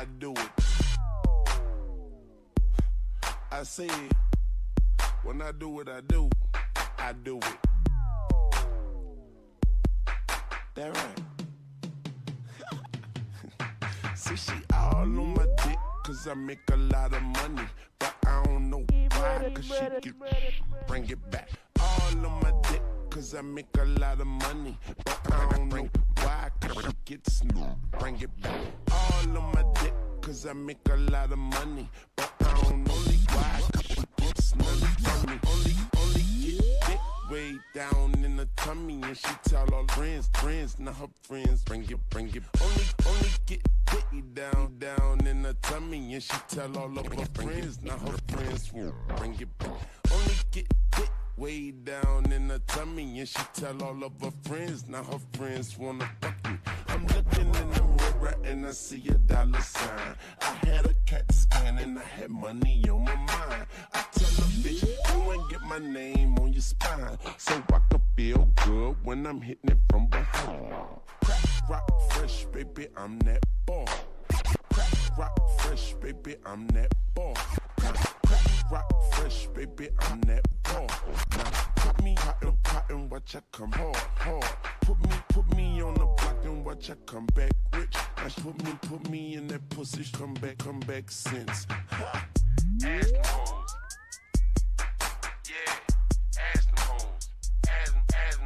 I do it. I said, when I do what I do it. That right. See, she all on my dick, cause I make a lot of money. But I don't know why, cause she get bring it back. All on my dick, cause I make a lot of money. But I don't know why, cause she gets bring it back. All on my dick, cause I make a lot of money. But I don't know why, cause she gets none from me. Only get dick way down in the tummy. And she tell all friends, not her friends. Bring it. Only get dick down in the tummy. And she tell all of her friends, not her friends. Bring it back. Only get dick way down in the tummy. And she tell all of her friends, not her friends wanna fuck me. I'm looking in the mirror and I see a dollar sign. I had a CAT scan and I had money on my mind. I tell a bitch, go and get my name on your spine, so I can feel good when I'm hitting it from behind. Crack, rock, fresh, baby, I'm that ball. Crack, rock, fresh, baby, I'm that ball. Crack, rock, fresh, baby, I'm that ball. Now put me hot and watch I come hard. Put me on the block and watch I come back rich. Now put me in that pussy, come back since. Ha. Ask them hoes. Yeah, ask them hoes. Ask them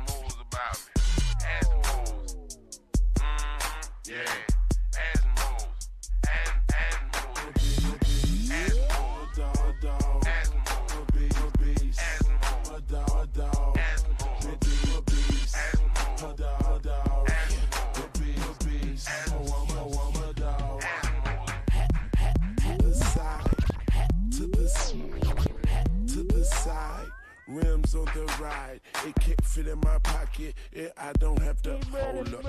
hoes about me. Ask them hoes. Yeah, ask them hoes. Ask them hoes. Ask them hoes. Ask them hoes. Ask them hoes. Ask them hoes. Ask them rims on the ride, it can't fit in my pocket, I don't have to hold up.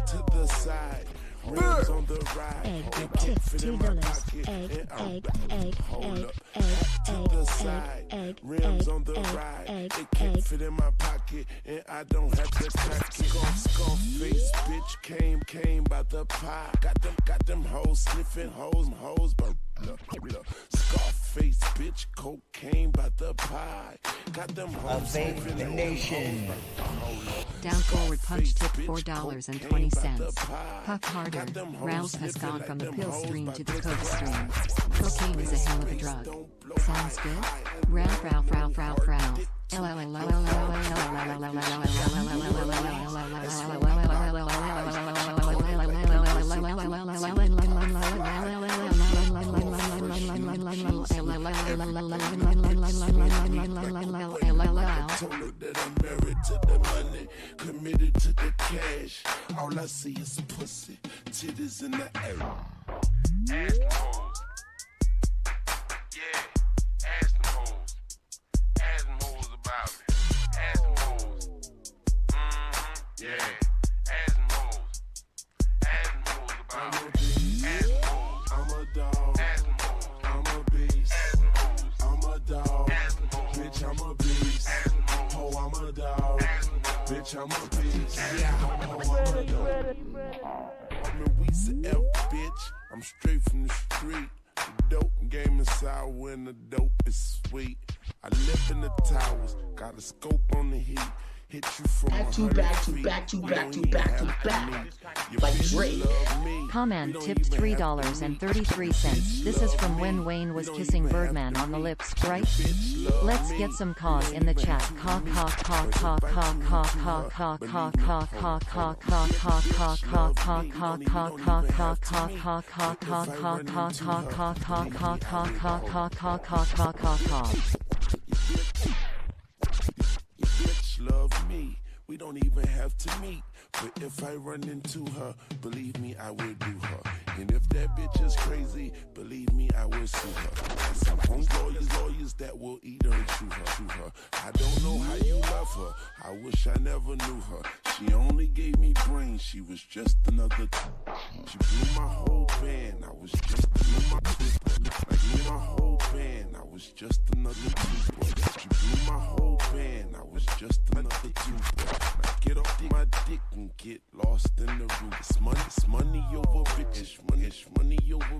To the side, rims on the ride, it can't fit in my pocket, I don't hold up. To the side, rims on the ride, it can't fit in my pocket, and I don't have to crack it. Scarface, bitch, came by the pie. Got them hoes sniffing hoes, but Scarface, bitch, cocaine by the pie. Got them hoes sniffing the nation. Down forward punch tip $4.20. Puff harder. Ralph has gone from the pill stream to the coke stream. Cocaine is a hell of a drug. Sounds good? Ralph. Told her that I'm married to the money, committed to the cash. All I see is pussy, titties in the air. Ask them hoes. Yeah, ask them hoes. Ask them hoes about me. Ask them hoes. Yeah, ask them hoes. Ask them hoes about me. Ask them hoes. I'm a dog. Ask them hoes. I'm a beast. Ask them hoes. I'm a dog. Ask them hoes. Bitch, I'm a beast. Ask them hoes. Oh, I'm a dog. Ask them hoes. Bitch, I'm a beast. Yeah, oh, I'm a dog. I'm a Weezy F, bitch. I'm straight from the street. The dope game is sour and the dope is sweet. I live in the towers, got a scope on the heat. Hit you from back to back. Like Drake. Comment tipped $3.33. This is from when Wayne was kissing Birdman on the lips, right? Let's get some caws in the chat. Love me, we don't even have to meet. But if I run into her, believe me, I will do her. And if that bitch is crazy, believe me, I will sue her. And some lawyers that will eat her and chew her. I don't know how you love her, I wish I never knew her. She only gave me brains, she was just another. She blew my whole band, I was just another. Like blew my whole band, I was just another two. She blew my whole band, I was just another two. Now get off my dick and get lost in the room. It's money over bitches, money over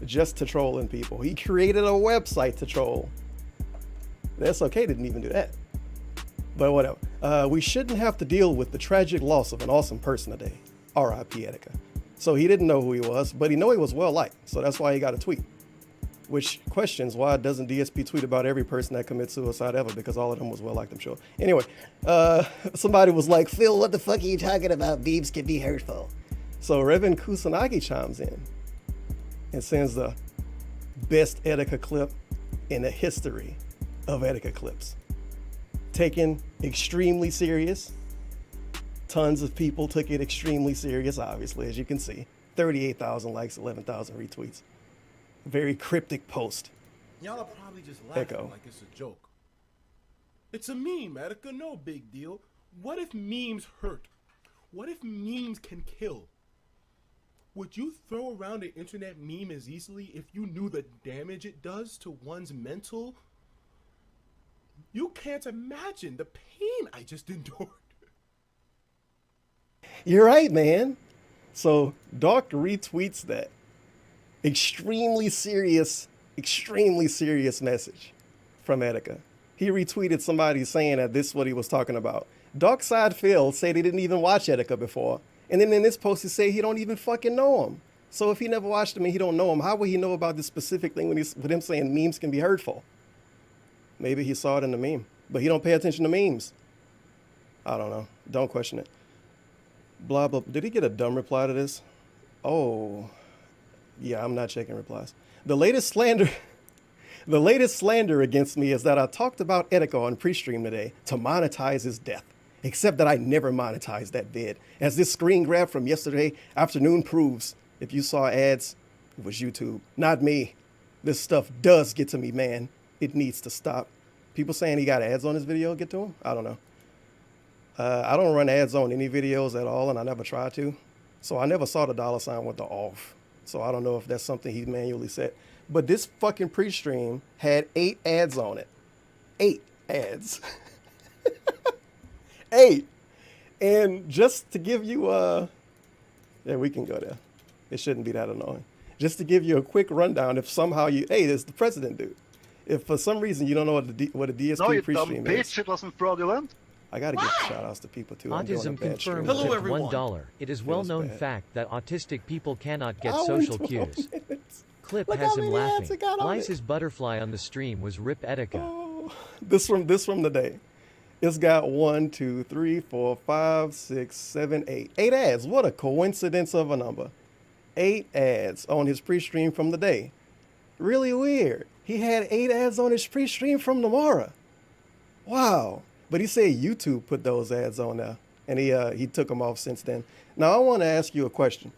just to trolling people. He created a website to troll. That's okay, didn't even do that. But whatever. We shouldn't have to deal with the tragic loss of an awesome person today. R.I.P. Etika. So he didn't know who he was, but he know he was well liked. So that's why he got a tweet. Which questions why doesn't DSP tweet about every person that commits suicide ever, because all of them was well liked, I'm sure. Anyway, somebody was like, Phil, what the fuck are you talking about? Beeps can be hurtful. So Revan Kusanagi chimes in and sends the best Etika clip in the history of Etika clips. Taken extremely serious. Tons of people took it extremely serious, obviously, as you can see. 38,000 likes, 11,000 retweets. Very cryptic post. Y'all are probably just laughing Echo. like it's a joke. It's a meme, Etika, no big deal. What if memes hurt? What if memes can kill? Would you throw around an internet meme as easily if you knew the damage it does to one's mental? You can't imagine the pain I just endured. You're right, man. So Doc retweets that extremely serious message from Etika. He retweeted somebody saying that this is what he was talking about. Darkside Phil said he didn't even watch Etika before. And then in this post he said he don't even fucking know him. So if he never watched him and he don't know him, how would he know about this specific thing with him saying memes can be hurtful? Maybe he saw it in the meme, but he don't pay attention to memes. I don't know. Don't question it. Blah, blah. Did he get a dumb reply to this? Oh, yeah, I'm not checking replies. The latest slander against me is that I talked about Etika on pre-stream today to monetize his death. Except that I never monetized that vid. As this screen grab from yesterday afternoon proves, if you saw ads, it was YouTube, not me. This stuff does get to me, man. It needs to stop. People saying he got ads on his video, get to him? I don't know. I don't run ads on any videos at all, and I never tried to. So I never saw the $ with the off. So I don't know if that's something he manually set. But this fucking pre-stream had 8 ads on it. 8 ads. 8. And just to give you yeah, we can go there. It shouldn't be that annoying. Just to give you a quick rundown, if somehow you, hey, there's the president dude. If for some reason you don't know what a DSP No, you dumb pre-stream is. bitch, it wasn't fraudulent. I gotta give shout outs to people too. I'm doing a Autism bad confirmed stream. Hello, tipped everyone. $1. It is well-known bad. fact that autistic people cannot get Hour social and 12 cues. minutes. Clip Look has how him many ads laughing. it got on it. Liza's butterfly on the stream was Rip Etika. Oh, this from the day. It's got 1, 2, 3, 4, 5, 6, 7, 8. 8 ads. What a coincidence of a number. 8 ads on his pre-stream from the day. Really weird. He had 8 ads on his pre-stream from tomorrow. Wow. But he said YouTube put those ads on there, and he took them off since then. Now I want to ask you a question.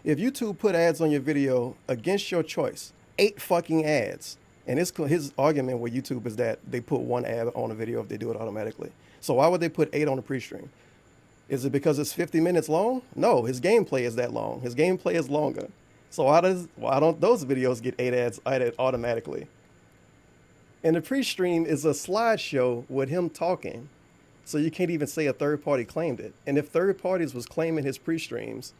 If YouTube put ads on your video against your choice, 8 fucking ads, and his argument with YouTube is that they put 1 ad on a video if they do it automatically. So why would they put 8 on the pre-stream? Is it because it's 50 minutes long? No, his gameplay is that long. His gameplay is longer. So why don't those videos get 8 ads added automatically? And the pre-stream is a slideshow with him talking. So you can't even say a third party claimed it. And if third parties was claiming his pre-streams,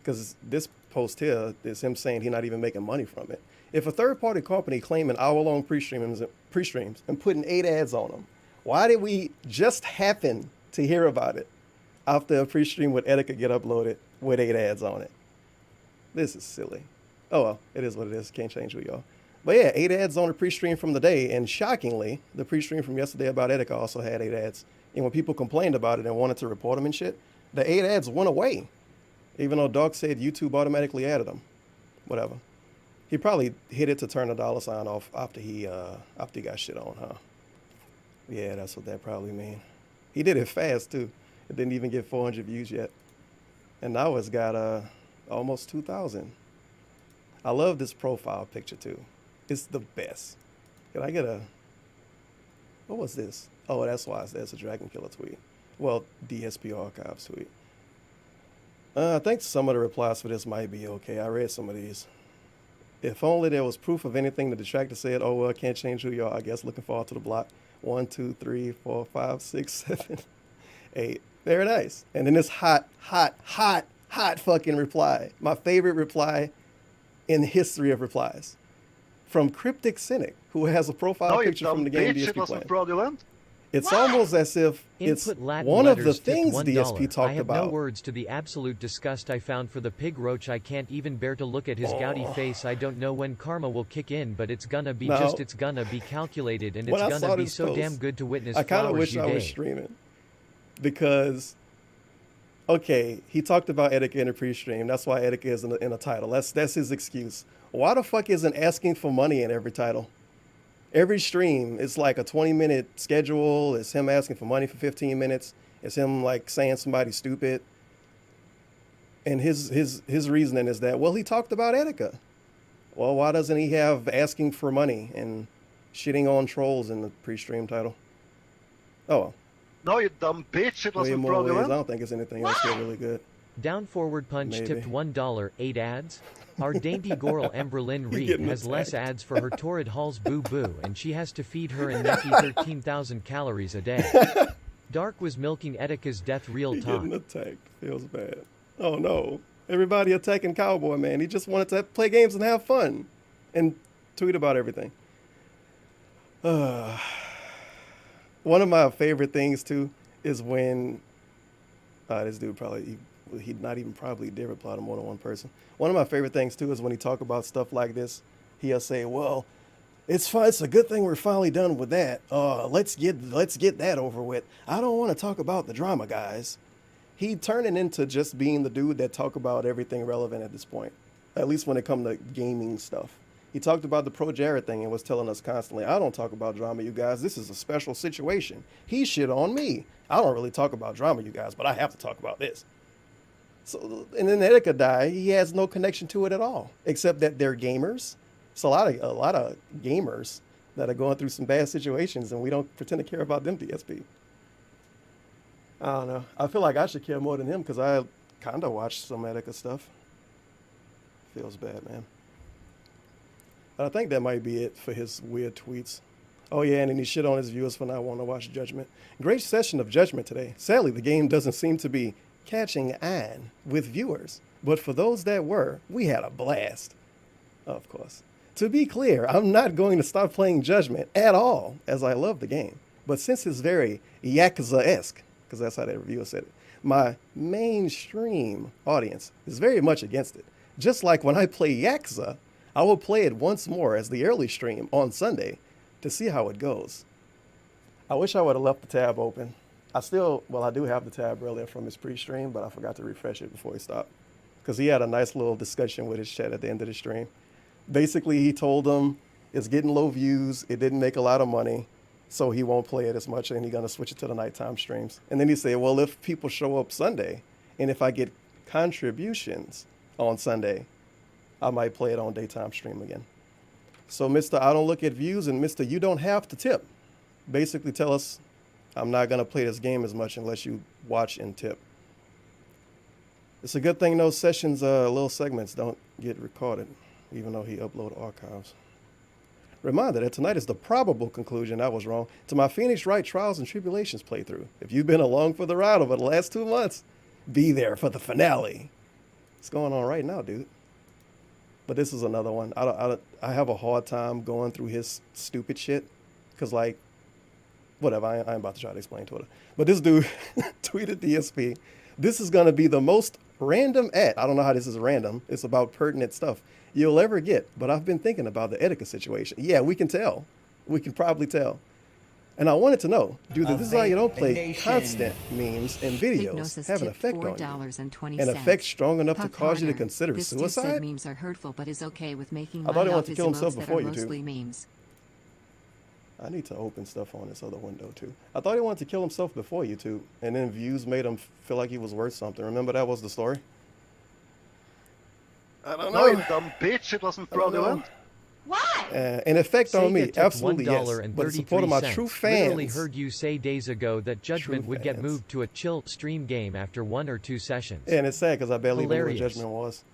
because this post here is him saying he's not even making money from it. If a third party company claiming hour-long pre-streams and putting 8 ads on them, why did we just happen to hear about it after a pre-stream with Etika get uploaded with 8 ads on it? This is silly. Oh well, it is what it is. Can't change who y'all. But yeah, 8 ads on the pre-stream from the day, and shockingly, the pre-stream from yesterday about Etika also had 8 ads. And when people complained about it and wanted to report them and shit, the 8 ads went away. Even though Doc said YouTube automatically added them. Whatever. He probably hit it to turn the $ off after he got shit on, huh? Yeah, that's what that probably mean. He did it fast too. It didn't even get 400 views yet. And now it's got almost 2,000. I love this profile picture too. It's the best. Can I get what was this? Oh, that's why it's a Dragon Killer tweet. Well, DSP Archives tweet. I think some of the replies for this might be okay. I read some of these. If only there was proof of anything, the detractor said, oh, well, can't change who you are. I guess looking forward to the block. 1, 2, 3, 4, 5, 6, 7, 8. Very nice. And then this hot fucking reply. My favorite reply in history of replies. From Cryptic Cynic, who has a profile No, you picture from dumb the game bitch, it DSP wasn't playing. fraudulent. It's almost as if it's Input Latin one of the letters tipped things $1. DSP I talked have no about. words to the absolute disgust I found for the pig roach. I can't even bear to look at his gouty face. I don't know when karma will kick in, but it's gonna be No. it's gonna be calculated, and When it's I saw gonna be this so post, damn good to witness. I kind of flowers wish you I was day. streaming, because, okay, he talked about Etika in a pre-stream. That's why Etika is in a title. That's his excuse. Why the fuck isn't asking for money in every title? Every stream is like a 20-minute schedule. It's him asking for money for 15 minutes. It's him like saying somebody's stupid. And his reasoning is that, well, he talked about Etika. Well, why doesn't he have asking for money and shitting on trolls in the pre-stream title? Oh, well. No, you dumb bitch, it Way wasn't more ways. I fraudulent. don't think it's anything else here really good. Down forward punch Maybe. tipped $1, 8 ads. Our dainty girl Emberlyn Reed getting has less attacked. ads for her torrid Hall's Boo Boo, and she has to feed her and Neki 13,000 calories a day. Dark was milking Etika's death real He talk. getting attacked. Feels bad. Oh no. Everybody attacking Cowboy, man. He just wanted to play games and have fun and tweet about everything. One of my favorite things too is when this dude probably he not even probably did reply to more than one person. One of my favorite things too is when he talk about stuff like this, he'll say, "Well, it's fine. It's a good thing we're finally done with that. Let's get that over with. I don't want to talk about the drama, guys." He turning into just being the dude that talk about everything relevant at this point, at least when it comes to gaming stuff. He talked about the Pro Jared thing and was telling us constantly, "I don't talk about drama, you guys. This is a special situation. He shit on me. I don't really talk about drama, you guys, but I have to talk about this." So, and then Etika died. He has no connection to it at all, except that they're gamers. It's a lot of gamers that are going through some bad situations, and we don't pretend to care about them, DSP. I don't know. I feel like I should care more than him because I kind of watched some Etika stuff. Feels bad, man. But I think that might be it for his weird tweets. Oh yeah, and then he shit on his viewers for not wanting to watch Judgment. Great session of Judgment today. Sadly, the game doesn't seem to be catching on with viewers. But for those that were, we had a blast. Of course. To be clear, I'm not going to stop playing Judgment at all, as I love the game. But since it's very Yakuza-esque, because that's how that reviewer said it, my mainstream audience is very much against it. Just like when I play Yakuza, I will play it once more as the early stream on Sunday to see how it goes. I wish I would have left the tab open. I do have the tab earlier from his pre-stream, but I forgot to refresh it before he stopped. Because he had a nice little discussion with his chat at the end of the stream. Basically, he told them it's getting low views, it didn't make a lot of money, so he won't play it as much, and he's going to switch it to the nighttime streams. And then he said, well, if people show up Sunday, and if I get contributions on Sunday, I might play it on daytime stream again. So Mr. I don't look at views, and Mr. You don't have to tip. Basically tell us, I'm not going to play this game as much unless you watch and tip. It's a good thing those sessions, little segments don't get recorded, even though he upload archives. Reminder that tonight is the probable conclusion, I was wrong, to my Phoenix Wright Trials and Tribulations playthrough. If you've been along for the ride over the last 2 months, be there for the finale. It's going on right now, dude. But this is another one. I have a hard time going through his stupid shit. Because, like, whatever, I ain't about to try to explain Twitter. But this dude tweeted DSP, this is going to be the most random ad. I don't know how this is random. It's about pertinent stuff you'll ever get. But I've been thinking about the Etika situation. Yeah, we can tell. We can probably tell. And I wanted to know, do the This Is How You Don't Play constant memes and videos have an effect on you? An effect strong enough to cause you to consider suicide? Said memes are hurtful, but is okay with making I thought he money wanted off to his kill himself emotes that before are YouTube. mostly memes. I need to open stuff on this other window too. I thought he wanted to kill himself before YouTube, and then views made him feel like he was worth something. Remember that was the story? I don't No, know. you dumb bitch, it wasn't I don't know. fraudulent. Why? An effect on me, Sega tipped absolutely yes. $1.33. But the support of my true Literally fans. heard you say days ago that Judgment True would get fans. moved to a chill stream game after 1 or 2 sessions. And it's sad because I barely knew what Hilarious. Judgment was.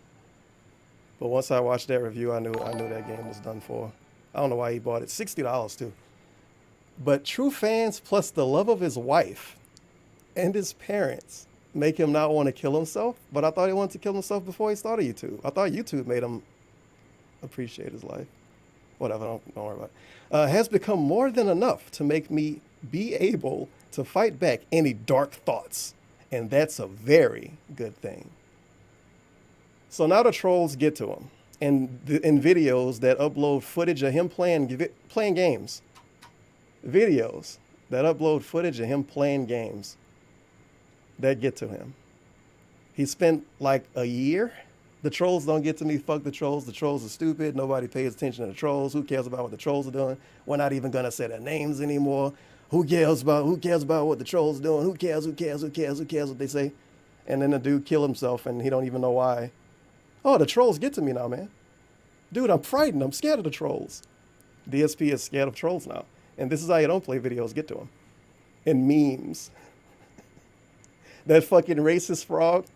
But once I watched that review, I knew that game was done for. I don't know why he bought it. $60 too. But true fans plus the love of his wife and his parents make him not want to kill himself. But I thought he wanted to kill himself before he started YouTube. I thought YouTube made him appreciate his life. Whatever, don't worry about it. Has become more than enough to make me be able to fight back any dark thoughts. And that's a very good thing. So now the trolls get to him. And in videos that upload footage of him playing games. Videos that upload footage of him playing games that get to him. He spent like a year. The trolls don't get to me. Fuck the trolls. The trolls are stupid. Nobody pays attention to the trolls. Who cares about what the trolls are doing? We're not even gonna say their names anymore. Who cares about what the trolls are doing? Who cares what they say? And then the dude kill himself and he don't even know why. Oh, the trolls get to me now, man. Dude, I'm frightened. I'm scared of the trolls. DSP is scared of trolls now. And this is how you don't play videos get to him. And memes. That fucking racist frog,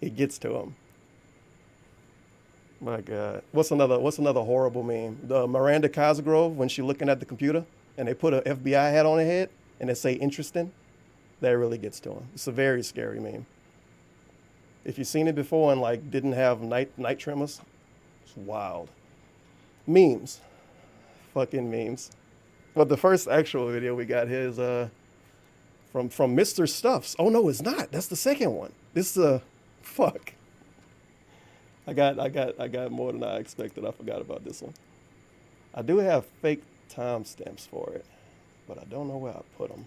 it gets to him. My God. What's another horrible meme? The Miranda Cosgrove, when she looking at the computer and they put an FBI hat on her head and they say interesting, that really gets to him. It's a very scary meme. If you've seen it before and like didn't have night tremors, it's wild. Memes. Fucking memes. But the first actual video we got here is from Mr. Stuffs. Oh no, it's not. That's the second one. This is fuck. I got more than I expected. I forgot about this one. I do have fake timestamps for it, but I don't know where I put them.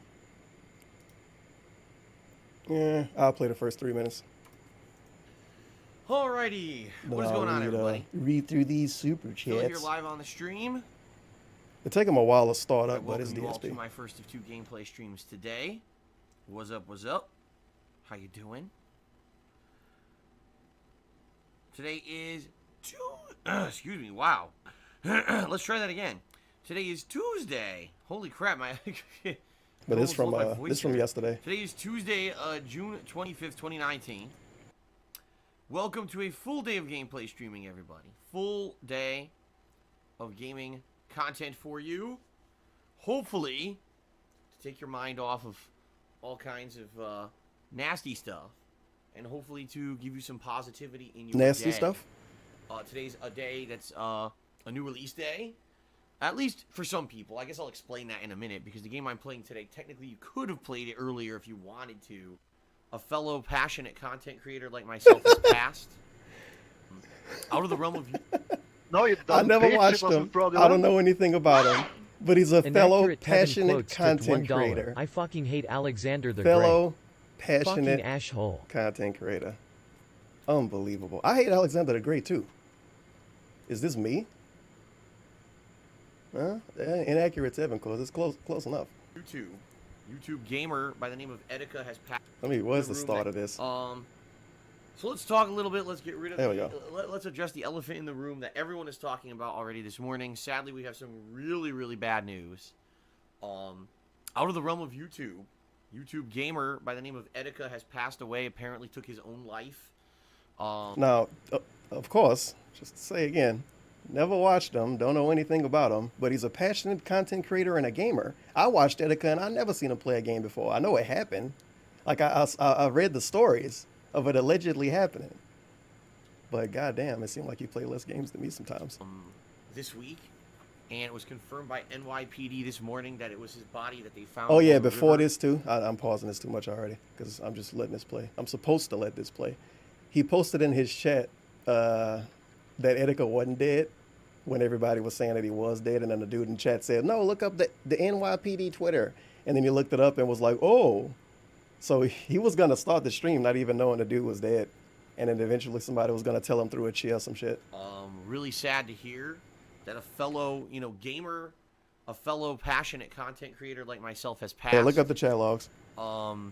Yeah, I'll play the first 3 minutes. Alrighty, what is going on, everybody? Read through these super Still chats. here live on the stream. It take them a while to start up, but it's welcome you all to DSP. my first of 2 gameplay streams today. What's up? What's up? How you doing? Today is excuse me. Wow. Let's try that again. Today is Tuesday. Holy crap! But it's from yesterday. Today is Tuesday, June 25th, 2019. Welcome to a full day of gameplay streaming, everybody. Full day of gaming content for you. Hopefully, to take your mind off of all kinds of nasty stuff. And hopefully to give you some positivity in your nasty day. stuff? Today's a day that's a new release day. At least for some people. I guess I'll explain that in a minute, because the game I'm playing today, technically you could have played it earlier if you wanted to. A fellow passionate content creator like myself has passed. Out of the realm of... No, you I don't. never watched him. I don't know anything about him. But he's a An fellow accurate Kevin passionate quotes tipped content $1. creator. I fucking hate Alexander the Fellow Great. passionate Fucking asshole. content creator. Unbelievable. I hate Alexander the Great too. Is this me? Inaccurate 7 cause it's close enough. YouTube gamer by the name of Etika has passed. Where's the start of this? So let's talk a little bit. Let's get rid of. There we go. Let's address the elephant in the room that everyone is talking about already this morning. Sadly, we have some really, really bad news. Out of the realm of YouTube, YouTube gamer by the name of Etika has passed away. Apparently, took his own life. Now, of course, just to say again, never watched him, don't know anything about him, but he's a passionate content creator and a gamer. I watched Etika and I never seen him play a game before. I know it happened. Like I read the stories of it allegedly happening. But goddamn, it seemed like you play less games than me sometimes. This week, and it was confirmed by NYPD this morning that it was his body that they found. Oh yeah, on the before river. this too. I'm pausing this too much already because I'm just letting this play. I'm supposed to let this play. He posted in his chat that Etika wasn't dead when everybody was saying that he was dead, and then the dude in chat said, "No, look up the NYPD Twitter," and then he looked it up and was like, "Oh." So he was gonna start the stream not even knowing the dude was dead, and then eventually somebody was gonna tell him through a chair some shit. Really sad to hear that a fellow, gamer, a fellow passionate content creator like myself has passed. Yeah, look up the chat logs.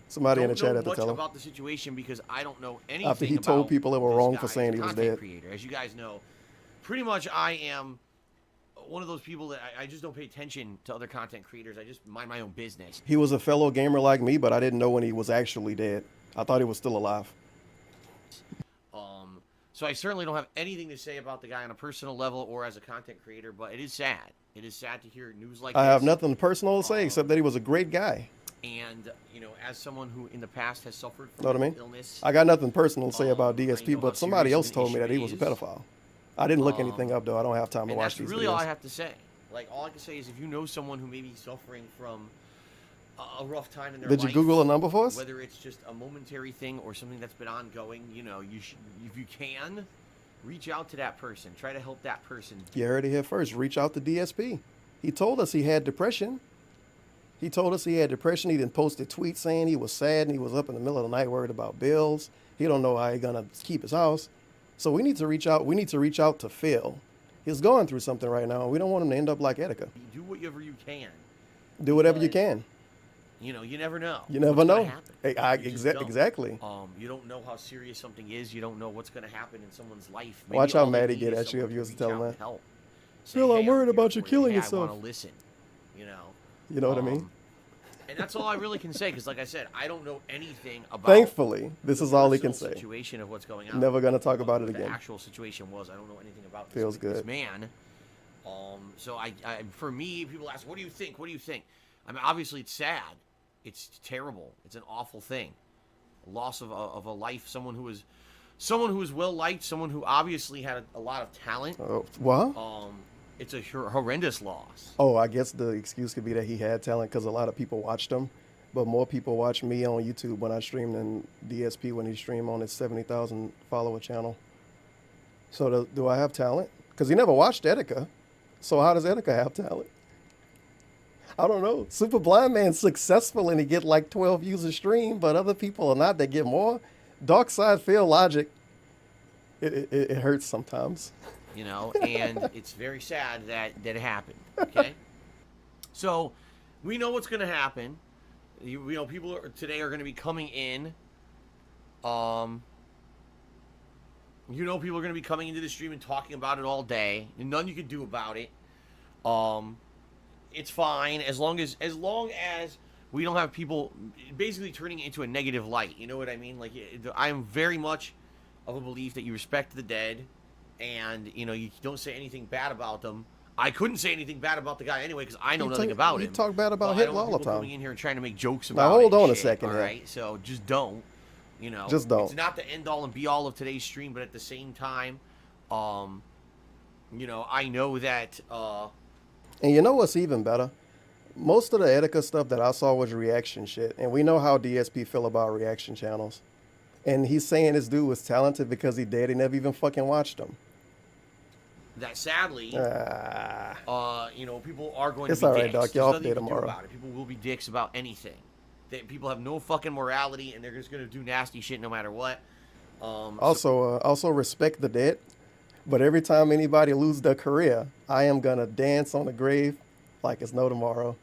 Somebody in the chat had to tell him about the situation because I don't know anything. After he told people they were wrong for saying he was dead. Creator. As you guys know, pretty much I am one of those people that I just don't pay attention to other content creators. I just mind my own business. He was a fellow gamer like me, but I didn't know when he was actually dead. I thought he was still alive. So I certainly don't have anything to say about the guy on a personal level or as a content creator, but it is sad. It is sad to hear news like this. I have nothing personal to say except that he was a great guy. And, as someone who in the past has suffered from Know what I mean? illness. I got nothing personal to say about I DSP, know but how somebody serious else an told me issue that he it was a is. pedophile. I didn't look anything up though. I don't have time to And watch that's these really videos. all I have to say. Like, all I can say is if you know someone who may be suffering from a rough time in their life. Did you Google a number for us? Whether it's just a momentary thing or something that's been ongoing, you know, you should, if you can, reach out to that person. Try to help that person. You heard it here first. Reach out to DSP. He told us he had depression. He told us he had depression. He didn't post a tweet saying he was sad and he was up in the middle of the night worried about bills. He don't know how he's gonna keep his house. So we need to reach out. We need to reach out to Phil. He's going through something right now. We don't want him to end up like Etika. Do whatever you can. Do whatever you can. You know, you never know. You never what's know. gonna happen. You just don't. Exactly. You don't know how serious something is. You don't know what's going to happen in someone's life. Maybe Watch how all they mad he need get is at you someone if you was reach to tell him out that. and help. Say, Phil, I'm "Hey, worried here about you for killing Hey, yourself. I want to listen. You know. You know what I mean? And that's all I really can say, because like I said, I don't know anything about. Thankfully, this is all he can personal say. Situation of what's going on. Never gonna talk about What it the again. actual situation was, I don't know anything about. Feels this good. man. So for me, people ask, "What do you think? What do you think?" I mean, obviously, it's sad. It's terrible. It's an awful thing. Loss of a life. Someone who was well liked. Someone who obviously had a lot of talent. What? It's a horrendous loss. Oh, I guess the excuse could be that he had talent because a lot of people watched him, but more people watch me on YouTube when I stream than DSP when he streamed on his 70,000 follower channel. So do I have talent? Because he never watched Etika. So how does Etika have talent? I don't know. Super Blind Man's successful and he get like 12 views a stream, but other people are not. They get more. Dark Side Phil logic. It hurts sometimes. You know, and it's very sad that it happened. Okay, so we know what's going to happen. You know, people today are going to be coming in. You know, people are going to be coming into the stream and talking about it all day. And nothing you can do about it. It's fine as long as we don't have people basically turning it into a negative light. You know what I mean? Like, I'm very much of a belief that you respect the dead. And, you know, you don't say anything bad about them. I couldn't say anything bad about the guy anyway because I know nothing about him. You talk bad about Hitler all the time. Coming in here and trying to make jokes about now, hold on a shit, second all here. right? So just don't. You know, just don't. It's not the end all and be all of today's stream, but at the same time, you know, I know that. And you know what's even better? Most of the Etika stuff that I saw was reaction shit, and we know how DSP feel about reaction channels. And he's saying this dude was talented because he dead. He never even fucking watched him. That sadly, you know, people are going it's to be all right, dicks. Doc. There's You're off nothing day you can do tomorrow. about it. People will be dicks about anything. People have no fucking morality, and they're just going to do nasty shit no matter what. Also respect the dead. But every time anybody loses their career, I am going to dance on the grave like it's no tomorrow.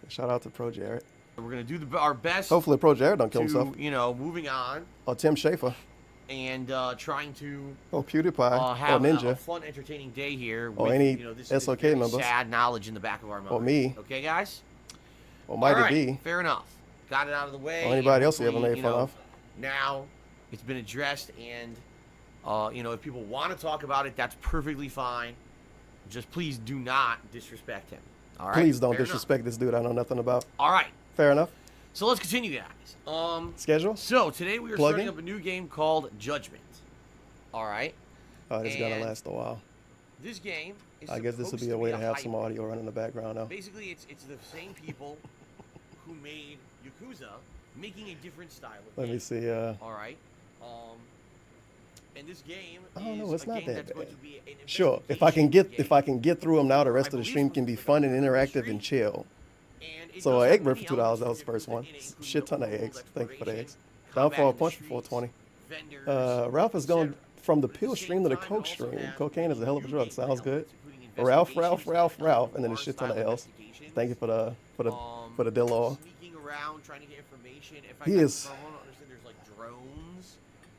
Shout out to Pro Jared. We're going to do our best. Hopefully Pro Jared don't kill himself. You know, moving on. Or Tim Schafer. And trying to PewDiePie have or Ninja a fun, entertaining day here. Or with, any you know, this SOK very members. sad knowledge in the back of our mind. Or me. Okay, guys? Or Mighty All right, D. fair enough. Got it out of the way. Or anybody else you ever made you fun know, of. Now it's been addressed, and you know, if people want to talk about it, that's perfectly fine. Just please do not disrespect him. All right. Please don't Fair disrespect this dude I know nothing about. All right. Fair enough. So let's continue, guys. Schedule? So today we are Plug starting in? up a new game called Judgment. All right. Oh, this is going to last a while. This game is I guess this would supposed be a way to have hybrid. some audio running in the background now. Basically, it's the same people who made Yakuza making a different style of Let game. me see. All right. And this game I don't know, is it's a not game that that's going bad. to be an Sure, if I can get through them now, the rest of the stream can be fun and interactive and chill. So egg bread for $2, that was the first one. Shit ton of eggs. Thank you for the eggs. Downfall punch for $4.20. Ralph is going from the pill stream to the coke stream. Cocaine is a hell of a drug. Sounds good. Ralph, and then a shit ton of L's. Thank you for the Dillo. Sneaking around trying to get information. If He is. I don't understand, there's like drones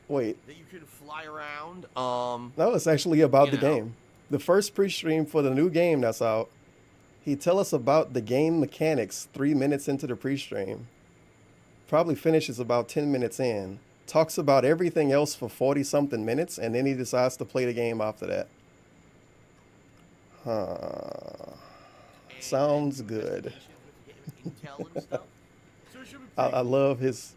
Wait. that you can fly around. No, it's actually about you the know. game. The first pre-stream for the new game that's out. He tell us about the game mechanics 3 minutes into the pre-stream. Probably finishes about 10 minutes in. Talks about everything else for 40-something minutes, and then he decides to play the game after that. Sounds good. I love his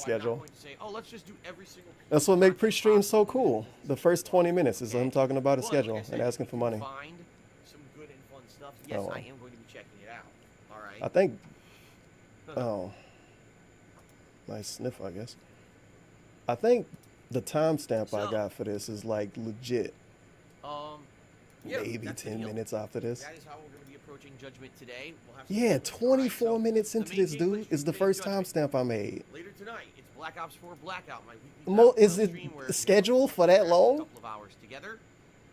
schedule. I'm not going to say, oh, let's just do every single piece That's of what make content pre-stream so possible. cool. The first 20 minutes is Okay. him talking about a But, schedule like I said, and asking if for you money. Find some good and fun stuff. Yes, Oh. I am going to be checking it out. All right. I think. Oh. Nice sniff, I guess. I think The timestamp I got for this is like legit. Yeah, Maybe that's 10 the deal. minutes after this. That is how we're going to be approaching Judgment today. We'll have some Yeah, gameplay. 24 So, minutes the into main this, gameplay dude, stream is the today's first Judgment. timestamp I made. Later tonight, it's Black Ops 4 Blackout, my weekly Is it stream where scheduled for that a long? couple of hours together.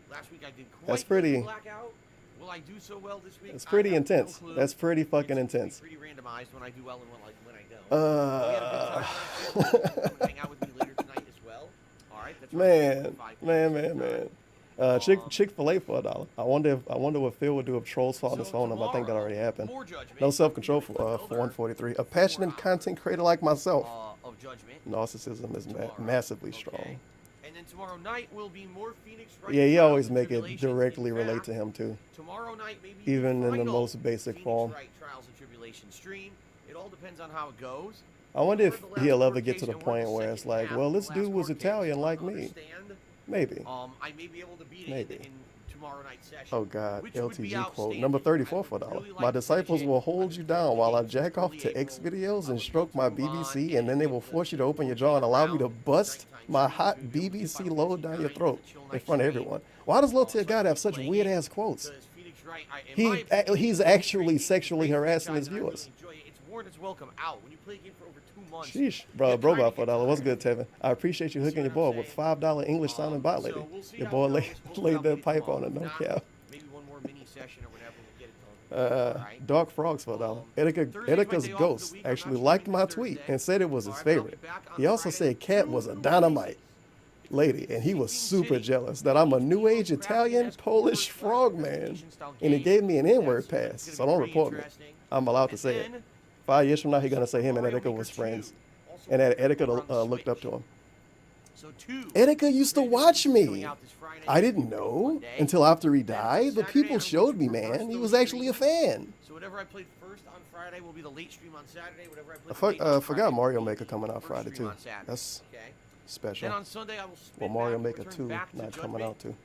Last week I did quite That's pretty- well with Blackout. Will I do so well this week? That's pretty I have intense. No clue. That's pretty fucking It's intense. Pretty randomized when I do well and when I don't. We had a good time last year. Come and hang out with me later tonight as well. All right, that's Man. Chick-fil-A for $1. I wonder what Phil would do if trolls found his phone number. I think that already happened. More Judgment. No self-control for 143. A passionate content creator like myself. Of Judgment. Narcissism is massively strong. Okay. And then tomorrow night will be more Phoenix Wright. Yeah, he Trials always and make it Tribulations. directly In relate fact, to him too. Tomorrow night, maybe Even in the final most basic Phoenix form. Wright Trials and Tribulations stream. It all depends on how it goes. I wonder if We're the he'll last ever get to the court case, and we're point the where it's second like, half well, of this the dude last was court case. Italian like I'll me. understand. Maybe. I may be able to beat Maybe. it in tomorrow night's session. Oh God, which would be LTG quote outstanding. number 34 I for would $1. really My like to disciples dedicate will hold you down while I jack off early to X April. videos I and would stroke my love to move on BBC, and then they will force you to open your jaw and allow me to bust my hot BBC load down your throat in front of everyone. Why does Low-Tier God have such weird ass quotes? Because Phoenix Wright, in my opinion, He's actually sexually harassing his I really viewers. enjoy it. It's worn its welcome out. When you play a game for over 2 months, Sheesh, you bro, kinda about get $4. What's tired. good, Tevin? I appreciate you hooking your boy with $5 English sounding bot lady. So we'll see Your how boy it laid, goes. We'll laid see how that we pipe do on a tomorrow. no If cap. not, maybe one more mini session or whatever. We'll get it done. Alright. Dark Frogs for $1. Thursday's my Erica's day off of the Ghost week. I'm actually not liked shooting my this tweet Thursday. and said it was his Alright, but I'll be favorite. back on He also Friday. said Cat was a dynamite lady, and he was super jealous that I'm a new age Italian Polish frogman, and he gave me an N-word pass, so don't report me. I'm allowed to say it. 5 years from now, he's gonna say him and Etika was friends, and that Etika looked up to him. Etika used to watch me. I didn't know until after he died, but people showed me, man. He was actually a fan. So whatever I played first on Friday will be the late stream on Saturday. Whatever I played I forgot Mario Maker coming out Friday too. That's okay. special. Then on Sunday I will spin Well, Mario back, Maker return 2 back to not coming Judgment out too.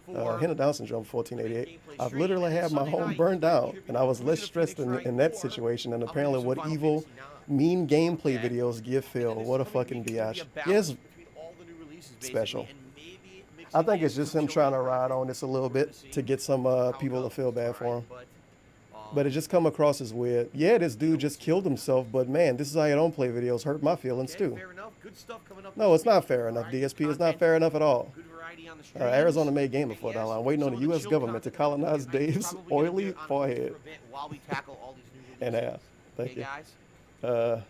for Henna Down Syndrome 1488. gameplay I've stream, literally and then had my Sunday home night, burned down, should be and I was less conclusion of stressed Phoenix in Wright that 4. situation. And I'm gonna apparently, do some what Final evil, Fantasy 9. mean gameplay Okay. videos give Phil. And then What a this coming fucking week, it's gonna be biatch. a balance Yes, between all the new releases, basically, special. and maybe mixing I think in it's just some him trying to children ride on this a little bit to get some people to feel bad for him. But it just come across as weird. Yeah, this dude just killed himself, but man, this is how you don't play videos. Hurt my feelings too. Fair enough. Good stuff coming up No, this it's not week. fair enough. Variety DSP is not content, fair enough at all. good variety on the streams. Arizona made game before And yes, $1. I'm waiting on some the of U.S. chill government to content colonize that I'm Dave's probably gonna oily do on forehead. for a bit while we tackle all these new And releases. thank Okay, you. guys.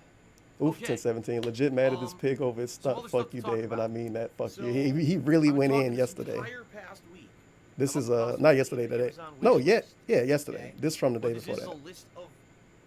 Oof, Okay. 1017. Legit mad at this pig over his some stunt. other Fuck stuff to you, talk Dave, and I about. mean that. Fuck So, you. He really I've went talked in this yesterday. entire past week This is about not the yesterday, today. Amazon No, wish yeah, list. yesterday. Okay. This from the day But before this is that. a list of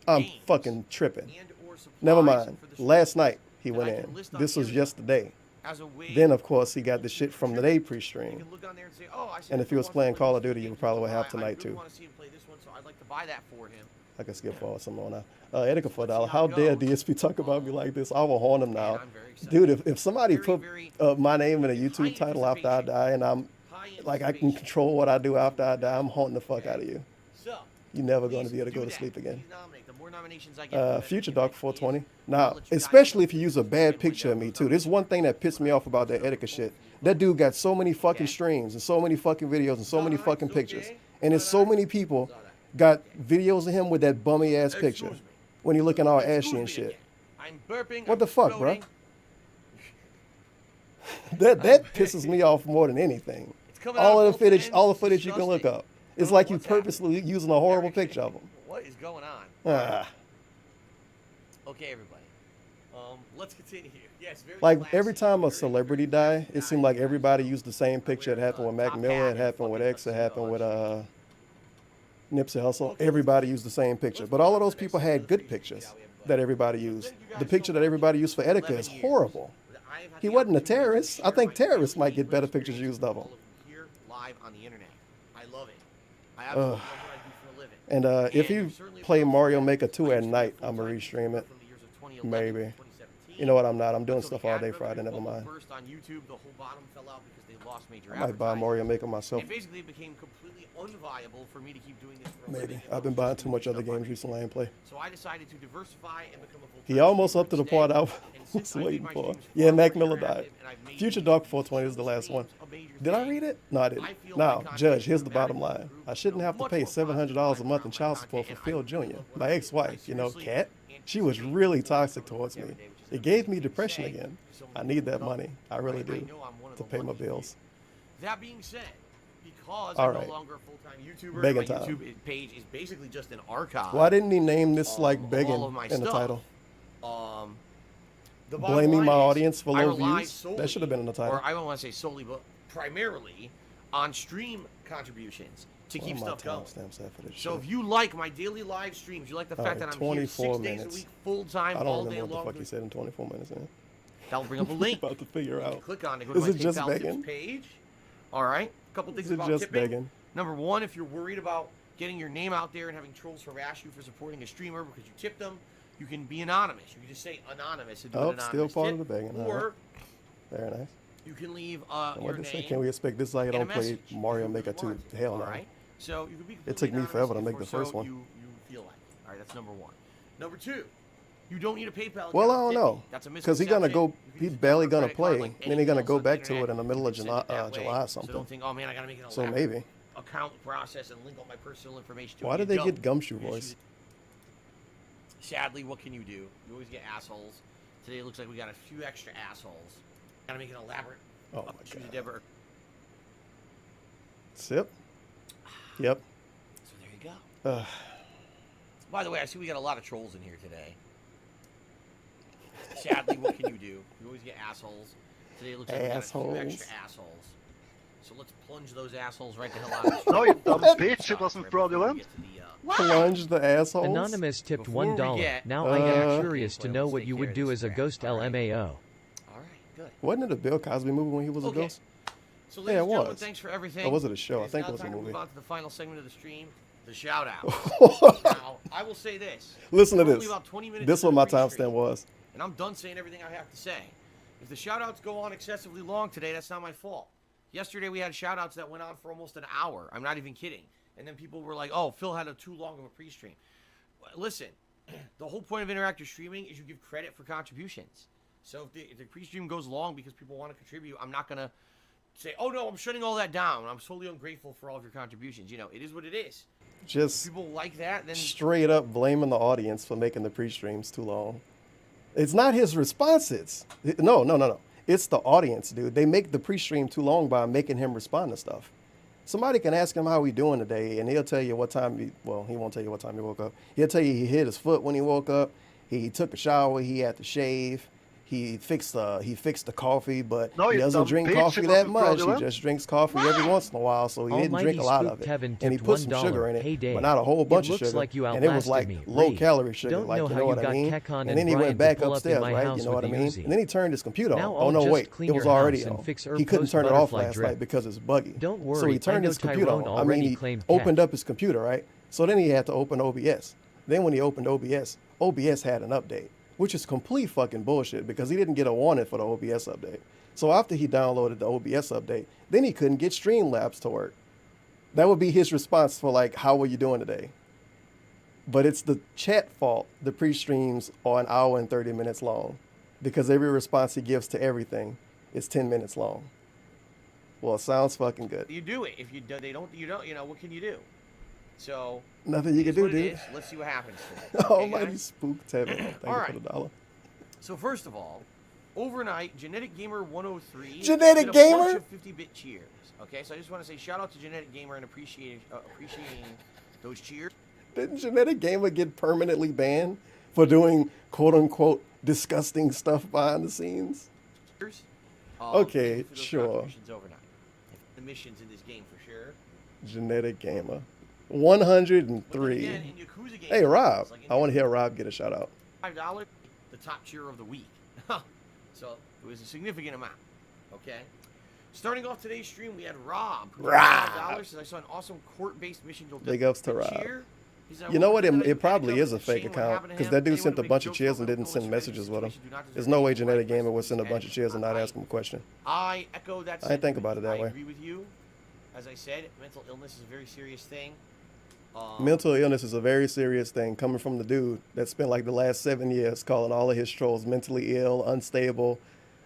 I'm games fucking tripping. and/or supplies Never mind. for the Last night he that went I can in. list on This was here yesterday. as a way Then of course he got the shit from the day you pre-stream. can look on there and say, oh, I see And if he was wants to playing play Call this of Duty, game, you probably would so have I tonight really too. want to see him play this one, so I'd like to buy that for him. I can skip forward some more now. Etika for $1. how How it dare goes. DSP talk about me like this? I will horn him now. I'm very excited. Dude, if somebody Very, put very my name in a high YouTube title after I die and I'm High like I can anticipation. control what I do after I die, I'm haunting the fuck out of you. So, You're never going to please be able to do go to that. sleep again. Please nominate. The more nominations I get, the better Future the Dark event 420. is. Now, I'll let you guys especially know. if you use a bad picture of me too. There's one thing that pissed me off about that Etika shit. That dude got so many fucking streams and so many fucking videos and so many fucking pictures. And there's so many people got videos of him with that bummy ass picture Excuse me. when he looking all ashy Excuse and me shit. again. I'm burping. What the I'm fuck, bro? exploding. That pisses me off more than anything. coming All out of the both footage, ends. all the footage you can look Disgusting. up. It's Don't like know you what's happening. purposely using a horrible picture of him. What is going on? Ah. Okay, everybody. Let's continue here. Yes, very Like classy, every time a very, celebrity very die, it seemed like everybody used the same picture. It happened with Mac top Miller, hat it and happened with fucking X, it happened with tuxedo. Nipsey Hussle. Everybody used the same picture, but all of those people had good pictures that everybody used. The picture that everybody used for Etika is horrible. I have had He the wasn't a opportunity to terrorist. I share think my terrorists family might get better lived pictures experience used of all him. of them here live on the internet. I love it. I absolutely love what I do for a living. And if And you certainly play will Mario see Maker 2 at I night, full-time I'm gonna restream it. from the years of 2011 Maybe. to 2017. You know what? I'm not. I'm doing until stuff the all day algorithm Friday. Never bubble mind. burst on YouTube, the whole bottom fell out because they lost major I might buy Mario advertising. Maker myself. And basically, it became completely unviable for me to keep doing this for a Maybe. living. I've been buying too much other games recently. I ain't play. So I decided to diversify and become a full-time He almost streamer up to the instead. part I And was since I made waiting my for. streams Yeah, far Mac more Miller interactive died. and I've made Future these Dark 420 is the last one. streams a major Did I thing, read it? No, I didn't. I feel Now, my content Judge, is here's the bottom dramatically line. improved, I shouldn't have to much pay more $700 a positive month in on child my support for content, Phil and I Jr., really love what my I do. ex-wife, you know, Seriously, Kat. She was really toxic towards me. It gave me depression again. I need that money. I really do. To pay my bills. That being said, because All I'm right. no longer a full-time YouTuber, Begging my time. YouTube page is basically just an archive. Why didn't he name this like of begging all of my in the stuff. title? The bottom Blaming line my is, audience for I low rely views? solely, That should have been in the title. Or I don't want to say solely, but primarily on stream contributions to What keep are my stuff going. timestamps at for this So shit? if you like my daily live streams, you like the All fact right, that I'm here 24 6 days a minutes. week, full time, I don't all day remember what long. the fuck he said in 24 minutes, man. That'll bring up a link. About to figure You can out. click on it. Go to Is my it just PayPal begging? tips page. All right. A couple things Is it about just tipping. begging? Number one, if you're worried about getting your name out there and having trolls harass you for supporting a streamer because you tipped them, you can be anonymous. You can just say anonymous and do an Oh, anonymous still part tip. of the begging. All Or right. Very nice. you can leave And your what they say? name Can we expect this is how you and a don't play message Mario if you Maker 2? want. Hell All no. right. So you can be It took me completely forever to anonymous make the or first so one. You feel like. All right, that's number one. Number two, you don't need a PayPal. Well, I account don't to tip know. me. That's a Because he's going to go, misconception. You can he's use a barely debit going or to credit card play. like And then he's going to anything go else on back the to it internet. in the middle of You can send it that way. July or So something. don't think, oh man, I got to make an So elaborate maybe. account process and link all my personal information to it. Why You did they don't. get Gumshoe You just voice? use it. Sadly, what can you do? You always get assholes. Today it looks like we got a few extra assholes. Got to make an elaborate. Oh my choose a God. debit. Sip? Yep. So there you go. Ugh. By the way, I see we got a lot of trolls in here today. Sadly, what can you do? You always get assholes. Today it looks like we got a few extra assholes. So let's plunge those assholes right the hell out of the No, you dumb What? bitch, it wasn't fraudulent. Plunge the assholes? Anonymous tipped Before we $1. get- Now I am Uh, curious to know what you would do as a ghost LMAO. All right, good. Wasn't it a Bill Cosby movie when he was a Okay. ghost? So, Yeah, ladies it and gentlemen, was. thanks for everything. Or was it a show? I It's think now it was a time to movie. move on to the final segment of the stream, the shout out. Now, I will say this. Listen to We're only this. about 20 minutes This is into what the my pre-stream, timestamp was. And I'm done saying everything I have to say. If the shout outs go on excessively long today, that's not my fault. Yesterday we had shout outs that went on for almost an hour. I'm not even kidding. And then people were like, oh, Phil had a too long of a pre-stream. Listen, the whole point of interactive streaming is you give credit for contributions. So if the pre-stream goes long because people want to contribute, I'm not going to say, oh no, I'm shutting all that down. I'm totally ungrateful for all of your contributions. You know, it is what it is. Just If people like that, then straight up blaming the audience for making the pre-streams too long. It's not his responses. No. It's the audience, dude. They make the pre-stream too long by making him respond to stuff. Somebody can ask him how he doing today, and he'll tell you what time he won't tell you what time he woke up. He'll tell you he hit his foot when he woke up. He took a shower. He had to shave. He fixed the coffee, but No, he you doesn't dumb drink bitch, coffee it that wasn't much. fraudulent. He just drinks coffee every once in a while, so he didn't Almighty drink a lot Spook of it. Kevin And he tipped put some $1. sugar in it, Hey, Dave. but not a whole bunch It of looks sugar. like you And it was outlasted like me. low Read. calorie sugar, Don't like know you how know you what I got mean. Kekon And and then he Brian went to back pull up in upstairs, my right? house You know what I with mean? Uzi. And then he turned his computer Now on. Oh I'll no, just wait, clean it was your already house and on. fix He Herb couldn't Post turn it off butterfly last drip. night because it's buggy. Don't So worry, he turned I know his computer Tyrone on. already he claimed opened Kek. up his computer, right? So then he had to open OBS. Then when he opened OBS, OBS had an update, which is complete fucking bullshit because he didn't get a warning for the OBS update. So after he downloaded the OBS update, then he couldn't get Streamlabs to work. That would be his response for like, how are you doing today? But it's the chat fault. The pre-streams are an hour and 30 minutes long because every response he gives to everything is 10 minutes long. Well, it sounds fucking good. you do it. If you do, they don't, you don't, you know, what can you do? So Nothing you it can is do, what it dude. is. Let's see what happens today. Okay, Almighty guys? spook Tevin. Thank All you right. for the $1. So first of all, overnight, Genetic Gamer 103 Genetic did a Gamer? bunch of 50-bit cheers. Okay, so I just want to say shout out to Genetic Gamer and appreciating those cheers. Didn't Genetic Gamer get permanently banned for doing quote unquote disgusting stuff behind the scenes? Okay, thank you for those sure. contributions overnight. The missions in this game for sure. Genetic Gamer. But 103. again, in Yakuza games, Hey, Rob. like in I want to hear Rob get a shout out. $5, the top cheer of the week. So it was a significant amount. Okay. Starting off today's stream, we had Rob. Who Rob. $5 says I saw an awesome court-based mission. Big ups to Rob. Cheer You know what? It probably is a fake account because that dude sent a bunch of cheers and didn't send messages with him. There's no way Genetic Gamer would send a bunch of cheers and not ask him a question. I echo that. I didn't think about it that way. I agree with you. As I said, mental illness is a very serious thing. Mental illness is a very serious thing coming from the dude that spent like the last 7 years calling all of his trolls mentally ill, unstable,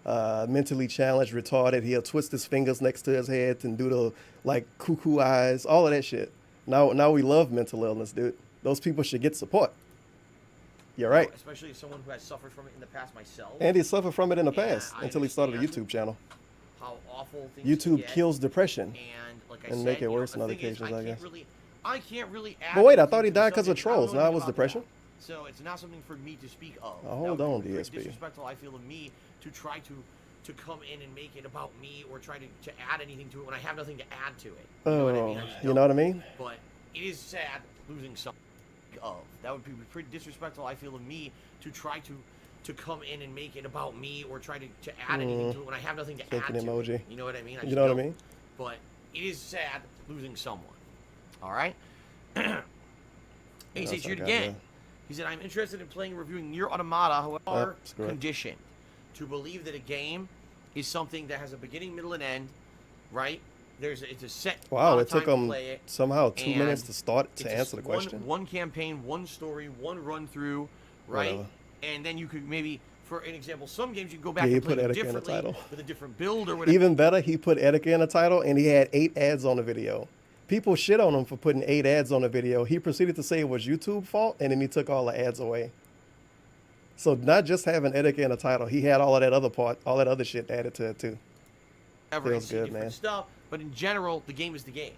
mentally challenged, retarded. He'll twist his fingers next to his head and do the like cuckoo eyes, all of that shit. Now we love mental illness, dude. Those people should get support. You're right. Especially as someone who has suffered from it in the past myself. And he suffered from it in the past until he started a YouTube channel. How awful things YouTube kills depression. And like I and said, make it worse on other occasions, I guess. I can't really add. But wait, I thought he died because of trolls. Now it was depression? So it's not something for me to speak of. Oh, hold on, DSP. Disrespectful, I feel, of me to try to come in and make it about me or try to add anything to it when I have nothing to add to it. You know what I mean? You know what I mean? But it is sad losing something of. That would be pretty disrespectful, I feel, of me to try to come in and make it about me or try to add anything to it when I have nothing to add to emoji. it. You know what I mean? You know what I mean? But it is sad losing someone. All right? He said shoot again. He said, I'm interested in playing and reviewing Nier Automata, however, conditioned to believe that a game is something that has a beginning, middle, and end, right? It's a set. Wow, it took them somehow 2 minutes to start to answer the question. One campaign, one story, one run through, right? Whatever. And then you could maybe, for an example, some games you can go back and play differently with a different build or whatever. Even better, he put Etika in the title and he had 8 ads on the video. People shit on him for putting 8 ads on the video. He proceeded to say it was YouTube's fault, and then he took all the ads away. So not just having Etika in the title, he had all of that other part, all that other shit added to it too. Feels good, man. Stuff, but in general, the game is the game.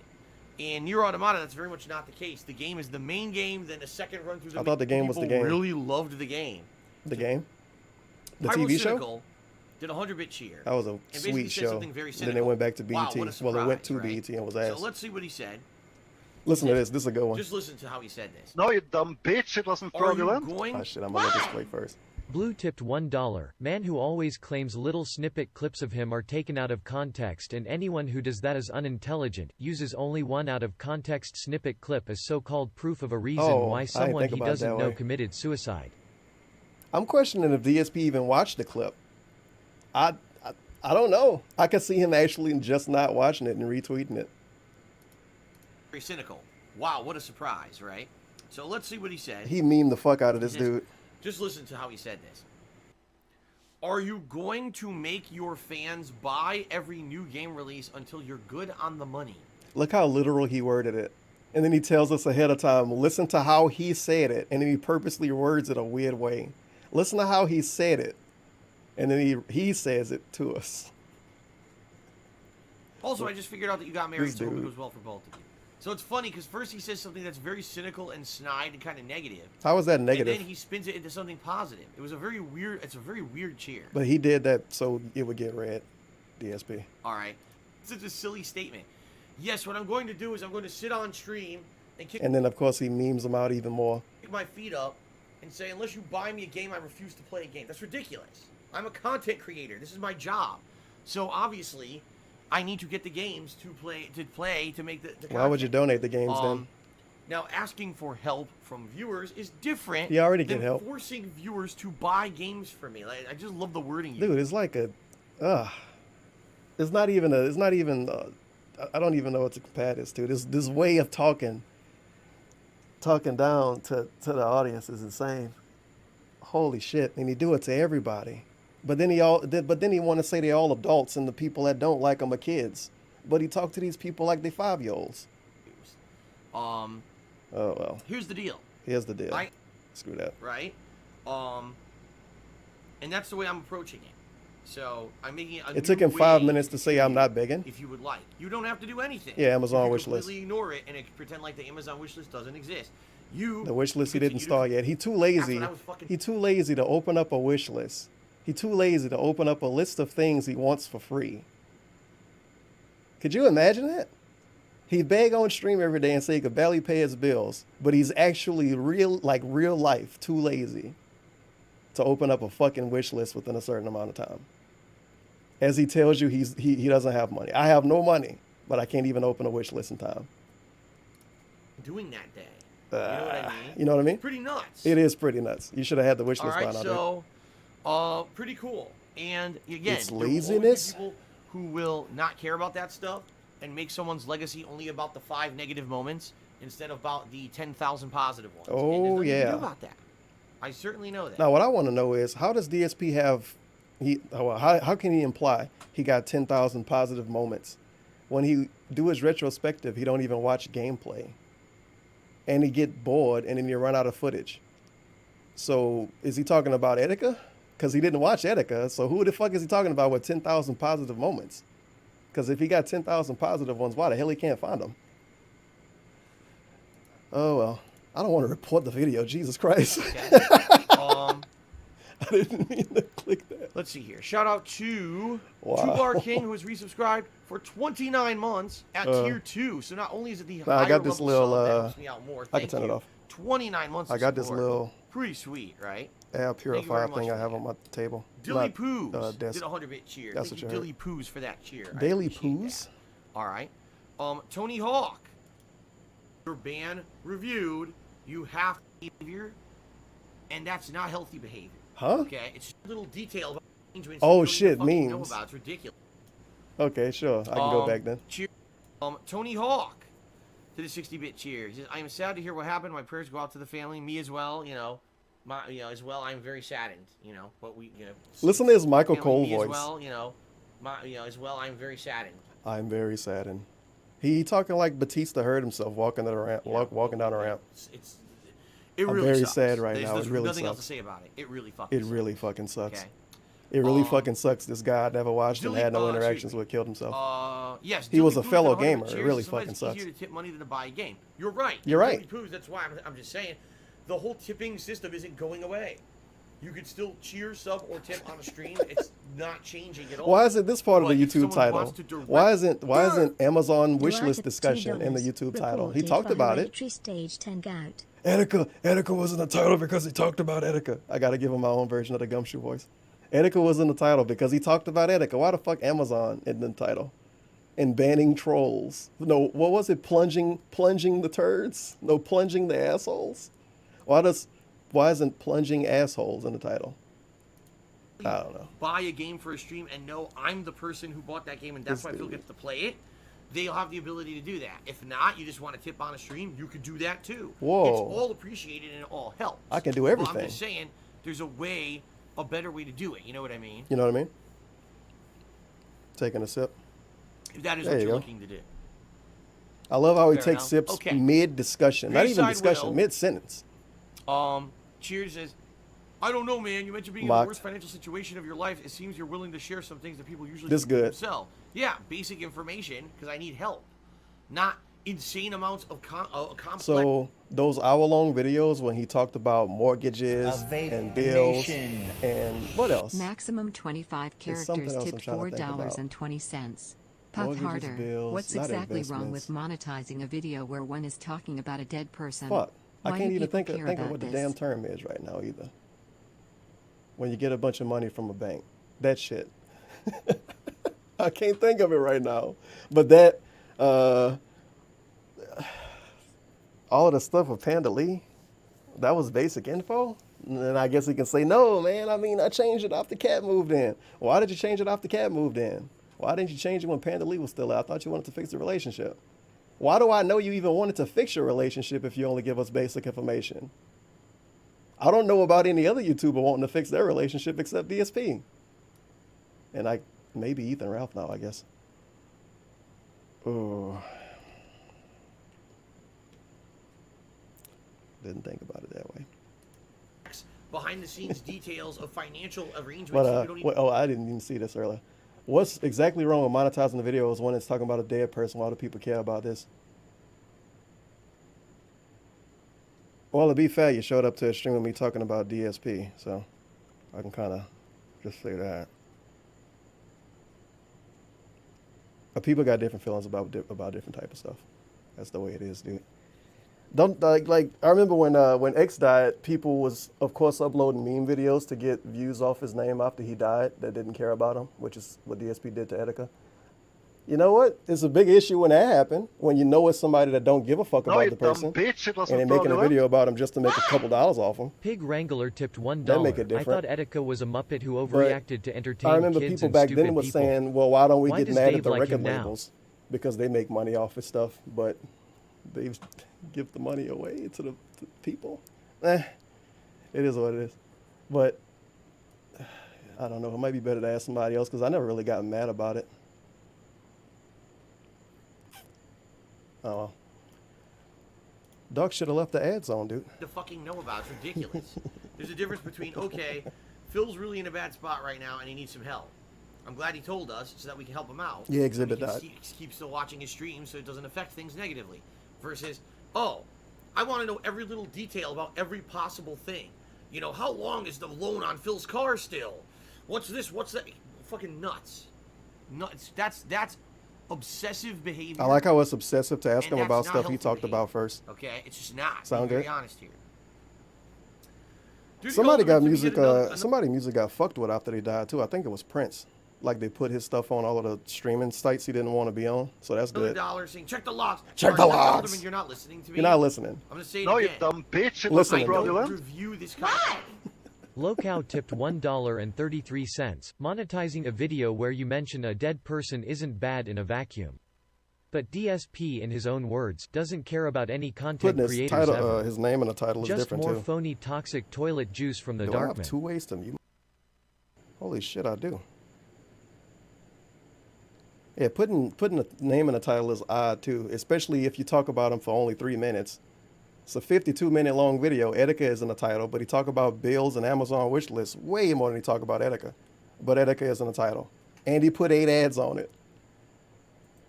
In Nier Automata, that's very much not the case. The game is the main game, then the second run through. I thought the game was the game. People really loved the game. The game? The TV show? Did 100-bit cheer. That was a sweet show. Then they went back to BET. Well, they went to BET and was asked. So let's see what he said. Listen to this. This is a good one. Just listen to how he said this. No, you dumb bitch. It wasn't fraudulent. Oh, shit. I'm going to let this play first. Blue tipped $1. Man who always claims little snippet clips of him are taken out of context, and anyone who does that is unintelligent, uses only one out of context snippet clip as so-called proof of a reason why someone he doesn't know committed suicide. I'm questioning if DSP even watched the clip. I don't know. I could see him actually just not watching it and retweeting it. Very cynical. Wow, what a surprise, right? So let's see what he said. He memed the fuck out of this dude. Just listen to how he said this. Are you going to make your fans buy every new game release until you're good on the money? Look how literal he worded it. And then he tells us ahead of time, listen to how he said it. And then he purposely words it a weird way. Listen to how he said it. And then he says it to us. Also, I just figured out that you got married, so it goes well for both of you. So it's funny, because first he says something that's very cynical and snide and kind of negative. How is that negative? And then he spins it into something positive. It was a very weird, it's a very weird cheer. But he did that so it would get read, DSP. All right. It's such a silly statement. Yes, what I'm going to do is I'm going to sit on stream and kick... And then, of course, he memes them out even more. Kick my feet up and say, unless you buy me a game, I refuse to play a game. That's ridiculous. I'm a content creator. This is my job. So obviously, I need to get the games to play to make the content. Why would you donate the games then? Now, asking for help from viewers is different. You already get help. Forcing viewers to buy games for me. Like, I just love the wording. Dude, it's like a, it's not even I don't even know what to compare this to. This way of talking down to the audience is insane. Holy shit! And he do it to everybody. But then he want to say they all adults and the people that don't like them are kids. But he talked to these people like they 5-year-olds. Oh well. Here's the deal. Here's the deal. Screw that. Right. And that's the way I'm approaching it. So I'm making it. It took him 5 minutes to say I'm not begging. If you would like, you don't have to do anything. Yeah, Amazon wish list. Completely ignore it and pretend like the Amazon wish list doesn't exist. The wish list he didn't start yet. He too lazy. He too lazy to open up a wish list. He too lazy to open up a list of things he wants for free. Could you imagine that? He beg on stream every day and say he could barely pay his bills, but he's actually real life too lazy to open up a fucking wish list within a certain amount of time. As he tells you he doesn't have money. I have no money, but I can't even open a wish list in time. Doing that day. You know what I mean? You know what I mean? Pretty nuts. It is pretty nuts. You should have had the wish All list right, line out so pretty cool. And again, It's there will always be laziness. people who will not care about that stuff and make someone's legacy only about the 5 negative moments instead of about the 10,000 positive ones. And there's Oh, nothing you can yeah. do about that. I certainly know that. Now, what I want to know is, how does DSP have, how can he imply he got 10,000 positive moments when he do his retrospective, he don't even watch gameplay, and he get bored and then you run out of footage? So is he talking about Etika? Because he didn't watch Etika. So who the fuck is he talking about with 10,000 positive moments? Because if he got 10,000 positive ones, why the hell he can't find them? Oh, well. I don't want to report the video. Jesus Christ. Okay. I didn't mean to click that. Let's see here. Shout out to Wow. Two Bar King, who has resubscribed for 29 months at tier 2. So not only is it the I higher got this level little, sub that helps me out more. I can Thank turn it you. off. 29 months. I of got this support. little Pretty sweet, right? air Thank you very purifier much thing I for have that. on my table. Dilly Not, Poos desk. did a 100-bit cheer. That's Thank what you, you heard. Dilly Poos, for that cheer. I Daily appreciate Poos? that. All right. Tony Hawk. Your ban reviewed. You have behavior, and that's not healthy behavior. Huh? Okay, it's just a little detail about arrangements Oh, you don't shit, even fucking know memes. about. It's ridiculous. Okay, sure. I can go back then. Cheer. Tony Hawk to the 60-bit cheer. He says, I am sad to hear what happened. My prayers go out to the family. Me as well. As well. I'm very saddened. But we. Listen to his Michael family, Cole me voice. As well. As well. I'm very saddened. I'm very saddened. He talking like Batista heard himself walking down the ramp. Walking down the ramp. It I'm really very sucks. sad right now. There's It really nothing else to sucks. say about it. It really fucking. It really fucking sucks. Okay. It really fucking sucks. This guy I never watched and had no interactions with killed himself. Yes. He was a Dilly Poos fellow got 100 gamer. It cheers. really Sometimes fucking it's sucks. easier to tip money than to buy a game. You're right. You're right. Dilly Poos, that's why I'm just saying, the whole tipping system isn't going away. You could still cheer, sub, or tip on a stream. It's not changing at all. Why isn't this part of But the if YouTube someone title? wants to direct- Why isn't Amazon wish You list are discussion in the $2 YouTube title? He reported talked by about it. Military Stage 10 gout. Etika was in the title because he talked about Etika. I gotta give him my own version of the Gumshoe voice. Etika was in the title because he talked about Etika. Why the fuck Amazon in the title? And banning trolls. No, what was it? Plunging the turds? No, plunging the assholes? Why isn't plunging assholes in the title? I don't know. Buy a game for a stream and know I'm the person who bought that game and that's why Phil gets to play it. They'll have the ability to do that. If not, you just want to tip on a stream, you could do that too. Whoa. It's all appreciated and it all helps. I can do Well, everything. I'm just saying, there's a better way to do it. You know what I mean? You know what I mean? Taking a sip. If that is There what you you're go. looking to do. I love how he Fair takes enough. sips Okay. mid-discussion. Not even Bayside discussion, Widow. mid-sentence. Cheers says, I don't know, man. You mentioned being in Mocked. the worst financial situation of your life. It seems you're willing to share some things that people usually This keep to good. themselves. Yeah, basic information because I need help, not insane amounts of complex. So those hour-long videos when he talked about mortgages and bills and what else? Maximum 25 There's something characters else I'm tipped trying to think about. $4.20. Puff Mortgages, harder. bills, What's not exactly wrong with investments. monetizing a video where one is talking about a dead person? Fuck. Why I can't do even people think care of about what the this? damn term is right now either. When you get a bunch of money from a bank. That shit. I can't think of it right now. But that, all of the stuff with Panda Lee, that was basic info? And then I guess he can say, no, man, I changed it after Cat moved in. Why did you change it after Cat moved in? Why didn't you change it when Panda Lee was still out? I thought you wanted to fix the relationship. Why do I know you even wanted to fix your relationship if you only give us basic information? I don't know about any other YouTuber wanting to fix their relationship except DSP. And maybe Ethan Ralph now, I guess. Oh. Didn't think about it that way. behind the scenes details of financial arrangements. But you don't even... I didn't even see this earlier. What's exactly wrong with monetizing the videos when it's talking about a dead person? Why do people care about this? Well, to be fair, you showed up to a stream with me talking about DSP, so I can kind of just say that. But people got different feelings about different type of stuff. That's the way it is, dude. Don't like I remember when X died, people was of course uploading meme videos to get views off his name after he died that didn't care about him, which is what DSP did to Etika. You know what? It's a big issue when that happens. When you know it's somebody that don't give a fuck No, about you the dumb person, bitch. It and wasn't they're making a fraudulent. video about him just to make a couple dollars off him. Pig Wrangler tipped $1. That make it I different. thought Etika was a muppet who But overreacted to entertain I remember kids people and back stupid then was people. saying, well, why don't we Why get does mad Dave at the like record him now? labels? Because they make money off his stuff, but they give the money away to the people. It is what it is. But I don't know. It might be better to ask somebody else because I never really got mad about it. Oh, well. Doc should have left the ads on, dude. To fucking know about. It's ridiculous. There's a difference between, okay, Phil's really in a bad spot right now and he needs some help. I'm glad he told us so that we can help him out. Yeah, Exhibit and that. keep still watching his streams so it doesn't affect things negatively. Versus, oh, I want to know every little detail about every possible thing. You know, how long is the loan on Phil's car still? What's this? What's that? Fucking nuts. Nuts. That's obsessive behavior. I like how it's obsessive to ask And him that's about not stuff he healthy talked behavior. about first. Okay, it's just not. Sound Be good? very honest here. Dude, Somebody you know, got we music. get another- Somebody music got fucked with after they died too. I think it was Prince. Like they put his stuff on all of the streaming sites he didn't want to be on. So that's another good. dollar saying, check the logs. Check the Alderman, logs. You're not listening to me. You're not listening. I'm gonna say it No, you again. dumb bitch. It Listen. wasn't I don't fraudulent. review this content. Locow tipped $1.33, monetizing a video where you mention a dead person isn't bad in a vacuum. But DSP, in his own words, doesn't care about any content Putting his creators title, ever. his name in the title is Just different more too. phony toxic toilet juice from the Do I have Darkman. 2 ways to mute? Holy shit, I do. Yeah, putting a name in the title is odd too, especially if you talk about him for only 3 minutes. It's a 52-minute long video. Etika is in the title, but he talk about bills and Amazon wish lists way more than he talk about Etika. But Etika is in the title, and he put 8 ads on it.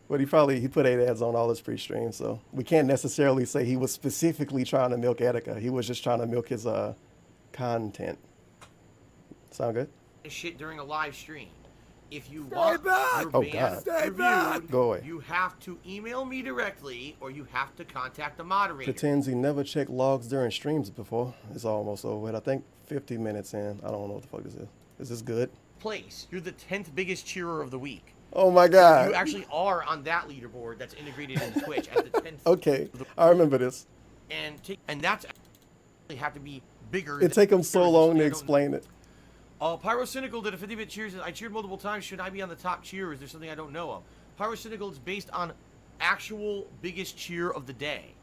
But he put 8 ads on all his pre-streams, so we can't necessarily say he was specifically trying to milk Etika. He was just trying to milk his content. Sound good? Shit during a live stream. If you want your Oh, band God. reviewed, Go away. you have to email me directly or you have to contact the moderator. Pretends he never checked logs during streams before. It's almost over with. I think 50 minutes in. I don't know what the fuck this is. Is this good? Place. You're the 10th biggest cheerer of the week. Oh my God. You actually are on that leaderboard that's integrated into Twitch as the 10th. Okay, I remember this. And that's actually have to be bigger. It take him so long to explain it. Pyrocynical did a 50-bit cheers. I cheered multiple times. Should I be on the top cheer? Or is there something I don't know of? Pyrocynical is based on actual biggest cheer of the day.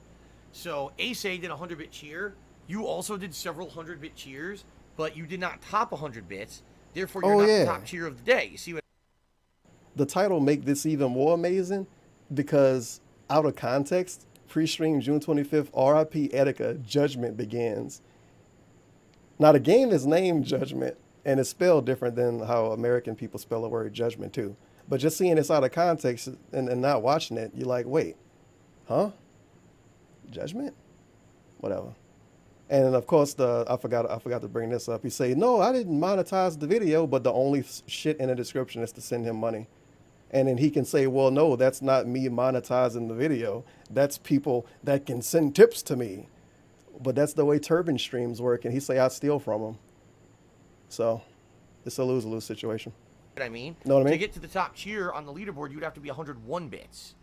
So Ace did a 100-bit cheer. You also did several 100-bit cheers, but you did not top 100 bits. Therefore, you're not the top cheer of the day. You see what? The title make this even more amazing because out of context, pre-stream June 25th, RIP Etika, Judgment begins. Now the game is named Judgment, and it's spelled different than how American people spell the word judgment too. But just seeing this out of context and not watching it, you're like, wait, huh? Judgment? Whatever. And of course, I forgot to bring this up. He say, no, I didn't monetize the video, but the only shit in the description is to send him money. And then he can say, well, no, that's not me monetizing the video. That's people that can send tips to me. But that's the way Turban streams work. And he say, I steal from them. So it's a lose-lose situation. I mean, know what I mean? To get to the top cheer on the leaderboard, you'd have to be 101 bits.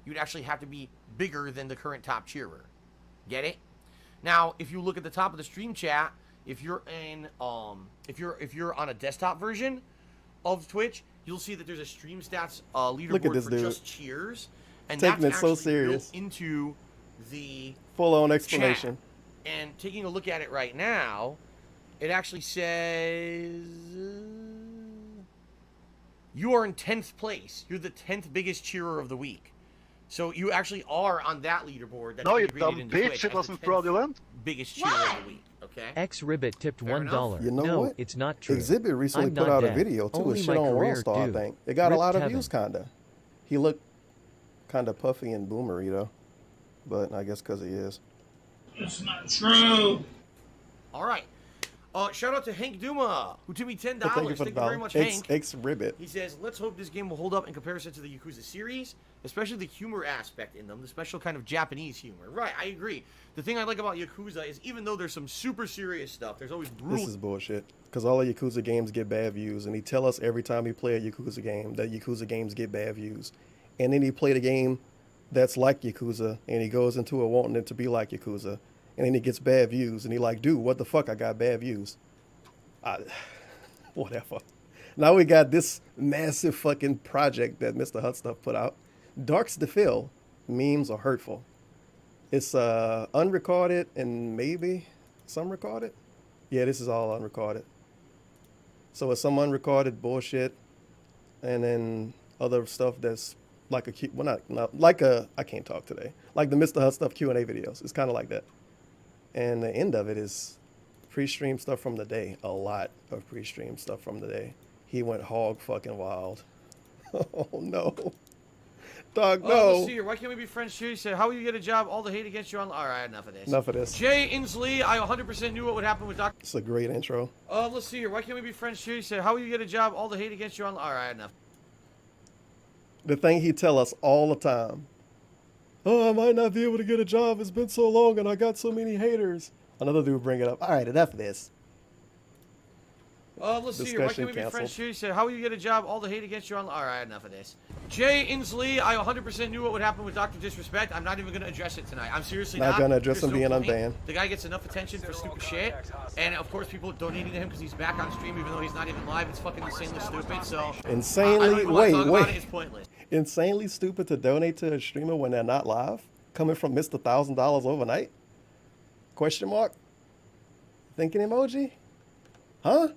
You'd actually have to be bigger than the current top cheerer. Get it? Now, if you look at the top of the stream chat, if you're in, if you're on a desktop version of Twitch, you'll see that there's a stream stats leaderboard for just cheers, and taking that's it so actually serious built into the full-on explanation. Chat. And taking a look at it right now, it actually says you are in 10th place. You're the 10th biggest cheerer of the week. So you actually are on that leaderboard. That's No, you integrated dumb into bitch. Twitch It as wasn't the 10th fraudulent. biggest cheerer of the week. Okay. X-Ribbit tipped Fair $1. You know no, what? it's not true. Exhibit recently I'm put not out a dead. video too. Only It's my shit on career Worldstar, I do. think. It got a Rip lot of Kevin. views, kinda. He looked kinda puffy and boomery though, but I guess because he is. It's not true. All right. Shout out to Hank Duma, who took me $10. Thank you for the very much, Hank. X-Ribbit. He says, let's hope this game will hold up in comparison to the Yakuza series, especially the humor aspect in them, the special kind of Japanese humor. Right, I agree. The thing I like about Yakuza is even though there's some super serious stuff, there's always brutal... This is bullshit. Because all the Yakuza games get bad views, and he tell us every time he play a Yakuza game that Yakuza games get bad views. And then he played a game that's like Yakuza, and he goes into it wanting it to be like Yakuza. And then he gets bad views, and he like, dude, what the fuck? I got bad views. Whatever. Now we got this massive fucking project that Mr. Hut Stuff put out. Darks to Fill. Memes are hurtful. It's unrecorded and maybe some recorded. Yeah, this is all unrecorded. So it's some unrecorded bullshit, and then other stuff that's like a well, not like a I can't talk today. Like the Mr. Hut Stuff Q&A videos. It's kind of like that. And the end of it is pre-stream stuff from the day. A lot of pre-stream stuff from the day. He went hog fucking wild. Oh no. Dog, no. Let's see here. Why can't we be friends too? He said, how will you get a job? All the hate against you on... All right, enough of this. Enough of this. Jay Inslee, I 100% knew what would happen with Dr. It's a great intro. Let's see here. Why can't we be friends too? He said, how will you get a job? All the hate against you on... All right, enough. The thing he tell us all the time. Oh, I might not be able to get a job. It's been so long and I got so many haters. Another dude bring it up. All right, enough of this. Let's see here. Why can't we be friends too? He said, how will you get a job? All the hate against you on... All right, enough of this. Jay Inslee, I 100% knew what would happen with Dr. Disrespect. I'm not even going to address it tonight. I'm seriously not going to address him being point. unbanned. The guy gets enough attention for stupid shit. And, of course, people donating to him because he's back on stream even though he's not even live. It's fucking insanely stupid, so... Insanely... wait. It's pointless. Insanely stupid to donate to a streamer when they're not live? Coming from Mr. $1,000 overnight? Question mark? Thinking emoji? Huh?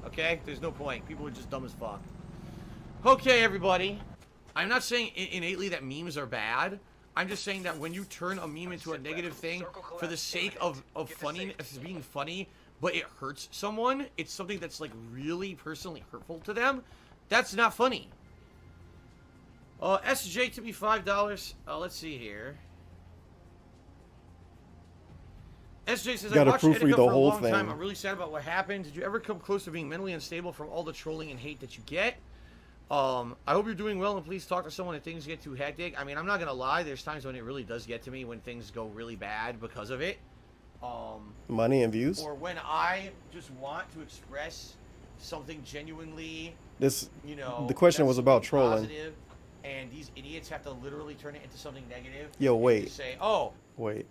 Okay? There's no point. People are just dumb as fuck. Okay, everybody. I'm not saying innately that memes are bad. I'm just saying that when you turn a meme into a negative thing for the sake of funniness, being funny, but it hurts someone, it's something that's like really personally hurtful to them, that's not funny. SJ to be $5. Let's see here. SJ says, I watched Etika for a long time. I'm really sad about what happened. Did you ever come close to being mentally unstable from all the trolling and hate that you get? I hope you're doing well, and please talk to someone if things get too hectic. I mean, I'm not going to lie. There's times when it really does get to me when things go really bad because of it. Money and views? Or when I just want to express something genuinely, you know, the question was about trolling. Positive, and these idiots have to literally turn it into something negative. Yo, wait. Say, oh. Wait.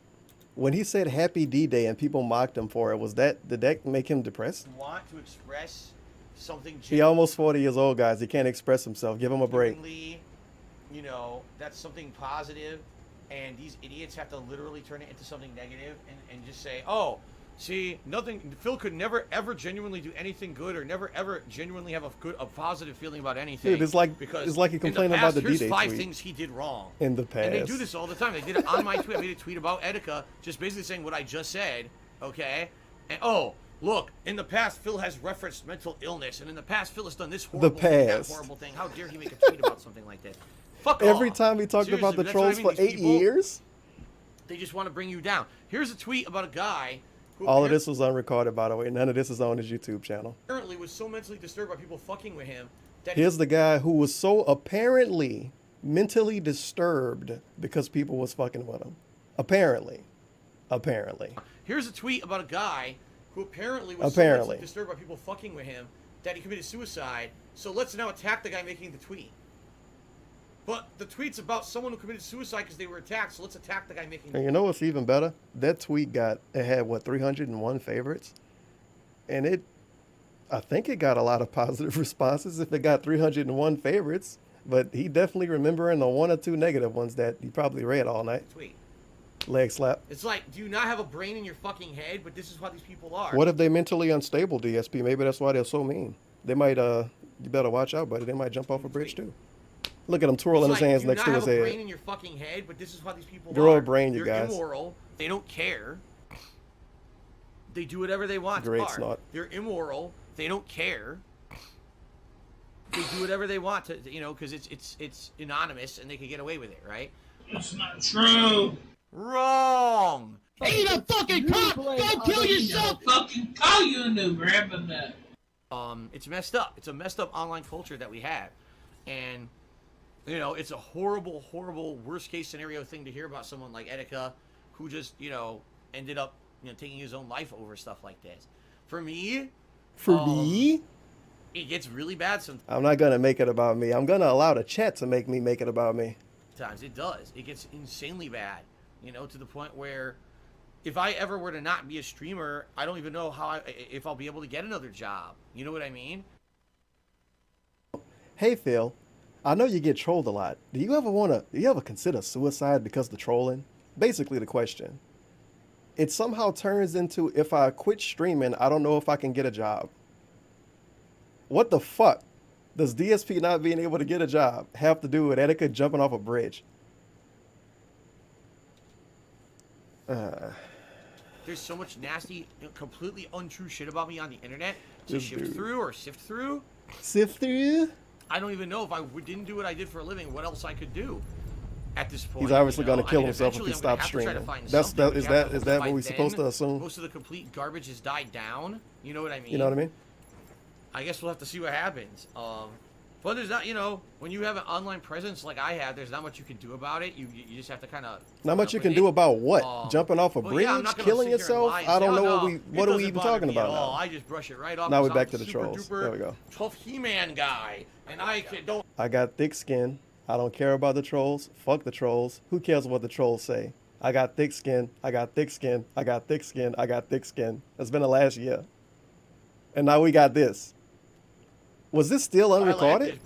When he said Happy D-Day and people mocked him for it, did that make him depressed? Want to express something. He almost 40 years old, guys. He can't express himself. Give him a break. You know, that's something positive, and these idiots have to literally turn it into something negative and just say, oh, see, Phil could never ever genuinely do anything good or never ever genuinely have a positive feeling about anything. Dude, it's like he complained about the D-Day tweet. Here's 5 things he did wrong. In the past. And they do this all the time. They did it on my tweet. I made a tweet about Etika, just basically saying what I just said, okay? And, oh, look, in the past, Phil has referenced mental illness, and in the past, Phil has done this horrible thing, that horrible thing. How dare he make a tweet about something like that? Fuck Every off. time he talked Seriously, about the trolls for 8 years? They just want to bring you down. Here's a tweet about a guy who all of this was unrecorded, by the way. None of this is on his YouTube channel. Apparently was so mentally disturbed by people fucking with him that here's the guy who was so apparently mentally disturbed because people was fucking with him. Apparently. Here's a tweet about a guy who apparently was so mentally disturbed by people fucking with him that he committed suicide. So let's now attack the guy making the tweet. But the tweet's about someone who committed suicide because they were attacked, so let's attack the guy making the And you know what's even better? That tweet had what, 301 favorites? And I think it got a lot of positive responses if it got 301 favorites. But he definitely remembering the 1 or 2 negative ones that he probably read all night. Tweet. Leg slap. It's like, do you not have a brain in your fucking head? But this is how these people are. What if they mentally unstable, DSP? Maybe that's why they're so mean. They might, you better watch out, buddy. They might jump off a bridge too. Look at him twirling his hands next to his head. Do you not have a brain in your fucking head? But this is how these people Grow are. a brain, you guys. They're immoral. They don't care. They do whatever they want. Great snot. They're immoral. They don't care. They do whatever they want to, you know, because it's anonymous and they can get away with it, right? That's not true. Wrong. Eat a fucking cock! Go kill yourself! Fucking call you a new grandma nut. It's messed up. It's a messed up online culture that we have. And, you know, it's a horrible, horrible, worst case scenario thing to hear about someone like Etika who just, you know, ended up, you know, taking his own life over stuff like this. For me, it gets really bad sometimes. I'm not going to make it about me. I'm going to allow the chat to make it about me. It does. It gets insanely bad, you know, to the point where if I ever were to not be a streamer, I don't even know if I'll be able to get another job. You know what I mean? Hey, Phil, I know you get trolled a lot. Do you ever consider suicide because of the trolling? Basically the question. It somehow turns into, if I quit streaming, I don't know if I can get a job. What the fuck does DSP not being able to get a job have to do with Etika jumping off a bridge? There's so much nasty, completely untrue shit about me on the internet to sift through. Sift through? I don't even know if I didn't do what I did for a living, what else I could do at this point. He's obviously going to kill himself if he stops streaming. Is that what we're supposed to assume? Most of the complete garbage has died down. You know what I mean? You know what I mean? I guess we'll have to see what happens. But there's not, you know, when you have an online presence like I have, there's not much you can do about it. You just have to kind of. Not much you can do about what? Jumping off a bridge, killing yourself? I don't know what are we even talking about now? I just brush it right off. Now we're back to the trolls. There we go. Tough He-Man guy, and I don't. I got thick skin. I don't care about the trolls. Fuck the trolls. Who cares what the trolls say? I got thick skin. I got thick skin. I got thick skin. I got thick skin. It's been the last year, and now we got this. Was this still unrecorded?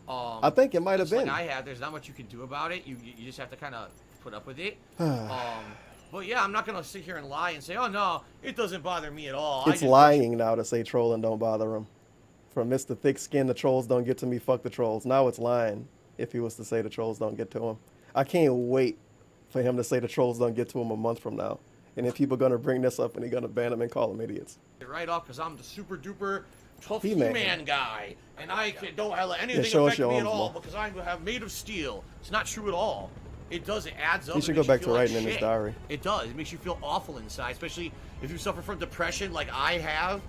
I think it might have been. Like I have, there's not much you can do about it. You just have to kind of put up with it. But yeah, I'm not gonna sit here and lie and say, oh no, it doesn't bother me at all. It's lying now to say trolling don't bother him. From Mr. Thick Skin, the trolls don't get to me. Fuck the trolls. Now it's lying if he was to say the trolls don't get to him. I can't wait for him to say the trolls don't get to him a month from now. And then people are gonna bring this up and they're gonna ban him and call him idiots. Right off because I'm the super duper tough He-Man guy, and I don't let anything affect me at all because I have made of steel. It's not true at all. It does. It adds up. He should go back to writing in his diary. It does. It makes you feel awful inside, especially if you suffer from depression like I have.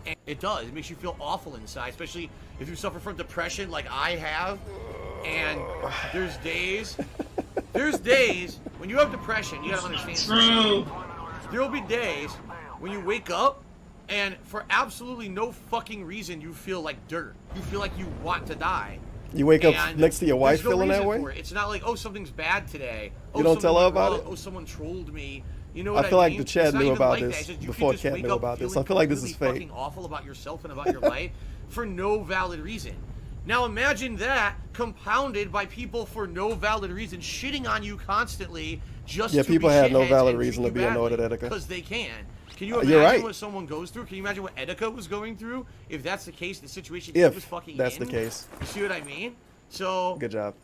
And it does. It makes you feel awful inside, especially if you suffer from depression like I have. And there's days when you have depression. You gotta understand. True. There will be days when you wake up and for absolutely no fucking reason you feel like dirt. You feel like you want to die. You wake up next to your wife feeling that way? It's not like, oh, something's bad today. You don't tell her about it? Oh, someone trolled me. You know what I feel like mean? the chat knew about this that. before Cat knew about this. I feel like this is fake. Fucking awful about yourself and about your life for no valid reason. Now imagine that compounded by people for no valid reason shitting on you constantly just to people be have no shitheads valid and reason treat to be you annoyed at badly Etika. because they can. Can you imagine what someone goes through? Can you imagine what Etika was going through if that's the case, the situation he was fucking in? If that's the case. You see what I mean? So good job.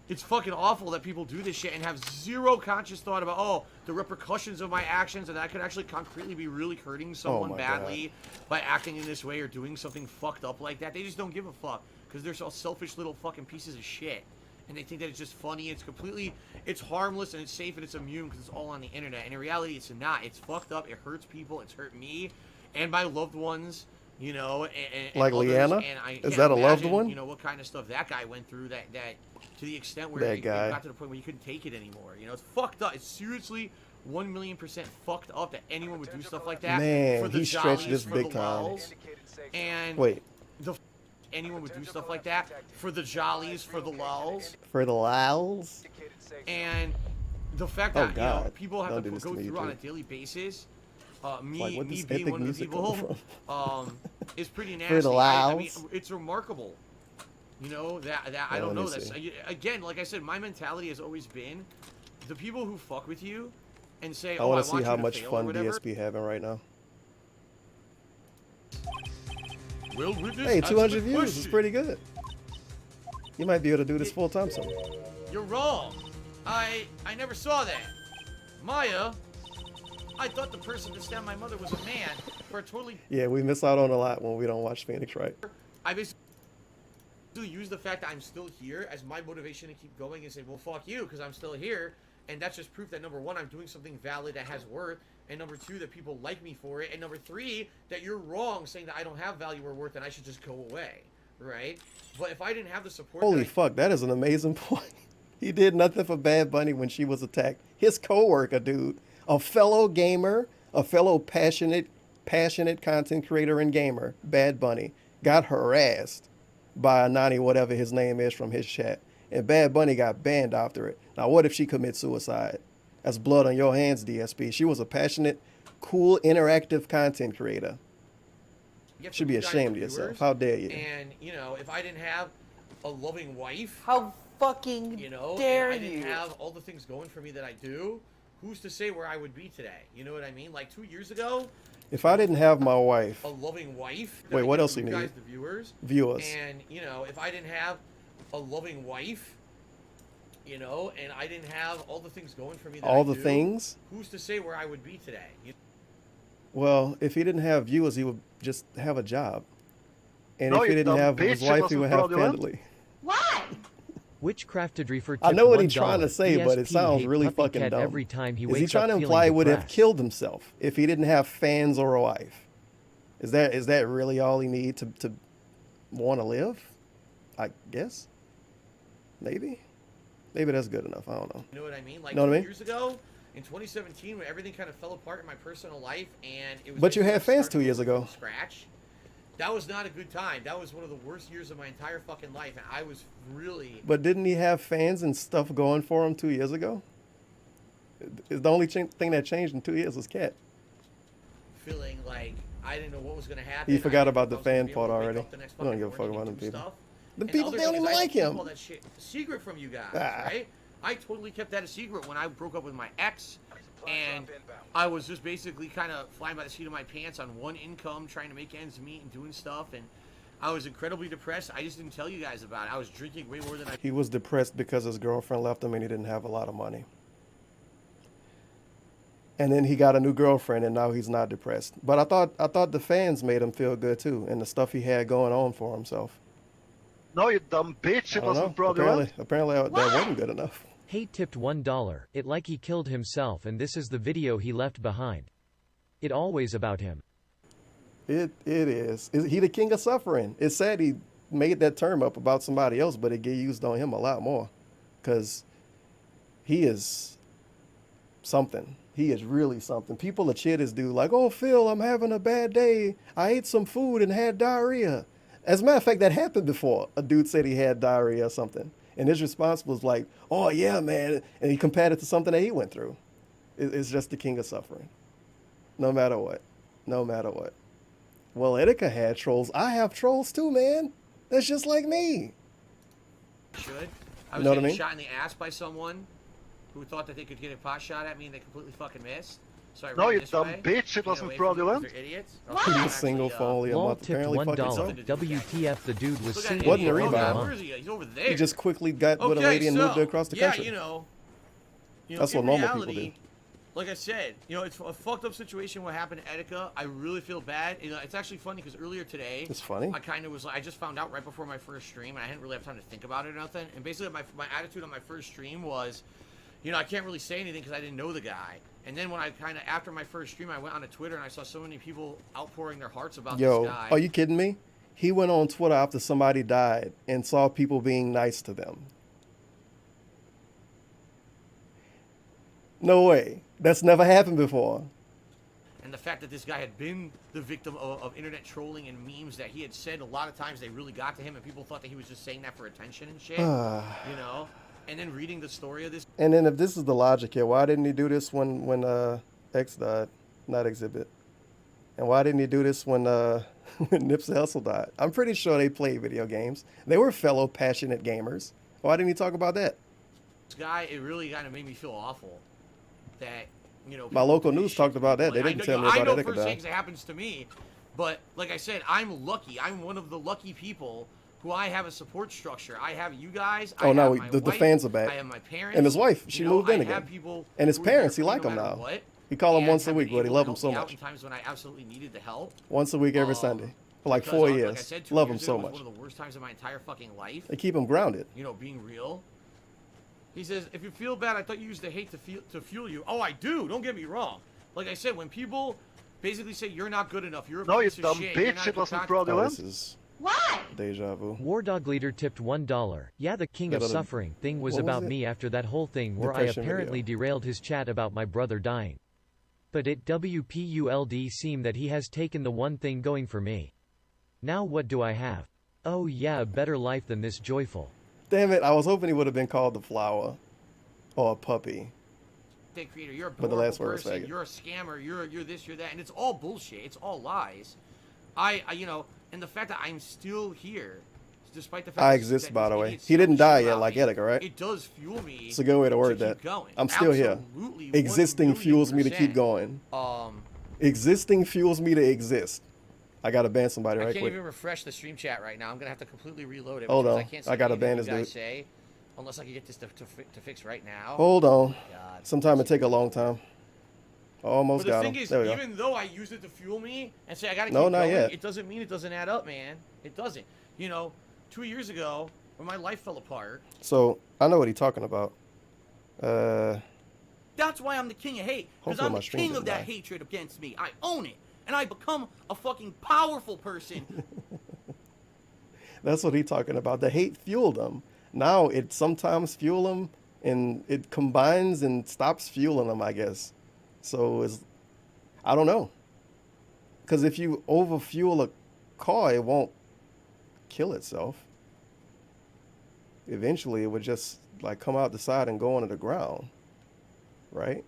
It's fucking awful that people do this shit and have zero conscious thought about, oh, the repercussions of my actions, and that could actually concretely be really hurting someone badly by acting in this way or doing something fucked up like that. They just don't give a fuck because they're so selfish little fucking pieces of shit. And they think that it's just funny. It's harmless and it's safe and it's immune because it's all on the internet. And in reality, it's not. It's fucked up. It hurts people. It's hurt me and my loved ones. You know, and like others, Leanna? And I is that a loved imagine, one? You know what kind of stuff that guy went through. That to the extent where it got to the point where you couldn't take it anymore. You know, it's fucked up. It's seriously 1,000,000% fucked up that anyone would do stuff like that. Man, for the he stretched this for big the time. lulz. And wait, anyone would do stuff like that for the jollies, for the lulz. For the lulz. And the fact that you know, people have to go through on a daily basis. Me being one of the people, is pretty nasty. For the I mean, it's remarkable. You know that I don't know this. Again, like I said, my mentality has always been the people who fuck with you and say, I want to see how much fun DSP having right now. Well, hey, 200 views is pretty good. You might be able to do this full time soon. You're wrong. I never saw that. Maya, I thought the person that stabbed my mother was a man for a totally... Yeah, we miss out on a lot when we don't watch Phoenix, right? I basically use the fact that I'm still here as my motivation to keep going and say, well, fuck you, because I'm still here. And that's just proof that number one, I'm doing something valid that has worth, and number two, that people like me for it, and number three, that you're wrong saying that I don't have value or worth and I should just go away, right? But if I didn't have the support, Holy fuck, that is an amazing point. He did nothing for Bad Bunny when she was attacked. His coworker, dude, a fellow gamer, a fellow passionate content creator and gamer, Bad Bunny, got harassed by a Nani, whatever his name is, from his chat. And Bad Bunny got banned after it. Now, what if she commits suicide? That's blood on your hands, DSP. She was a passionate, cool, interactive content creator. You Should be ashamed of yourself. How dare you? And, you know, if I didn't have a loving wife, how fucking you know, dare and I didn't you? have all the things going for me that I do, who's to say where I would be today? You know what I mean? Like 2 years ago, If I didn't have my wife... a loving wife. Wait, what else you need? Guys, the viewers. Viewers. And, you know, if I didn't have a loving wife, you know, and I didn't have all the things going for me that All I the do, things? who's to say where I would be today? Well, if he didn't have viewers, he would just have a job. And No, if he you didn't dumb have his bitch, it wife, he wasn't would have fraudulent. family. Why? Witchcraftedry for I know what he's $1. trying to say, but it ESP sounds hate really puppy fucking cat dumb. every time he Is he wakes trying up to feeling imply he would have depressed. killed himself if he didn't have fans or a wife? Is that really all he needs to want to live? I guess. Maybe that's good enough. I don't know. You know what I mean? Like Know what I 2 mean? years ago, in 2017, when everything kind of fell apart in my personal life, and it was. But you had basically fans starting 2 years over ago. from scratch. That was not a good time. That was one of the worst years of my entire fucking life, and I was really. But didn't he have fans and stuff going for him 2 years ago? The only thing that changed in 2 years was Cat. Feeling like I didn't know what was going to happen. You forgot I about didn't the know if I was fan gonna part be able to wake already. up the next We don't fucking give a fuck morning about and them do people. stuff. The And people, other they don't things, even I like keep him. all that shit a secret from you guys, Ah. right? I totally kept that a secret when I broke up with my ex, and I was just basically kind of flying by the seat of my pants on one income, trying to make ends meet and doing stuff, and I was incredibly depressed. I just didn't tell you guys about it. I was drinking way more than I. He was depressed because his girlfriend left him and he didn't have a lot of money. And then he got a new girlfriend and now he's not depressed. But I thought the fans made him feel good too, and the stuff he had going on for himself. No, you dumb bitch, I it don't wasn't know. fraudulent. Apparently that wasn't good enough. Hate tipped $1. It like he killed himself and this is the video he left behind. It always about him. It is. He the king of suffering. It's sad he made that term up about somebody else, but it get used on him a lot more. Because he is something. He is really something. People are cheer this dude like, oh, Phil, I'm having a bad day. I ate some food and had diarrhea. As a matter of fact, that happened before. A dude said he had diarrhea or something. And his response was like, oh, yeah, man. And he compared it to something that he went through. It's just the king of suffering. No matter what. No matter what. Well, Etika had trolls. I have trolls too, man. That's just like me. Should. I was Know what I getting mean? shot in the ass by someone who thought that they could get a pot shot at me and they completely fucking missed. So I No, ran you this dumb way, bitch, it get wasn't away from them 'cause fraudulent. they're idiots. He's single for only a Lol month. tipped Apparently fucking $1. something. WTF the dude was Look at single him. Wasn't a for only rebound. Where is he? He's over there. He just quickly got with a Okay, lady and moved so, her across the country. Yeah, you know, That's what in normal people reality, do. Like I said, you know, it's a fucked up situation what happened to Etika. I really feel bad. You know, it's actually funny because earlier today, It's funny? I kind of was like, I just found out right before my first stream, and I didn't really have time to think about it or nothing. And basically, my attitude on my first stream was, you know, I can't really say anything because I didn't know the guy. And then when I kind of, after my first stream, I went onto Twitter and I saw so many people outpouring their hearts about Yo, this guy. are you kidding me? He went on Twitter after somebody died and saw people being nice to them. No way. That's never happened before. And the fact that this guy had been the victim of internet trolling and memes that he had said a lot of times they really got to him and people thought that he was just saying that for attention and shit. You know? And then reading the story of this. And then if this is the logic here, why didn't he do this when X died? Not Exhibit. And why didn't he do this when when Nipsey Hussle died? I'm pretty sure they played video games. They were fellow passionate gamers. Why didn't he talk about that? This guy, it really kind of made me feel awful that, you know. My local news talked about that. They didn't tell me I about know Etika firsthand dying. because it happens to me. But like I said, I'm lucky. I'm one of the lucky people who I have a support structure. I have you guys. Oh, I no, have my the wife, fans are back. I have my parents. And his wife, she you know, moved in I again. have people And his who are there parents, he for me like no him matter now. what, He call him and once a have week, been but he able love to him so help me out much. in times when I absolutely needed the help. Once a week every Sunday. For like Because, 4 like years. I said, 2 Love him years so ago was much. one of the worst times of my entire fucking life. They keep him grounded. You know, being real. He says, if you feel bad, I thought you used the hate to fuel you. Oh, I do. Don't get me wrong. Like I said, when people basically say you're not good enough, you're a No, you piece of dumb shit, bitch, it wasn't fraudulent. This is Why? deja vu. War Dog Leader tipped $1. Yeah, the king of Got a- suffering thing was what was about it? me after that whole thing where I Depression apparently video. derailed his chat about my brother dying. But it WPULD seem that he has taken the one thing going for me. Now what do I have? Oh yeah, a better life than this joyful. Damn it! I was hoping he would have been called the flower, or a puppy. Creator, you're a But the last word was person, faggot. you're a scammer, you're this, you're that, and it's all bullshit. It's all lies. You know, and the fact that I'm still here, despite the fact I that exist, by these the way. idiots He didn't still die shoot yet, about like me, Etika, right? It does fuel me. It's a good way to word keep that. going. I'm still here. Absolutely, Existing 1,000,000%. fuels me to keep going. Existing fuels me to exist. I gotta ban somebody I right can't quick. even refresh the stream chat right now. I'm gonna have to completely reload it. Hold because on. I can't see I gotta anything ban you this guys dude. say, unless I can get this to fix right now. Hold on. God. Sometime it take a long time. Almost But the got thing him. is, There we go. even though I use it to fuel me and say I gotta No, keep not going, yet. it doesn't mean it doesn't add up, man. It doesn't. You know, 2 years ago, when my life fell apart. So I know what he's talking about. That's why I'm the king of hate. Because Hopefully I'm my the stream king of doesn't that die. hatred against me. I own it. And I become a fucking powerful person. That's what he's talking about. The hate fueled him. Now it sometimes fuel him, and it combines and stops fueling him, I guess. So it's, I don't know. Because if you overfuel a car, it won't kill itself. Eventually, it would just like come out the side and go into the ground, right?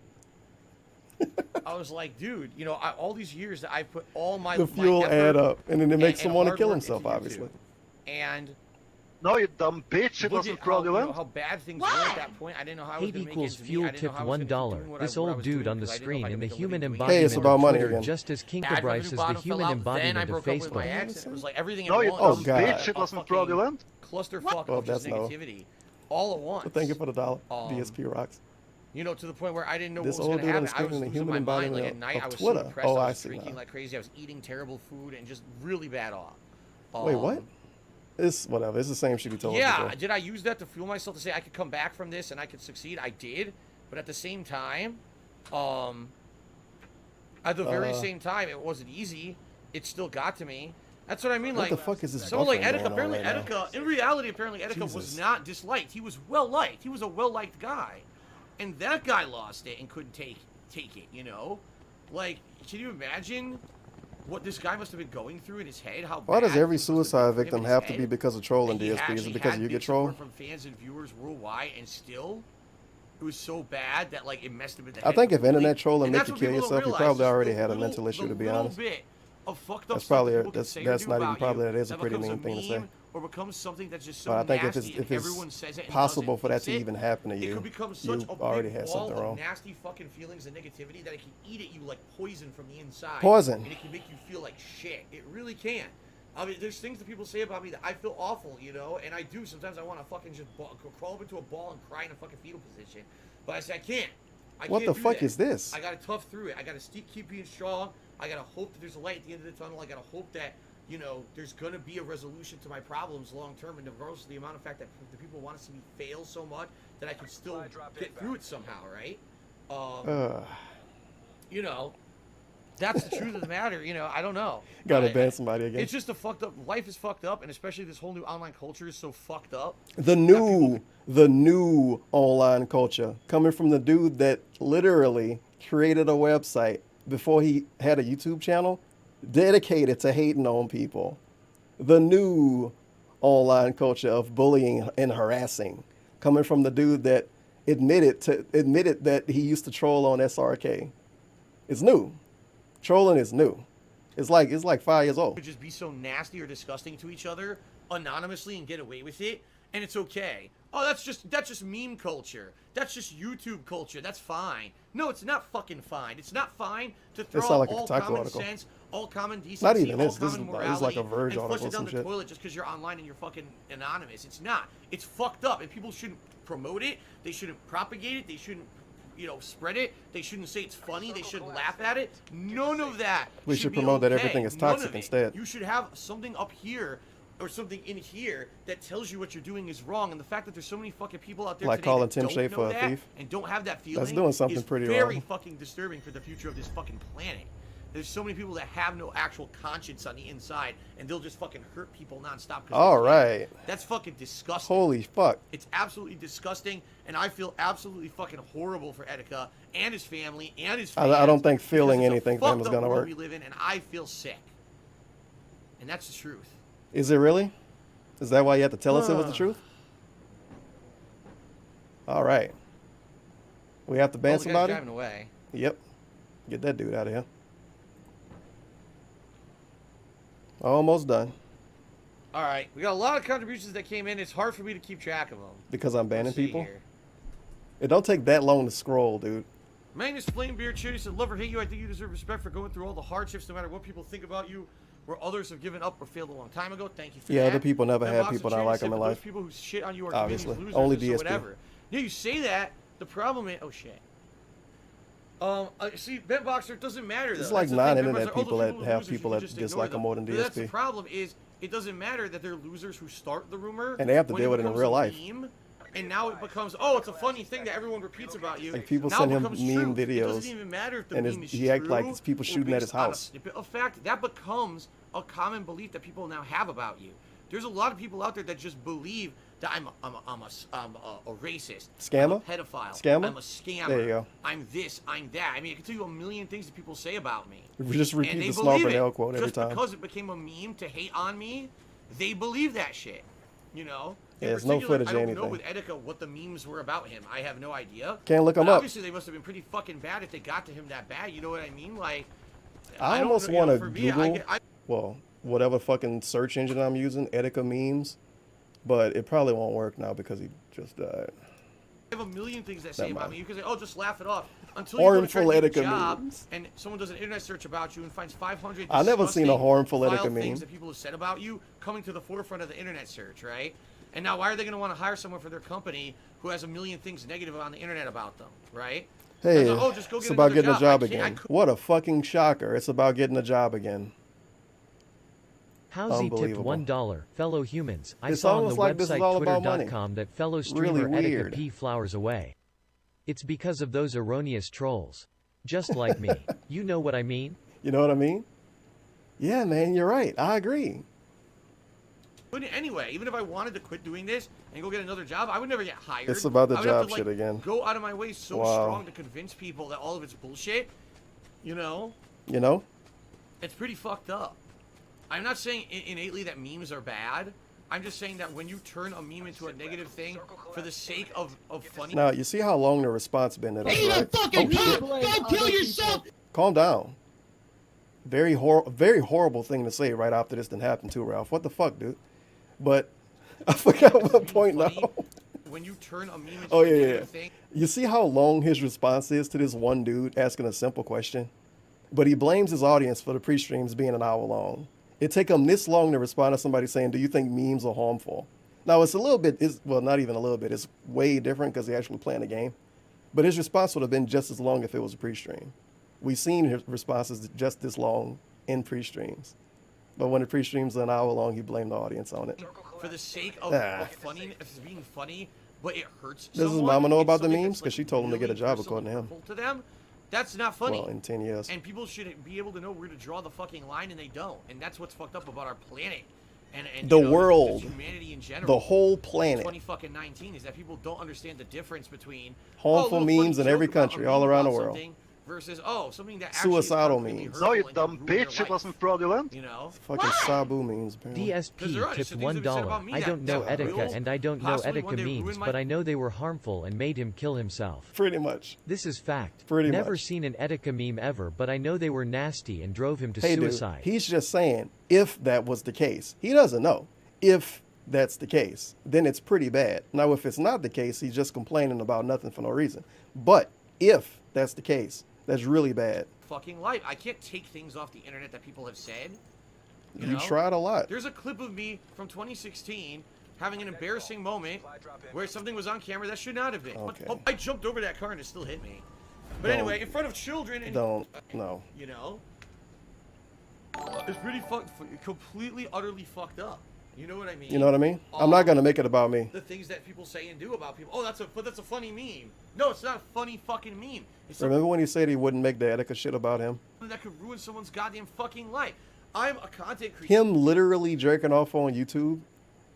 I was like, dude, you know, all these years that I put all my The fuel effort add up, and then it makes and him want to hard kill work himself, into YouTube. obviously. And No, you dumb bitch, it look wasn't at how, you know, fraudulent. how bad things were at that point. I didn't know how I was Hate going to make equals ends meet. fuel I didn't know tipped how I was gonna keep $1. doing what This I old was dude doing on the because I didn't know if screen I in the could make a human living doing it. embodiment it's about of money Twitter again. just as Ad Kinka Bryce revenue is the bottom human fell out, then I embodiment of broke up with my Facebook. ex. It was like everything No, at you once. Oh, dumb God. bitch, it wasn't fraudulent. Clusterfuck Well, of just that's no. negativity. All at once. But thank you for the dollar. DSP rocks. You know, to the point where I didn't know This what was old going to dude on happen. the I was screen in the losing my human mind. Like embodiment at night, of I was Twitter. so depressed. Oh, I I was see drinking now. like crazy. I was eating terrible food and just really bad off. Wait, what? It's whatever. It's the same shit he told us Yeah, before. did I use that to fuel myself to say I could come back from this and I could succeed? I did, but at the same time, at the very same time, it wasn't easy. It still got to me. That's what I mean. What Like the fuck is this someone like buffering Etika. going on Apparently, right now? Etika. In reality, apparently, Etika was Jesus. not disliked. He was well liked. He was a well liked guy, and that guy lost it and couldn't take it. You know, like can you imagine what this guy must have been going through in his head? How Why does bad every things must have suicide been for him victim in his have to be head? because of trolling, And he DSP? Is actually it because had you big get trolled? support from fans and viewers worldwide, and still, it was so bad that like it messed him in the I head. think if completely. internet trolling And make that's you what kill people don't yourself, you realize, probably just already the had a little- mental issue, the to be little honest. bit of fucked up That's stuff probably that a- people can say or that's do not even about probably you that is a that pretty becomes mean thing to say. meme or becomes something that's just so But I think nasty if and everyone says it and possible doesn't for that fix to it, even happen to it you, could become such you a already big had ball something of wrong. nasty fucking feelings and negativity that it can eat at you like poison from the inside. Poison. And it can make you feel like shit. It really can. I mean, there's things that people say about me that I feel awful, you know, and I do. Sometimes I want to fucking just crawl up into a ball and cry in a fucking fetal position. But I say, I can't. What can't the do fuck that. is this? I gotta tough through it. I gotta keep being strong. I gotta hope that there's a light at the end of the tunnel. I gotta hope that, you know, there's gonna be a resolution to my problems long term, and regardless of the amount of fact that the people want to see me fail so much that I can still get through it somehow, right? You know, that's the truth of the matter. You know, I don't know. Gotta ban somebody again. It's just a fucked up. Life is fucked up, and especially this whole new online culture is so fucked up. The new online culture coming from the dude that literally created a website before he had a YouTube channel dedicated to hating on people. The new online culture of bullying and harassing coming from the dude that admitted that he used to troll on SRK. It's new. Trolling is new. It's like 5 years old. Could just be so nasty or disgusting to each other anonymously and get away with it, and it's okay. Oh, that's just meme culture. That's just YouTube culture. That's fine. No, it's not fucking fine. It's not fine to throw sound out like a all Kotaku common article. sense, all common decency, Not even all this. This common is morality, like a Verge and flush article it or down some the shit. toilet just because you're online and you're fucking anonymous. It's not. It's fucked up, and people shouldn't promote it. They shouldn't propagate it. They shouldn't, you know, spread it. They shouldn't say it's funny. They shouldn't laugh at it. None of that. We should be promote that okay. everything is None toxic of it. instead. You should have something up here or something in here that tells you what you're doing is wrong. And the fact that there's so many fucking people out there like today calling that Tim don't Schafer know a that thief and don't have that feeling, that's doing something is pretty very wrong. fucking disturbing for the future of this fucking planet. There's so many people that have no actual conscience on the inside, and they'll just fucking hurt people nonstop. All right. That's fucking disgusting. Holy fuck. It's absolutely disgusting, and I feel absolutely fucking horrible for Etika and his family and his fans. I don't think feeling because it's a anything for him is fucked up gonna world work. we live in, and I feel sick. And that's the truth. Is it really? Is that why you had to tell us it was the truth? All right. We have to ban the guy's somebody? driving away. Yep. Get that dude out of here. Almost done. All right, we got a lot of contributions that came in. It's hard for me to keep track of them. Because I'm banning Let's see people? here. It don't take that long to scroll, dude. Magnus Flamebeard Chitty said, "Love or hate you, I think you deserve respect for going through all the hardships, no matter what people think about you, where others have given up or failed a long time ago. Thank you for that." Yeah, other people never Ben had Boxer people not Chitty like said, them in "But those life. people who shit on you are Obviously. losers Only or DSP. whatever." Yeah, you say that. The problem is, oh shit. See, Ben Boxer, it doesn't matter though. It's like That's the thing. non-internet Everyone's like, "Oh, people those that are have losers, you people can that just ignore dislike them more than But that's the DSP. problem is, it doesn't matter that they're losers who start the rumor. And they have to when deal with it in becomes real a life. meme, and now it becomes, oh, it's a funny thing that everyone repeats about you. Like people Now send it him becomes meme true. It videos, doesn't even matter if the and meme is he act like true it's people or shooting at his based on a house. snippet of fact. That becomes a common belief that people now have about you. There's a lot of people out there that just believe that I'm a racist, Scammer? I'm a pedophile, Scammer? I'm a scammer, There you go. I'm this, I'm that. I mean, I can tell you a million things that people say about me. Just repeat And they the Small believe Bernal it. quote every Just time. because it became a meme to hate on me, they believe that shit. You know? In Yeah, there's no particular, footage I of don't know anything. with Etika what the memes were about him. I have no idea. Can't look 'em But up. Obviously, they must have been pretty fucking bad if they got to him that bad. You know what I mean? Like, I don't almost know, you know, want to for me, Google, well, whatever fucking search engine I'm using, Etika memes, but it probably won't work now because he just died. I have a million things that say Never about mind. me. You can say, oh, just laugh it off. Until you go to try Harmful to get a Etika job, memes. and someone does an internet search about you and finds 500 I never seen a disgusting, harmful vile Etika meme. things that people have said about you coming to the forefront of the internet search, right? And now why are they going to want to hire someone for their company who has a million things negative on the internet about them, right? Hey, Like, oh, just go it's get about another getting a job I can't- I again. What a fucking shocker. It's about getting a job again. Howsy tipped Unbelievable. $1. Fellow humans, I It's saw on the almost like this is website all about money. twitter.com that fellow Really streamer Etika weird. P flowers away. It's because of those erroneous trolls. Just like me. You know what I mean? You know what I mean? Yeah, man, you're right. I agree. But anyway, even if I wanted to quit doing this and go get another job, I would never get hired. It's about the I would have job to, shit like, again. Go out of my way so Wow. strong to convince people that all of it's bullshit. You know? You know? It's pretty fucked up. I'm not saying innately that memes are bad. I'm just saying that when you turn a meme into a negative thing for the sake of funny... Now, you see how long the response been to this, Hey, right? that fucking shit. cop! Go kill yourself! Calm down. Very horrible thing to say right after this didn't happen too, Ralph. What the fuck, dude? But I forgot what point now. When you turn a meme into Oh, a yeah, yeah. negative thing... You see how long his response is to this one dude asking a simple question? But he blames his audience for the pre-streams being an hour long. It take him this long to respond to somebody saying, do you think memes are harmful? Now, it's a little bit, well, not even a little bit. It's way different because he's actually playing the game. But his response would have been just as long if it was a pre-stream. We've seen his responses just this long in pre-streams. But when the pre-streams are an hour long, he blamed the audience on it. For the sake of funny, of being funny, but it hurts Does his someone, mama know it's about the something memes? that's, Because like, she told him to get a really job, personally according to him. hurtful to them. That's not funny. Well, in 10 years. And people should be able to know where to draw the fucking line, and they don't. And that's what's fucked up about our planet. And The you know, world. just humanity in general. The whole planet. 2019 is that people don't understand the difference between Harmful a little memes funny in every joke about a country, meme all around the about world. something versus something that actually Suicidal is really memes. hurtful No, you and dumb can ruin your bitch. It life. wasn't fraudulent. You know? Fucking Sabu memes, apparently. DSP tipped $1. I don't know Etika and I don't know Etika memes, but I know they were harmful and made him kill himself. Pretty much. This is fact. Pretty Never much. seen an Etika meme ever, but I know they were nasty and drove him to Hey, suicide. dude, he's just saying if that was the case. He doesn't know. If that's the case, then it's pretty bad. Now, if it's not the case, he's just complaining about nothing for no reason. But if that's the case, that's really bad. Fucking life. I can't take things off the internet that people have said. You You know? tried a lot. There's a clip of me from 2016 having an embarrassing moment where something was on camera that should not have been. Okay. Oh, I jumped over that car and it still hit me. But Don't- anyway, in front of children and No. you know, it's pretty completely, utterly fucked up. You know what I mean? You know what I mean? I'm not gonna make it about me. The things that people say and do about people. Oh, that's a funny meme. No, it's not a funny fucking meme. It's Remember when he said he wouldn't make the Etika shit about him? that could ruin someone's goddamn fucking life. I'm a content creator. Him literally jerking off on YouTube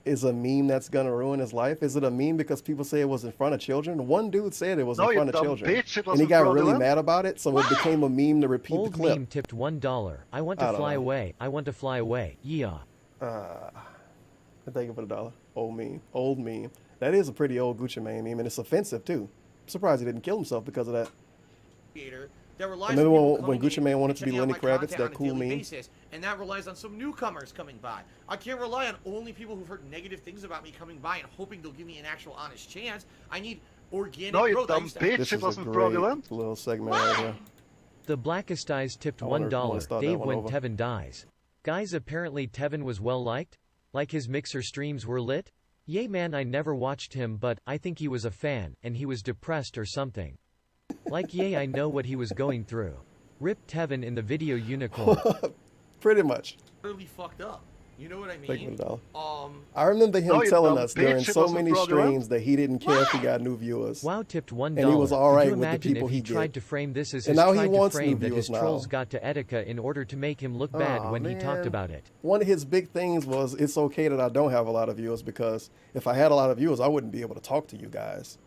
is a meme that's gonna ruin his life. Is it a meme because people say it was in front of children? One dude said it was in front of children, and he got really mad about it, so it became a meme to repeat Old the clip. meme tipped $1. I want to fly away. I want to fly away. Yeah. Thank you for the dollar. Old meme. That is a pretty old Gucci Mane meme, and it's offensive too. I'm surprised he didn't kill himself because of that. Remember when Gucci Mane wanted to be Lenny Kravitz, that cool meme? And that relies on some newcomers coming by. I can't rely on only people who've heard negative things about me coming by and hoping they'll give me an actual honest chance. I need organic growth. You dumb bitch, This it is a wasn't great fraudulent. little segment right here. The Blackest Eyes tipped $1. Dave when Tevin dies. Guys, apparently Tevin was well liked? Like his Mixer streams were lit? Yay man, I never watched him, but I think he was a fan, and he was depressed or something. Like yay, I know what he was going through. Rip Tevin in the video unicorn. Pretty much. Really fucked up. You know what I mean? Thank you for the dollar. I remember him telling us during so many streams that he didn't care if he got new viewers. Wow tipped $1. And he was alright with the imagine people if he did. tried to frame this as And his now he tried to wants frame new that his viewers trolls now. got to Etika in order to make him look bad when he talked about it. One of his big things was it's okay that I don't have a lot of viewers, because if I had a lot of viewers, I wouldn't be able to talk to you guys.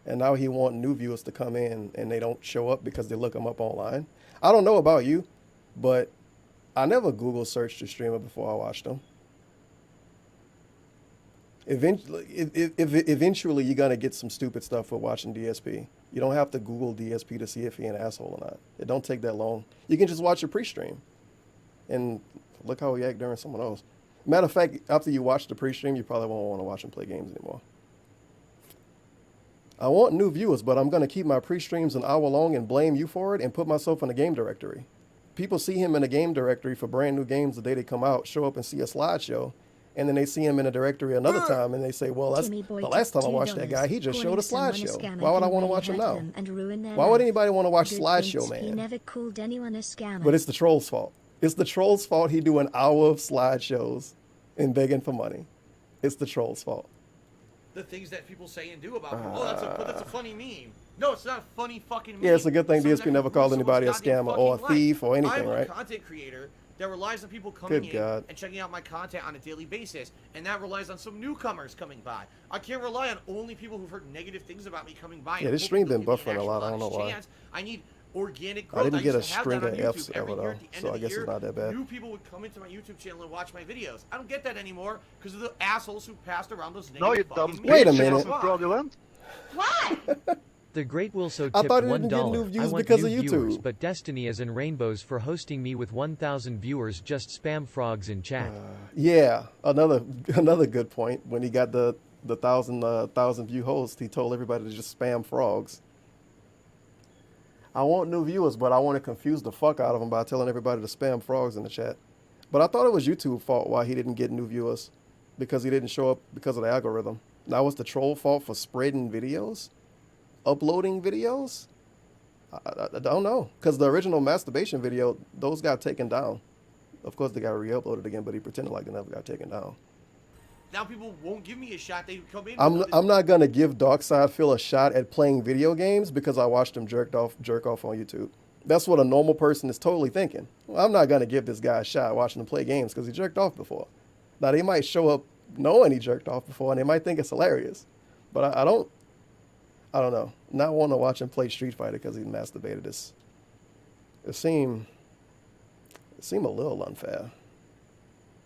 And now he wants new viewers to come in and they don't show up because they look him up online. I don't know about you, but I never Google searched a streamer before I watched them. Eventually, you're gonna get some stupid stuff for watching DSP. You don't have to Google DSP to see if he's an asshole or not. It don't take that long. You can just watch a pre-stream, and look how he act during someone else. Matter of fact, after you watch the pre-stream, you probably won't want to watch him play games anymore. I want new viewers, but I'm gonna keep my pre-streams an hour long and blame you for it and put myself in a game directory. People see him in a game directory for brand new games the day they come out, show up and see a slideshow. And then they see him in a directory another time, and they say, well, that's the last time I watched that guy. He just showed a slideshow. Why would I want to watch him now? Why would anybody want to watch Slideshow Man? He never called anyone a scammer. But it's the troll's fault. It's the troll's fault he do an hour of slideshows and begging for money. It's the troll's fault. The things that people say and do about people. Oh, that's a funny meme. No, it's not a funny fucking meme. Yeah, it's a good thing DSP never called anybody a scammer or a thief or anything, right? I'm a content creator that relies on people coming in and checking out my content on a daily basis, and that relies on some newcomers coming by. I can't rely on only people who've heard negative things about me coming by. Yeah, this stream been buffering a lot. I don't know why. I need organic growth. I didn't get a used to have string that of on F's YouTube. Every ever year though, at the end so of I the guess year, it's not that bad. New people would come into my YouTube channel and watch my videos. I don't get that anymore because of the assholes who passed around those negative fucking memes. Wait a minute. Why? The Great Wilso I tipped thought he didn't get new $1. views I want because new of viewers, YouTube. but Destiny is in rainbows for hosting me with 1,000 viewers. Just spam frogs in chat. Yeah, another good point. When he got the thousand view host, he told everybody to just spam frogs. I want new viewers, but I want to confuse the fuck out of them by telling everybody to spam frogs in the chat. But I thought it was YouTube's fault why he didn't get new viewers, because he didn't show up because of the algorithm. Now it's the troll fault for spreading videos, uploading videos. I don't know, because the original masturbation video, those got taken down. Of course, they got re-uploaded again, but he pretended like they never got taken down. Now people won't give me a shot. They come in. I'm not gonna give Darkside Phil a shot at playing video games because I watched him jerk off on YouTube. That's what a normal person is totally thinking. Well, I'm not gonna give this guy a shot watching him play games because he jerked off before. Now they might show up knowing he jerked off before and they might think it's hilarious, but I don't know. Not want to watch him play Street Fighter because he masturbated. It seemed a little unfair.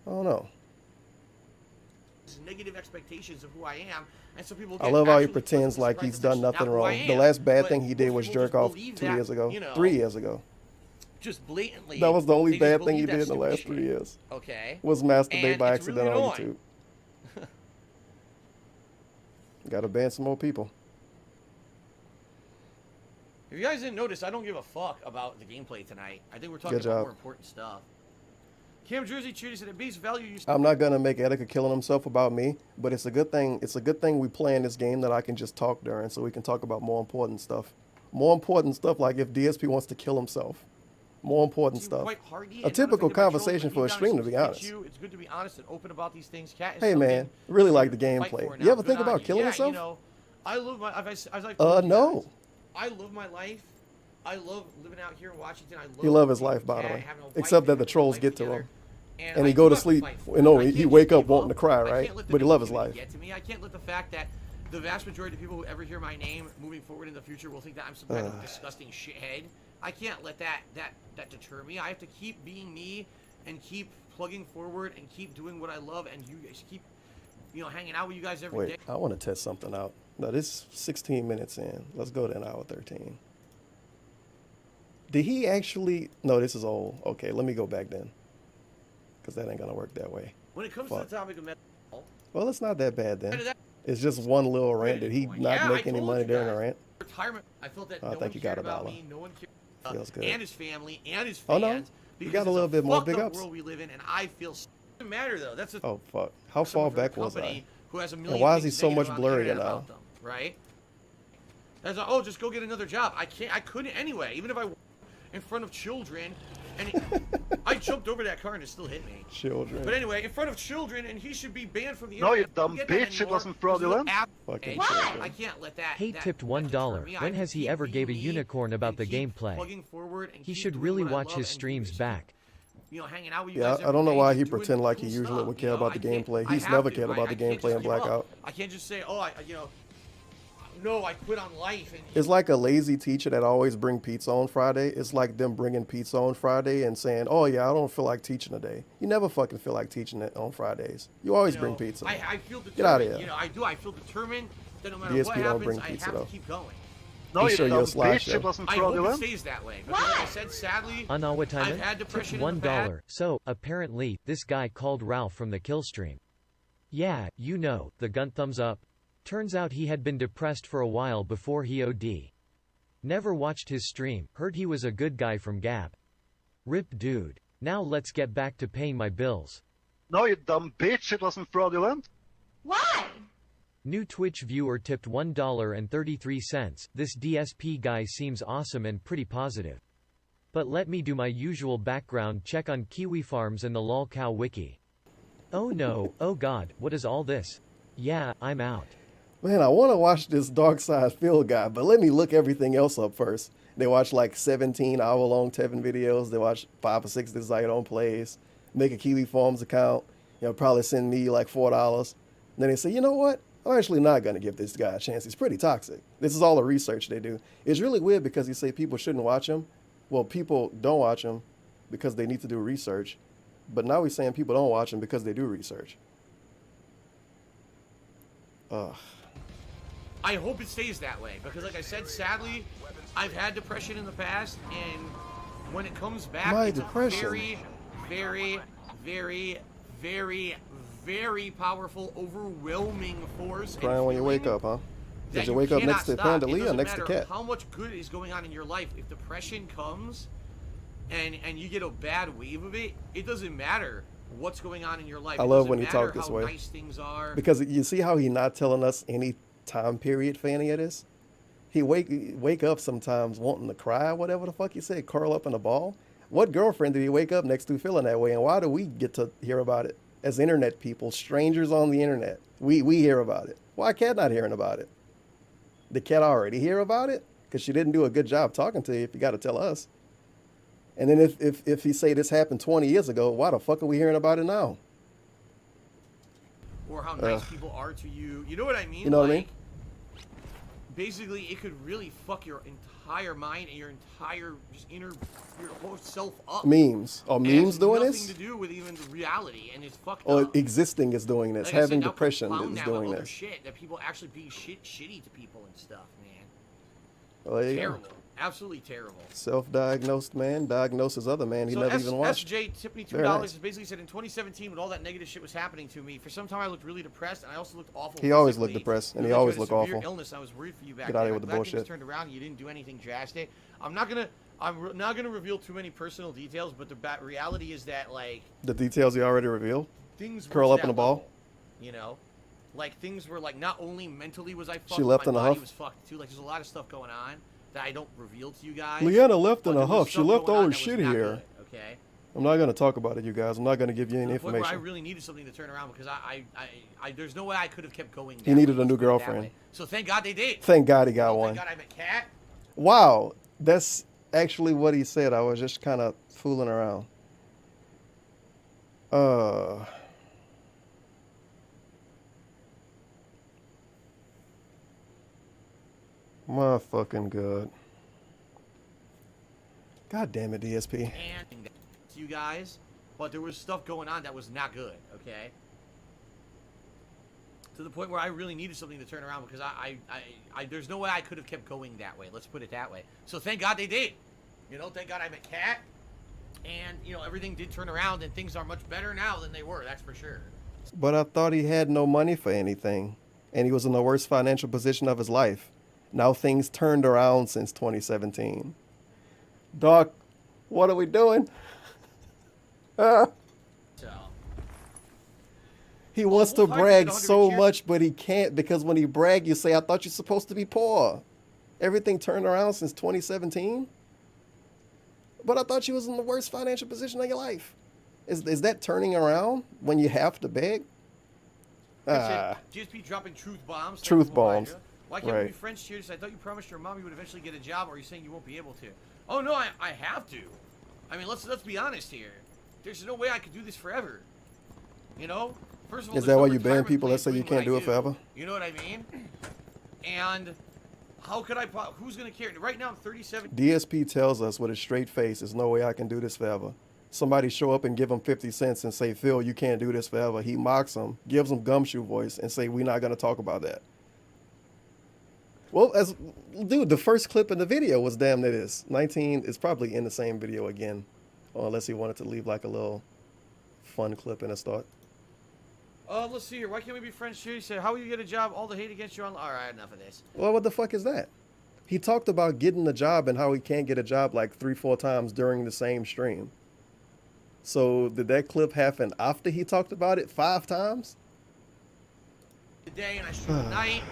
I don't know. Negative expectations of who I am, and so people. I love how he pretends like he's done nothing wrong. The last bad thing he did was jerk off 2 years ago, 3 years ago. Just blatantly. That was the only bad thing he did in the last 3 years. Okay. Was masturbate by accident really on YouTube. Gotta ban some more people. If you guys didn't notice, I don't give a fuck about the gameplay tonight. I think we're talking about more important stuff. Cam Jersey Cheater said at base value. I'm not gonna make Etika killing himself about me, but it's a good thing. It's a good thing we play in this game that I can just talk during, so we can talk about more important stuff. More important stuff like if DSP wants to kill himself. More important seem stuff. quite hardy A and typical none of it my conversation children, for a but deep stream, down to be it's honest. you. It's good to be honest and open about these things. Cat is Hey man, something really like the to fight gameplay. for You now. ever think Good on about you. killing Yeah, yourself? You know, I love my. As I've told you No. guys, I love my life. I love living out here in Washington. I love He love his being a life, by the cat, way. having a wife, Except that having the a trolls life get to together. him. And he I go do to have sleep. fight for it. No, I he can't wake just up give wanting to cry, I right? can't let the But he love his negativity life. get to me. I can't let the fact that the vast majority of people who ever hear my name moving forward in the future will think that I'm some kind of disgusting shithead. I can't let that deter me. I have to keep being me and keep plugging forward and keep doing what I love, and you guys keep, hanging out with you guys every day. Wait, I want to test something out. No, this is 16 minutes in. Let's go to an hour 13. Did he actually? No, this is old. Okay, let me go back then. Because that ain't going to work that way. When it comes to the topic of mental health, well, it's not that bad then. It's just one little rant. Did he not make any money during the rant? Retirement. I felt that I no think one you got cared about $1. me. No one cared Feels good. and his family and his Oh, fans. no. You got a little bit more big ups. World we live in, and I feel it doesn't matter though. That's a Oh, fuck. How far back was I? Who has a And why is he so much blurrier now? Them, right? That's like, oh, just go get another job. I couldn't anyway. Even if I in front of children, and I jumped over that car and it still hit me. Children. But anyway, in front of children, and he should be banned from the No, internet. you dumb bitch, it wasn't fraudulent. Fucking What? I can't let that. Hate tipped $1. When has he ever gave a unicorn about the gameplay? He should really watch his streams back. Hanging out with you Yeah, guys I don't know every why day, he doing pretend like cool he usually stuff, would care about the gameplay. I He's have never to. cared about the I can't gameplay in just give up. Blackout. I can't just say, oh, no, I quit on life. And It's like a lazy teacher that always bring pizza on Friday. It's like them bringing pizza on Friday and saying, oh yeah, I don't feel like teaching today. You never fucking feel like teaching it on Fridays. You always bring pizza. I feel determined. Get out of here. I do. I feel determined that no matter DSP what don't happens, bring I pizza, have though. to keep going. No, Show you your dumb bitch, slideshow. it wasn't I hope it fraudulent. stays that way. Because like I said, sadly, I've Anawatiman had tipped depression in the past. $1. So, apparently, this guy called Ralph from the kill stream. Yeah, the gun thumbs up. Turns out he had been depressed for a while before he OD. Never watched his stream, heard he was a good guy from Gab. Rip dude. Now let's get back to paying my bills. No, you dumb bitch, it wasn't fraudulent. Why? New Twitch viewer tipped $1.33. This DSP guy seems awesome and pretty positive. But let me do my usual background check on Kiwi Farms and the lolcow wiki. Oh no, oh god, what is all this? Yeah, I'm out. Man, I want to watch this Dark Side Phil guy, but let me look everything else up first. They watch like 17-hour-long Tevin videos. They watch 5 or 6 Desire plays. Make a Kiwi Farms account. Probably send me like $4. Then they say, you know what? I'm actually not going to give this guy a chance. He's pretty toxic. This is all the research they do. It's really weird because you say people shouldn't watch him. Well, people don't watch him because they need to do research. But now we're saying people don't watch him because they do research. Ugh. I hope it stays that way because, like I said, sadly, I've had depression in the past, and when it comes back, it's depression. a very, very, very, very, very powerful, overwhelming force. Crying when you wake up, huh? Did Did you wake up next to Panda Lee or next to Cat? How much good is going on in your life? If depression comes and you get a bad wave of it, it doesn't matter what's going on in your life. I It love doesn't when you matter talk this how way. nice things are. Because you see how he not telling us any time period for any of this? He wake up sometimes wanting to cry, whatever the fuck he said, curl up in a ball. What girlfriend did he wake up next to feeling that way? And why do we get to hear about it? As internet people, strangers on the internet, we hear about it. Why Cat not hearing about it? Did Cat already hear about it? Because she didn't do a good job talking to you if you got to tell us. And then if he say this happened 20 years ago, why the fuck are we hearing about it now? Or how nice people are to you. You know what I mean? You know what I mean? Basically, it could really fuck your entire mind and your entire your whole self up. Memes. Are memes doing nothing this? to do with even the reality, and it's fucked Or up. existing is doing this. Like I said, Having now depression people is found doing out other this. shit that people actually being shitty to people and stuff, man. Well, there you go. Terrible. Absolutely terrible. Self-diagnosed man diagnoses other man he So never even watched. SJ tipped me $2. Very nice. It basically said in 2017 when all that negative shit was happening to me, for some time I looked really depressed and I also looked awful. He always physically. looked depressed, and You he went always through looked a severe awful. illness. I was worried for you back Get out of then. here with the I'm glad things bullshit. turned around and you didn't do anything drastic. I'm not gonna reveal too many personal details, but the reality is that like The details he already revealed. things Curl weren't up in that a ball. level, you know, like things were like not only mentally was I fucked, She left my in a body huff. was fucked too. Like there's a lot of stuff going on that I don't reveal to you guys. Leanna left but in there a was huff. She stuff left going all on her that was shit not here. good, okay? I'm not going to talk about it, you guys. I'm not going to give you any To the point where I information. really needed something to turn around because there's no way I could have kept going. He needed a new girlfriend. So thank God they did. Thank God he got one. Thank God I met Kat. Wow, that's actually what he said. I was just kind of fooling around. My fucking God. God damn it, DSP. And to you guys, but there was stuff going on that was not good, okay? To the point where I really needed something to turn around because there's no way I could have kept going that way. Let's put it that way. So thank God they did. You know, thank God I met Kat. And, you know, everything did turn around and things are much better now than they were, that's for sure. But I thought he had no money for anything. And he was in the worst financial position of his life. Now things turned around since 2017. Doc, what are we doing? So, he wants to brag so much, but he can't because when he brag, you say, I thought you're supposed to be poor. Everything turned around since 2017? But I thought you was in the worst financial position of your life. Is that turning around when you have to beg? GSP dropping truth bombs. Truth bombs. Why can't we be friends? Cheers. I thought you promised your mom you would eventually get a job, or are you saying you won't be able to? Oh no, I have to. I mean, let's be honest here. There's no way I could do this forever. You know? First of all, is that why you ban people that say you can't do it forever? You know what I mean? And how could I? Who's gonna care? Right now I'm 37. DSP tells us with a straight face, there's no way I can do this forever. Somebody show up and give him 50 cents and say, Phil, you can't do this forever. He mocks him, gives him gumshoe voice, and say, we're not gonna talk about that. Well, dude, the first clip in the video was damn near this. 19 is probably in the same video again, unless he wanted to leave like a little fun clip in a start. Let's see here. Why can't we be friends? She said, how will you get a job? All the hate against you on. All right, enough of this. Well, what the fuck is that? He talked about getting a job and how he can't get a job like 3-4 times during the same stream. So did that clip happen after he talked about it 5 times? Today and I stream at night.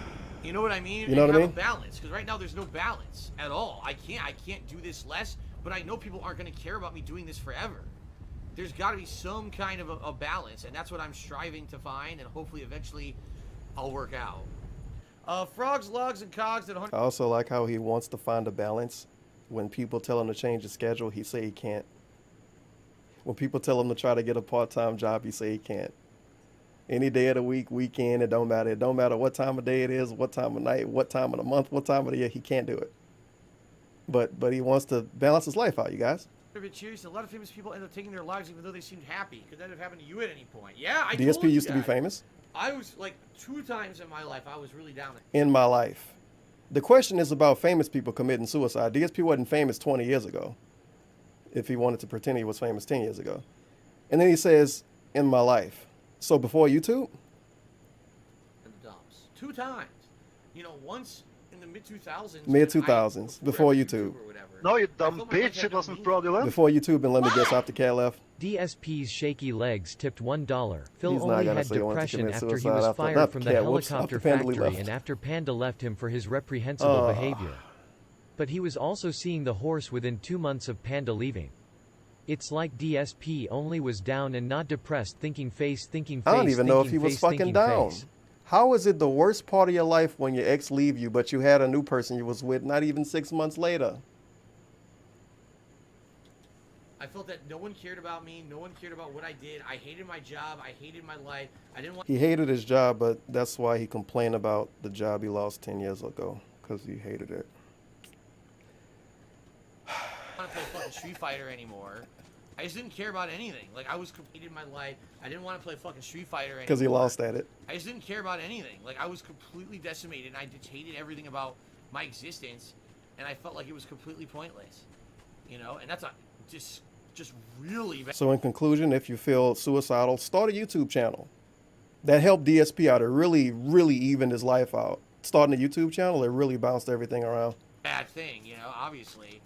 You know what I mean? You know what I mean? Have a balance, because right now there's no balance at all. I can't do this less, but I know people aren't going to care about me doing this forever. There's got to be some kind of a balance, and that's what I'm striving to find, and hopefully eventually I'll work out. Frogs, logs, and cogs at 100. I also like how he wants to find a balance. When people tell him to change his schedule, he say he can't. When people tell him to try to get a part-time job, he say he can't. Any day of the week, weekend, it don't matter. It don't matter what time of day it is, what time of night, what time of the month, what time of the year, he can't do it. But he wants to balance his life out, you guys. A bit serious. A lot of famous people end up taking their lives even though they seemed happy. Could that have happened to you at any point? Yeah, I DSP told you used to be guys. famous? I was like 2 times in my life. I was really down. In my life. The question is about famous people committing suicide. DSP wasn't famous 20 years ago. If he wanted to pretend he was famous 10 years ago. And then he says, in my life. So before YouTube? In the dumps. 2 times. You know, once in the mid-2000s. Mid-2000s. Before YouTube. No, you dumb bitch. It wasn't fraudulent. Before YouTube, and let me guess, after Cat left. DSP's shaky legs tipped $1. Phil He's not only gonna had say he wants to depression commit after he suicide was after- fired not from the Cat, whoops, helicopter after Panda factory left. and after Panda left him for his reprehensible behavior. But he was also seeing the horse within 2 months of Panda leaving. It's like DSP only was down and not depressed, thinking face, thinking face. I don't even know if he was face, fucking thinking down. face. How is it the worst part of your life when your ex leave you, but you had a new person you was with not even 6 months later? I felt that no one cared about me. No one cared about what I did. I hated my job. I hated my life. I didn't want. He hated his job, but that's why he complained about the job he lost 10 years ago, because he hated it. I didn't want to play fucking Street Fighter anymore. I just didn't care about anything. Like, I was completed my life. I didn't want to play fucking Street Fighter anymore. Because he lost at it. I just didn't care about anything. Like, I was completely decimated, and I just hated everything about my existence, and I felt like it was completely pointless. You know? And that's just really bad. So in conclusion, if you feel suicidal, start a YouTube channel. That helped DSP out. It really, really evened his life out. Starting a YouTube channel, it really bounced everything around. Bad thing, you know, obviously.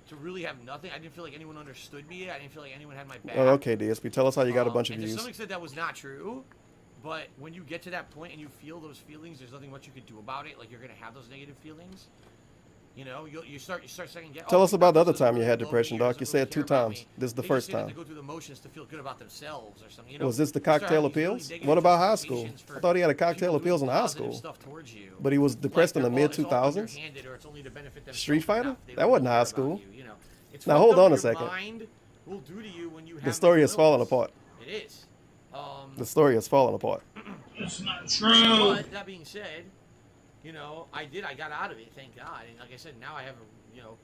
To really have nothing, I didn't feel like anyone understood me. I didn't feel like anyone had my back. Oh, okay, DSP, tell us how you got a bunch of and views. to some extent, that was not true. But when you get to that point and you feel those feelings, there's nothing much you can do about it. Like, you're gonna have those negative feelings. You know, you start second guessing. Tell us about the other time you had depression, Doc. You said 2 times. This is the first time. They go through the motions to feel good about themselves or something. You know, Was this the cocktail appeals? What about high school? I thought he had a cocktail appeals in high school. But he was depressed in the mid 2000s. Street Fighter? That wasn't high school. Now hold on a second. The story is falling apart. It is. The story is falling apart. It's not true. But that being said, you know, I got out of it, thank God. And like I said, now I have, you know,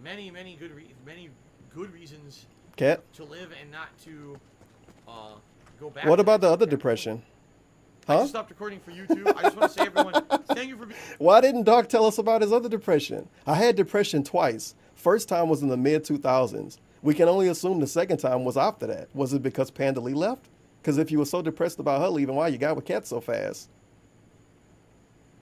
many good reasons Cat? to live and not to go back. What about the other depression? I Huh? just stopped recording for YouTube. I just want to say, everyone, thank you for being. Why didn't Doc tell us about his other depression? I had depression twice. First time was in the mid 2000s. We can only assume the second time was after that. Was it because Panda Lee left? Because if you were so depressed about her leaving, why you got with Cat so fast?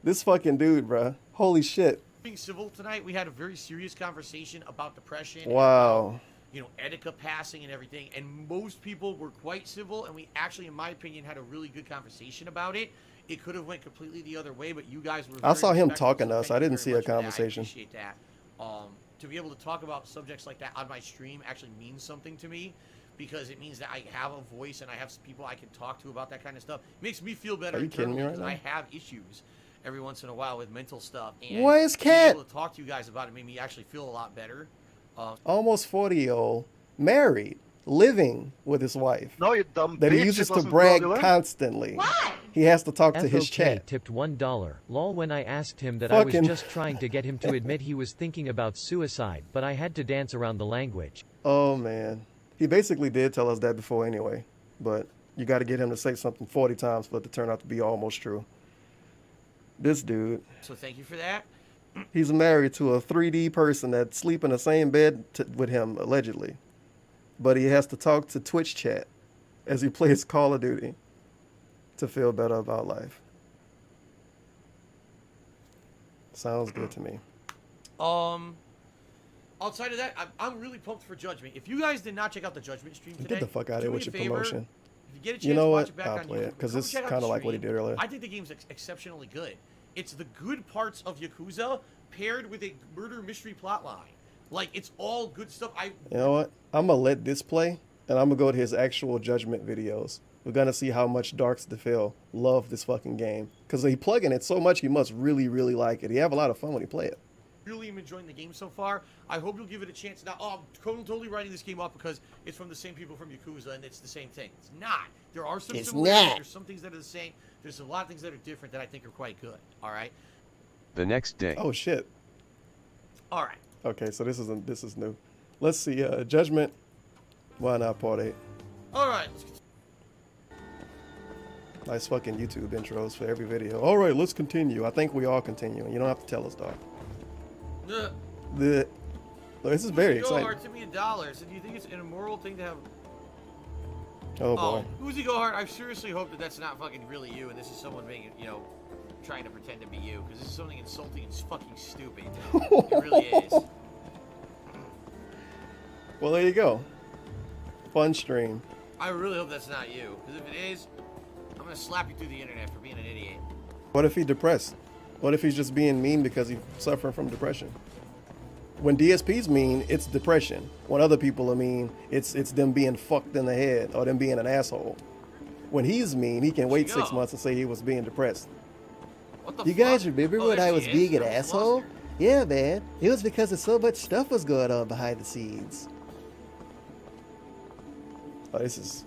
This fucking dude, bruh. Holy shit. Being civil tonight, we had a very serious conversation about depression. Wow. And, you know, Etika passing and everything. And most people were quite civil, and we actually, in my opinion, had a really good conversation about it. It could have went completely the other way, but you guys were. I saw him respectful, talking to so us. thank I you didn't very see a much for that. conversation. I appreciate that. To be able to talk about subjects like that on my stream actually means something to me, because it means that I have a voice and I have people I can talk to about that kind of stuff. It makes me feel better. Are you kidding me right because now? I have issues every once in a while with mental stuff. And What is being Cat? able to talk to you guys about it made me actually feel a lot better. Almost 40-year-old, married, living with his wife. No, you dumb That he bitch, uses it to wasn't brag fraudulent. constantly. What? He has to talk to his FOK chat. tipped $1. Lol when I asked him that I Fucking- was just trying to get him to admit he was thinking about suicide, but I had to dance around the language. Oh, man. He basically did tell us that before anyway. But you got to get him to say something 40 times for it to turn out to be almost true. This dude, So thank you for that. he's married to a 3D person that sleep in the same bed with him, allegedly. But he has to talk to Twitch chat as he plays Call of Duty to feel better about life. Sounds good to me. Outside of that, I'm really pumped for Judgment. If you guys did not check out the Judgment stream today, Get the fuck out of do here me with a your favor. promotion. If you get a chance You know to what? watch it back I'll on play it, YouTube, 'cause go it's check out kinda the like what he stream. did earlier. I think the game's exceptionally good. It's the good parts of Yakuza paired with a murder mystery plotline. Like, it's all good stuff. You know what? I'm going to let this play, and I'm going to go to his actual Judgment videos. We're going to see how much Darks DeFil love this fucking game. Because he plugging it so much, he must really, really like it. He have a lot of fun when he play it. really am enjoying the game so far. I hope you'll give it a chance. Now, I'm totally writing this game up because it's from the same people from Yakuza, and it's the same thing. It's not. There are some similarities. There's some things that are the same. There's a lot of things that are different that I think are quite good. All right? The next day. Oh, shit. All right. Okay, so this is new. Let's see. Judgment. Why not part 8? All right. Let's continue. Nice fucking YouTube intros for every video. All right, let's continue. I think we all continue. You don't have to tell us, dog. This is very Uzi Gohart exciting. sent me $1. So do you think it's an immoral thing to have? Oh boy. Uzi Gohart, I seriously hope that that's not fucking really you, and this is someone being, trying to pretend to be you, because this is something insulting and fucking stupid. It really is. Well, there you go. Fun stream. I really hope that's not you, because if it is, I'm gonna slap you through the internet for being an idiot. What if he's depressed? What if he's just being mean because he's suffering from depression? When DSP's mean, it's depression. When other people are mean, it's them being fucked in the head or them being an asshole. When he's mean, he can wait 6 months and say he was being depressed. What the You fuck? guys remember when I there was she being is. an I almost lost asshole? her. Yeah, man. It was because of so much stuff was going on behind the scenes. Oh, this is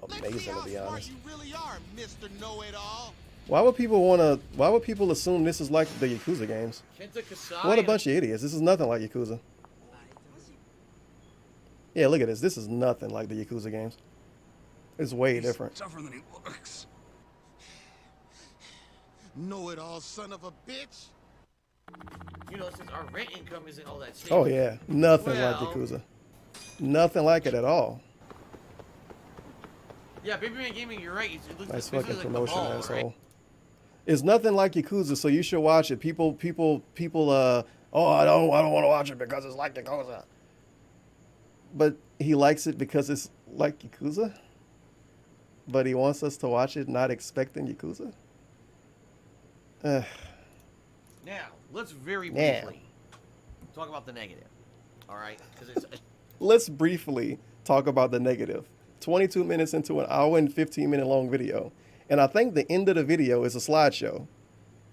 amazing, to be honest. You really are, Mr. Know-It-All. Why would people assume this is like the Yakuza games? Kenta Kasai. What a bunch of idiots. This is nothing like Yakuza. Yeah, look at this. This is nothing like the Yakuza games. It's way different. Tougher than he looks. Know-it-all, son of a bitch. Since our rent income isn't all that safe. Oh yeah, nothing like Well- Yakuza. Nothing like it at all. Yeah, Baby Man Gaming, you're right. It looks Nice basically fucking like the promotion, mall, asshole. right? It's nothing like Yakuza, so you should watch it. People, oh, I don't want to watch it because it's like Yakuza. But he likes it because it's like Yakuza? but he wants us to watch it not expecting Yakuza? Now, let's very briefly talk about the negative. All right? Because it's Let's briefly talk about the negative. 22 minutes into an hour and 15-minute long video. And I think the end of the video is a slideshow.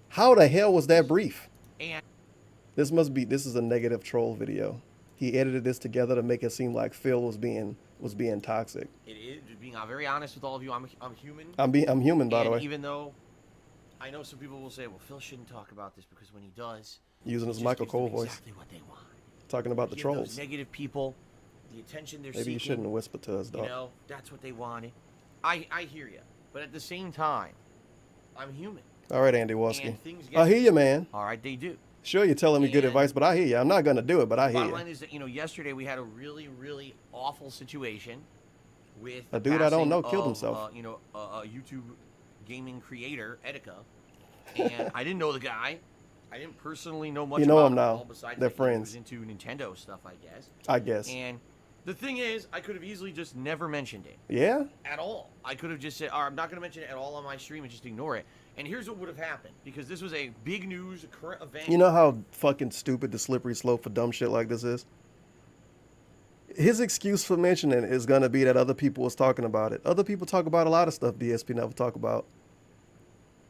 How the hell was that brief? and This is a negative troll video. He edited this together to make it seem like Phil was being toxic. it is being very honest with all of you. I'm human. I'm human, by the And way. even though I know some people will say, well, Phil shouldn't talk about this because when he does, Using he his just Michael gives them Cole voice. exactly what they want. Talking about the Give those trolls. negative people the attention they're Maybe seeking. you shouldn't whisper to us, dog. You know, that's what they wanted. I hear you, but at the same time, I'm human. All right, Andy Walski. And things I hear you, man. All right, they do. Sure, you're telling me good And advice, but I hear you. I'm not going to do it, but I hear Bottom you. line is that, yesterday we had a really, really awful situation with A the dude I don't passing know killed of, himself. A YouTube gaming creator, Etika. And I didn't know the guy. I didn't personally know much You know about him now. at all besides They're that friends. He was into Nintendo stuff, I guess. And the thing is, I could have easily just never mentioned it. Yeah? At all. I could have just said, I'm not going to mention it at all on my stream and just ignore it. And here's what would have happened. Because this was a big news, a current event. You know how fucking stupid the slippery slope for dumb shit like this is? His excuse for mentioning it is going to be that other people was talking about it. Other people talk about a lot of stuff DSP never talk about.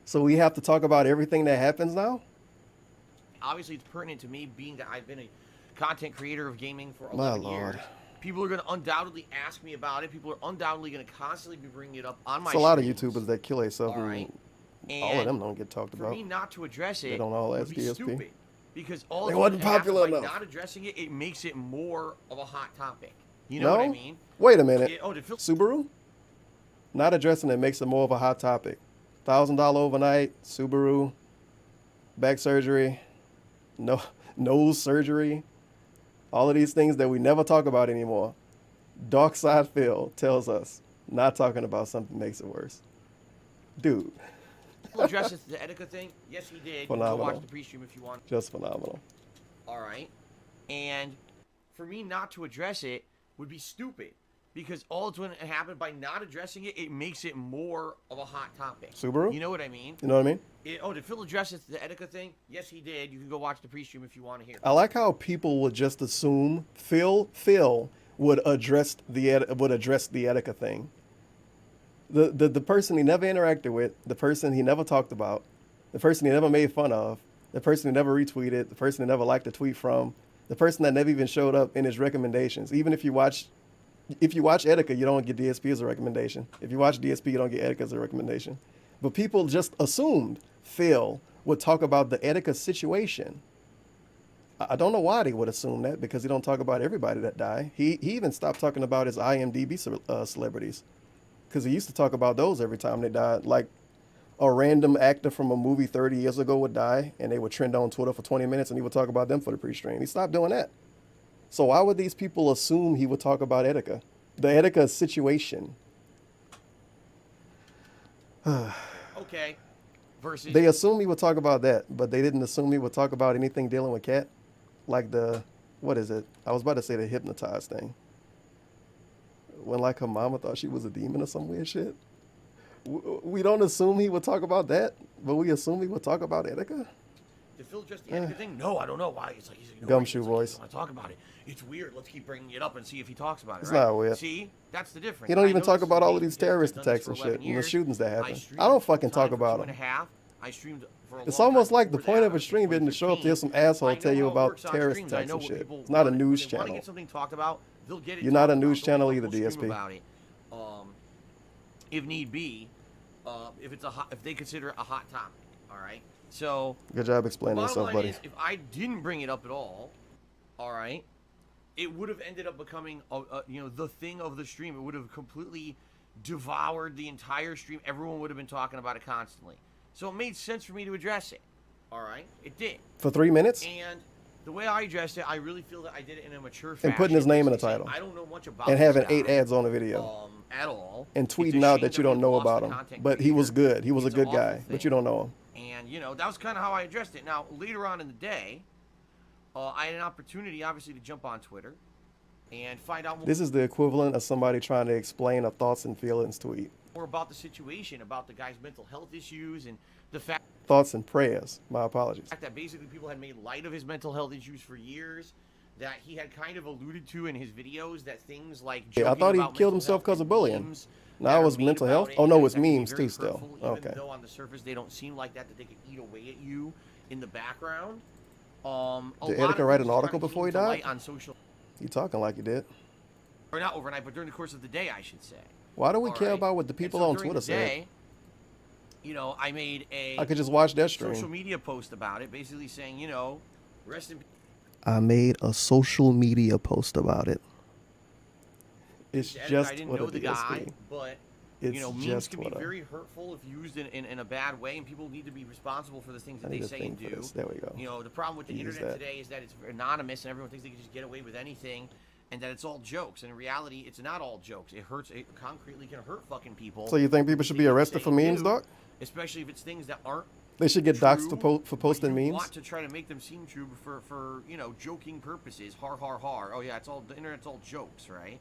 So we have to talk about everything that happens now? Obviously, it's pertinent to me, being that I've been a content creator of gaming for My 11 Lord. years. People are going to undoubtedly ask me about it. People are undoubtedly going to constantly be bringing it up on my It's a lot of streams. YouTubers that kill themselves. All right. All of them don't get talked For about. me not to address They it don't all would ask be DSP. stupid. Because all They it's wasn't gonna happen popular by enough. not addressing it, it makes it more of a hot topic. You know what I mean? Wait a minute. Did Phil Subaru? Not addressing it makes it more of a hot topic. $1,000 overnight, Subaru, back surgery, nose surgery, all of these things that we never talk about anymore. Dark Side Phil tells us not talking about something makes it worse. Dude. address the Etika thing? Yes, he did. You can go Phenomenal. watch the pre-stream if you want. Just phenomenal. All right. And for me not to address it would be stupid. Because all it's going to happen by not addressing it, it makes it more of a hot topic. Subaru? You know what I mean? You know what I mean? Did Phil address the Etika thing? Yes, he did. You can go watch the pre-stream if you want to hear. I like how people would just assume Phil would address the Etika thing. The person he never interacted with, the person he never talked about, the person he never made fun of, the person he never retweeted, the person he never liked a tweet from, the person that never even showed up in his recommendations. Even if you watch Etika, you don't get DSP as a recommendation. If you watch DSP, you don't get Etika as a recommendation. But people just assumed Phil would talk about the Etika situation. I don't know why they would assume that, because he don't talk about everybody that died. He even stopped talking about his IMDb celebrities, because he used to talk about those every time they died. Like a random actor from a movie 30 years ago would die, and they would trend on Twitter for 20 minutes, and he would talk about them for the pre-stream. He stopped doing that. So why would these people assume he would talk about Etika? The Etika situation. Okay. Versus. They assumed he would talk about that, but they didn't assume he would talk about anything dealing with Cat. Like what is it? I was about to say the hypnotized thing. When like her mama thought she was a demon or some weird shit. We don't assume he would talk about that, but we assume he would talk about Etika. Did Phil address the Etika thing? No, I don't know why. It's like he's ignoring Gumshoe it. It's voice. Like, I want to talk about it. It's weird. Let's keep bringing it up and see if he talks about it. It's right? not weird. See, that's the difference. He don't I even know talk this is about all of big these because terrorist I've done attacks this and for shit 11 and the years. shootings that happen. streamed I don't fucking full-time talk about for them. 2.5 years. I streamed for a It's long almost time like the before point that, of a stream isn't to show up to 2015. some asshole I tell know you how it about works on terrorist streams. I attacks know and what shit. people It's not a want. news If they want to channel. get something talked about, they'll get it. You're not a talked news about. channel We'll either, stream DSP. About it, if need be, if they consider it a hot topic. All right. So Good job explaining bottom yourself, line buddy. is, if I didn't bring it up at all, all right, it would have ended up becoming the thing of the stream. It would have completely devoured the entire stream. Everyone would have been talking about it constantly. So it made sense for me to address it. All right, it did. For 3 minutes? And the way I addressed it, I really feel that I did it in a mature fashion. And putting his name in the title. I don't know much about and having this 8 guy, ads on the video. at all. And It's tweeting a out shame that you we don't know lost about the him. content But he was creator. good. He was It's a an good guy. awful But you thing. don't know him. And, that was kind of how I addressed it. Now, later on in the day, I had an opportunity, obviously, to jump on Twitter. and find out more. This is the equivalent of somebody trying to explain a thoughts and feelings tweet. More about the situation, about the guy's mental health issues, and the fact. Thoughts and prayers. My apologies. That basically people had made light of his mental health issues for years. That he had kind of alluded to in his videos that things like. Yeah, I thought he killed himself because of bullying. Now it was mental health. Oh no, it's memes too. Still. Okay. Even though on the surface they don't seem like that they could eat away at you in the background. Did Etika write an article before he died? On social. You talking like you did? Or not overnight, but during the course of the day, I should say. Why do we care about what the people on Twitter say? You know, I made a. I could just watch that stream. Social media post about it, basically saying, you know, rest in. I made a social media post about it. It's just I didn't what know it the is, guy, but it's you know, memes just can be what very hurtful if used in a bad way, and people need to be responsible for the things that they say and do. There we go. You know, the problem with the internet today is that it's anonymous, and everyone thinks they can just get away with anything, and that it's all jokes. And in reality, it's not all jokes. It hurts. It concretely can hurt fucking people. So you think people should be arrested for memes, Doc? Especially if it's things that aren't. They should get doxxed for posting memes. Want to try to make them seem true for you know, joking purposes. Har har har. Oh yeah, it's all the internet's all jokes, right?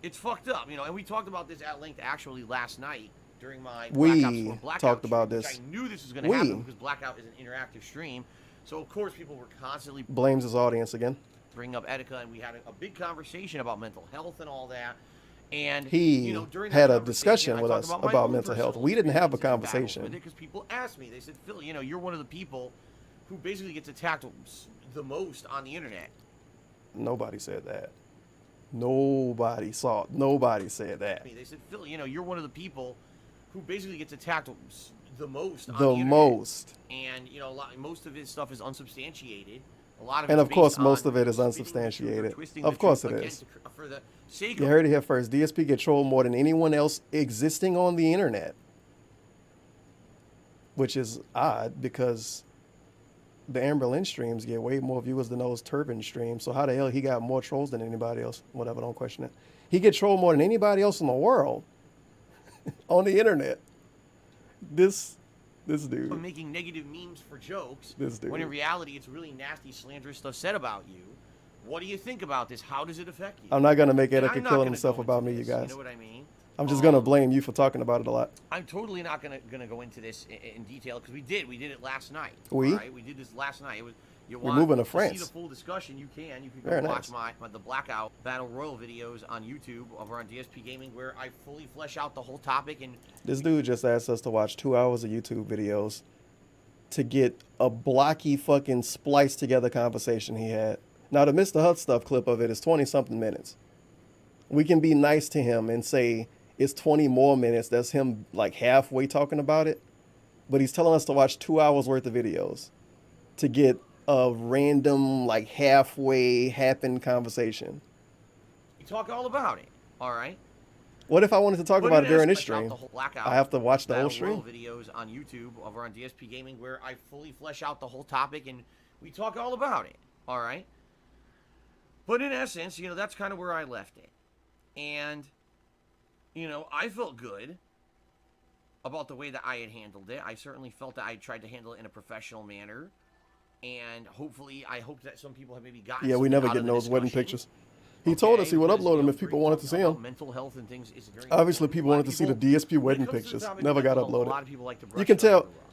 It's fucked up, you know. And we talked about this at length actually last night during my Blackout talked about stream, this. I knew this was going to happen because Blackout is an interactive stream, so of course people were constantly blames his audience again. Bring up Etika, and we had a big conversation about mental health and all that. And he you know, during had a discussion with us about mental health. We didn't have a conversation because people asked me. They said, "Phil, you know, you're one of the people who basically gets attacked the most on the internet." Nobody said that. Nobody said that. They said, "Phil, you know, you're one of the people who basically gets attacked the most on the internet." most. And you know, most of his stuff is unsubstantiated. A lot of and of course, most of it is unsubstantiated. Of course it is. For the sake you heard it here first. DSP get trolled more than anyone else existing on the internet, which is odd because the Amber Lynn streams get way more viewers than those Turban streams. So how the hell he got more trolls than anybody else? Whatever, don't question it. He get trolled more than anybody else in the world on the internet. This dude. Making negative memes for jokes. This dude. When in reality, it's really nasty, slanderous stuff said about you. What do you think about this? How does it affect you? I'm not going to make Etika killing himself about me, you guys. You know what I mean? I'm just going to blame you for talking about it a lot. I'm totally not going to go into this in detail because we did it last night. We? Right? We did this last night. It was. We're moving to France. See the full discussion, you can. You can Very go watch nice. the Blackout Battle Royal videos on YouTube over on DSP Gaming, where I fully flesh out the whole topic. And this dude just asked us to watch 2 hours of YouTube videos to get a blocky fucking spliced together conversation he had. Now the Mr. Hut stuff clip of it is 20 something minutes. We can be nice to him and say it's 20 more minutes. That's him like halfway talking about it. But he's telling us to watch 2 hours worth of videos to get a random, like, halfway happened conversation. We talk all about it, all right? What if I wanted to talk about it during this stream? I have to watch the whole stream? Videos on YouTube over on DSP Gaming where I fully flesh out the whole topic and we talk all about it, all right? But in essence, you know, that's kind of where I left it. And, you know, I felt good about the way that I had handled it. I certainly felt that I tried to handle it in a professional manner. And hopefully, I hope that some people have maybe gotten. Yeah, we never get those wedding pictures. He told us he would upload them if people wanted to see them. Mental health and things is very obviously people wanted to see the DSP wedding pictures. Never got uploaded. A lot of people like to brush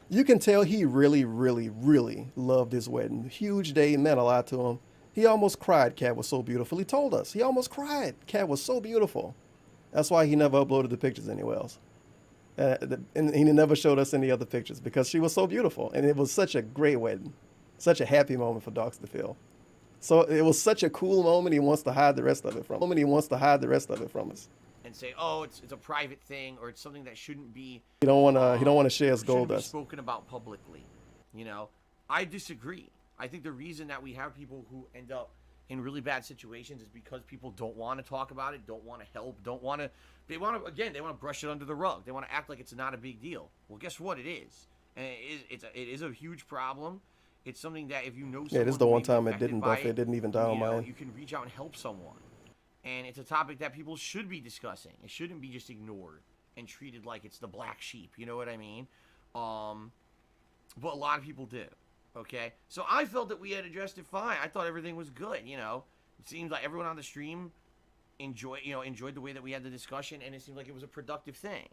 you can tell he really, really, really loved his wedding. Huge day, meant a lot to him. He almost cried. Cat was so beautiful. He told us he almost cried. Cat was so beautiful. That's why he never uploaded the pictures anywhere else. And he never showed us any other pictures because she was so beautiful. And it was such a great wedding. Such a happy moment for Docs to feel. So it was such a cool moment. He wants to hide the rest of it from us. And say, oh, it's a private thing, or it's something that shouldn't be. He don't want to share his gold dust. Spoken about publicly. You know, I disagree. I think the reason that we have people who end up in really bad situations is because people don't want to talk about it, don't want to help, they want to brush it under the rug. They want to act like it's not a big deal. Well, guess what? It is. And it is a huge problem. It's something that if you know someone, yeah, this is the one time it didn't even die on mine. You can reach out and help someone. And it's a topic that people should be discussing. It shouldn't be just ignored and treated like it's the black sheep. You know what I mean? But a lot of people do. Okay? So I felt that we had addressed it fine. I thought everything was good, you know. It seems like everyone on the stream enjoyed the way that we had the discussion, and it seemed like it was a productive thing.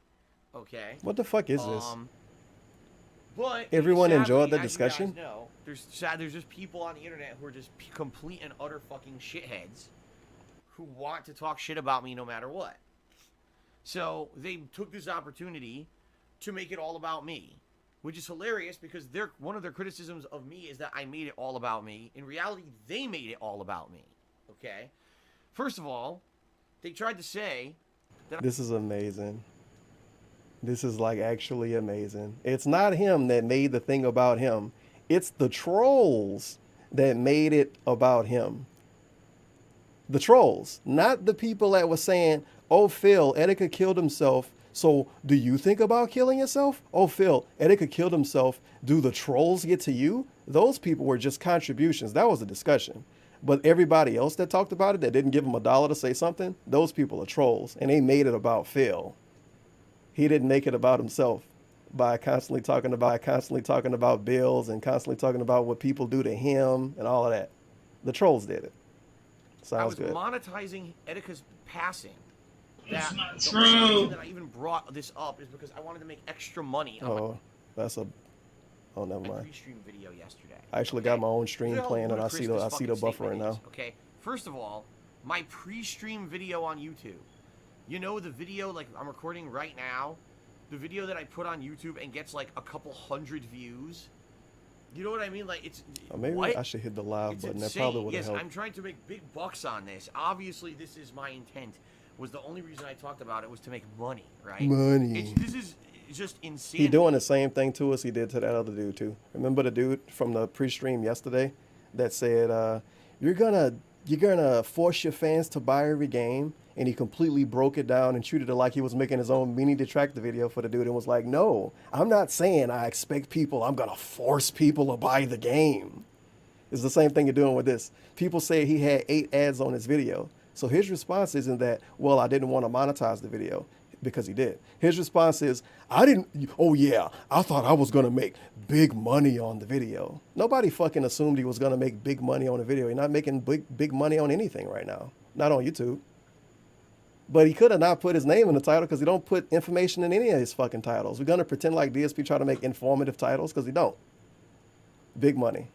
Okay. What the fuck is this? But everyone sadly, enjoyed the as discussion? You guys know, there's just people on the internet who are just complete and utter fucking shitheads who want to talk shit about me no matter what. So they took this opportunity to make it all about me, which is hilarious because one of their criticisms of me is that I made it all about me. In reality, they made it all about me. Okay? First of all, they tried to say that this is amazing. This is like actually amazing. It's not him that made the thing about him. It's the trolls that made it about him. The trolls, not the people that were saying, oh, Phil, Etika killed himself. So do you think about killing yourself? Oh, Phil, Etika killed himself. Do the trolls get to you? Those people were just contributions. That was a discussion. But everybody else that talked about it, that didn't give him $1 to say something, those people are trolls. And they made it about Phil. He didn't make it about himself by constantly talking about bills and constantly talking about what people do to him and all of that. The trolls did it. Sounds good. I was monetizing Etika's passing. That's not the true. reason that I even brought this up is because I wanted to make extra money. Oh, never mind. Pre-stream video yesterday. I actually got my own stream playing, and I see the buffering now. Okay, first of all, my pre-stream video on YouTube. You know the video like I'm recording right now, the video that I put on YouTube and gets like a couple hundred views. You know what I mean? Like it's. Maybe what? I should hit the live button. That Insane. probably would have yes, helped. I'm trying to make big bucks on this. Obviously, this is my intent. Was the only reason I talked about it was to make money, right? Money. This is just insane. He doing the same thing to us he did to that other dude too. Remember the dude from the pre-stream yesterday that said, "You're gonna force your fans to buy every game," and he completely broke it down and treated it like he was making his own mini detractor video for the dude, and was like, "No, I'm not saying I expect people. I'm gonna force people to buy the game." It's the same thing you're doing with this. People say he had 8 ads on his video. So his response isn't that, well, I didn't want to monetize the video, because he did. His response is, I thought I was going to make big money on the video. Nobody fucking assumed he was going to make big money on the video. He's not making big money on anything right now. Not on YouTube. But he could have not put his name in the title because he don't put information in any of his fucking titles. We're going to pretend like DSP try to make informative titles because he don't. Big money.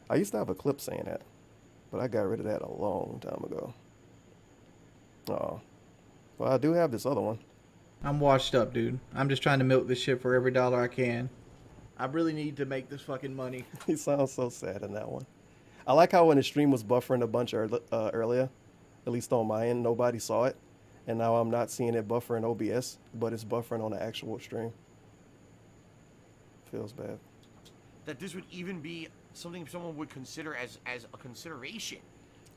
I used to have a clip saying that, but I got rid of that a long time ago. Oh. Well, I do have this other one. I'm washed up, dude. I'm just trying to milk this shit for every dollar I can. I really need to make this fucking money. He sounds so sad in that one. I like how when the stream was buffering a bunch earlier, at least on my end, nobody saw it. And now I'm not seeing it buffer in OBS, but it's buffering on the actual stream. Feels bad. That this would even be something someone would consider as a consideration.